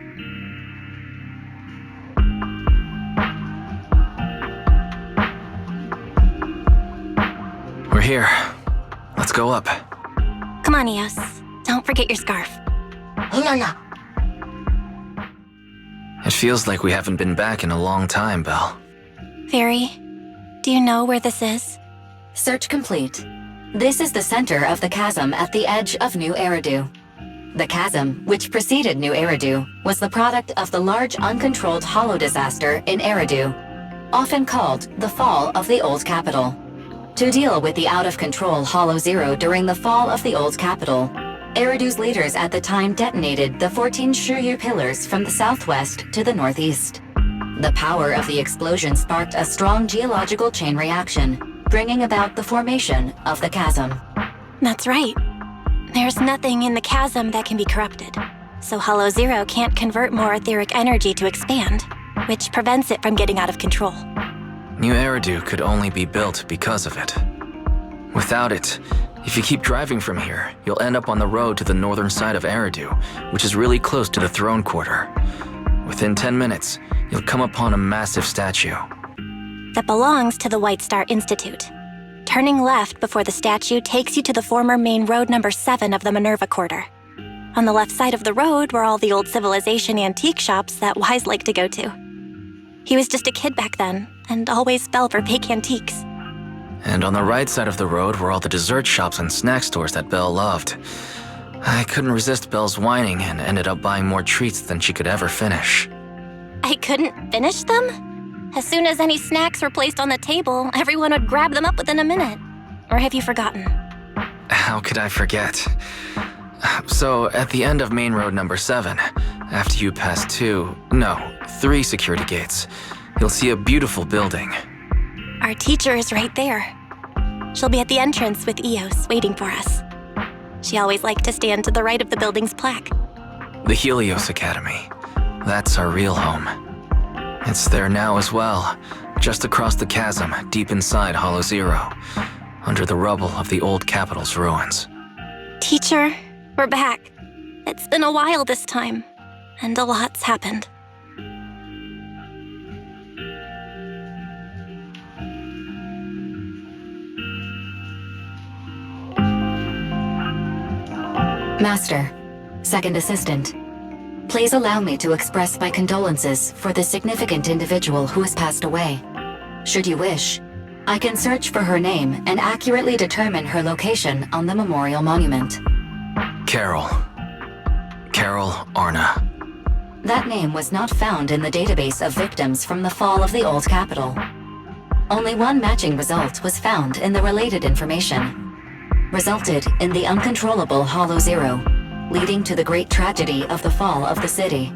We're here. Let's go up. Come on, Eos. Don't forget your scarf. No. It feels like we haven't been back in a long time, Belle. Fairy, do you know where this is? Search complete. This is the center of the chasm at the edge of New Eridu. The chasm, which preceded New Eridu, was the product of the large uncontrolled hollow disaster in Eridu, often called the fall of the Old Capital. To deal with the out-of-control Hollow Zero during the fall of the Old Capital, Eridu's leaders at the time detonated the 14 Shuryu pillars from the southwest to the northeast. The power of the explosion sparked a strong geological chain reaction, bringing about the formation of the chasm. That's right. There's nothing in the chasm that can be corrupted, so Hollow Zero can't convert more etheric energy to expand, which prevents it from getting out of control. New Eridu could only be built because of it. Without it, if you keep driving from here, you'll end up on the road to the northern side of Eridu, which is really close to the throne quarter. Within 10 minutes, you'll come upon a massive statue. That belongs to the White Star Institute. Turning left before the statue takes you to the former main road number 7 of the Minerva Quarter. On the left side of the road were all the old civilization antique shops that Wise liked to go to. He was just a kid back then, and always fell for fake antiques. And on the right side of the road were all the dessert shops and snack stores that Belle loved. I couldn't resist Belle's whining and ended up buying more treats than she could ever finish. I couldn't finish them? As soon as any snacks were placed on the table, everyone would grab them up within a minute. Or have you forgotten? How could I forget? So, at the end of main road number 7, after you pass 3 security gates, you'll see a beautiful building. Our teacher is right there. She'll be at the entrance with Eos waiting for us. She always liked to stand to the right of the building's plaque. The Helios Academy. That's our real home. It's there now as well, just across the chasm, deep inside Hollow Zero, under the rubble of the old capital's ruins. Teacher, we're back. It's been a while this time, and a lot's happened. Master, second assistant, please allow me to express my condolences for the significant individual who has passed away. Should you wish, I can search for her name and accurately determine her location on the memorial monument. Carol Arna. That name was not found in the database of victims from the fall of the Old Capital. Only one matching result was found in the related information. Resulted in the uncontrollable Hollow Zero, leading to the great tragedy of the fall of the city.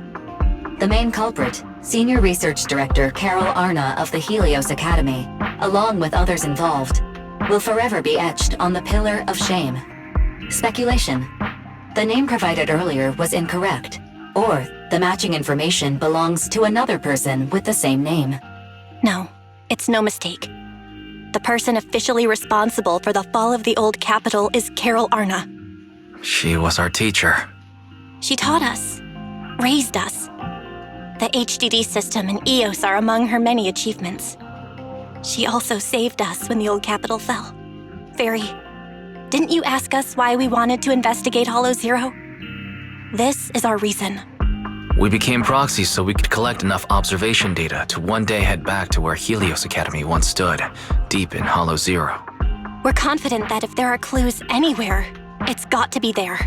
The main culprit, Senior Research Director Carol Arna of the Helios Academy, along with others involved, will forever be etched on the Pillar of Shame. Speculation. The name provided earlier was incorrect, or the matching information belongs to another person with the same name. No, it's no mistake. The person officially responsible for the fall of the old capital is Carol Arna. She was our teacher. She taught us, raised us. The HDD system and EOS are among her many achievements. She also saved us when the old capital fell. Fairy, didn't you ask us why we wanted to investigate Hollow Zero? This is our reason. We became proxies so we could collect enough observation data to one day head back to where Helios Academy once stood, deep in Hollow Zero. We're confident that if there are clues anywhere, it's got to be there.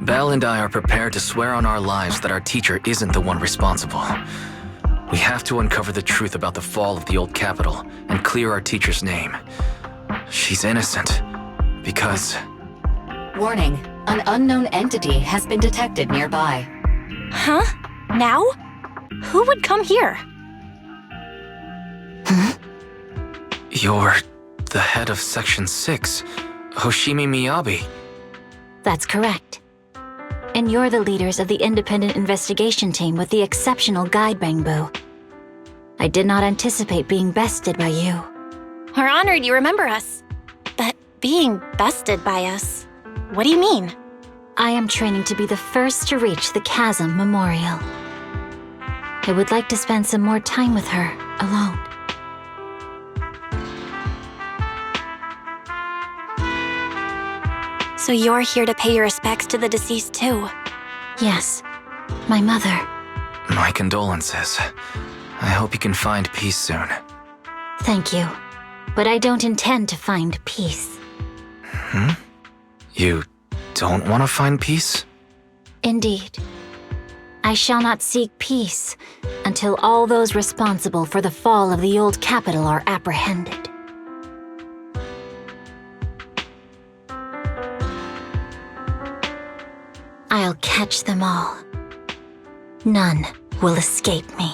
Belle and I are prepared to swear on our lives that our teacher isn't the one responsible. We have to uncover the truth about the fall of the old capital and clear our teacher's name. She's innocent, because... Warning, an unknown entity has been detected nearby. Huh? Now? Who would come here? You're the head of Section 6, Hoshimi Miyabi. That's correct. And you're the leaders of the independent investigation team with the exceptional guide Bangbu. I did not anticipate being bested by you. We're honored you remember us. But being bested by us, what do you mean? I am training to be the first to reach the Chasm Memorial. I would like to spend some more time with her, alone. So you're here to pay your respects to the deceased too? Yes, my mother. My condolences. I hope you can find peace soon. Thank you, but I don't intend to find peace. You don't want to find peace? Indeed. I shall not seek peace until all those responsible for the fall of the old capital are apprehended. I'll catch them all. None will escape me.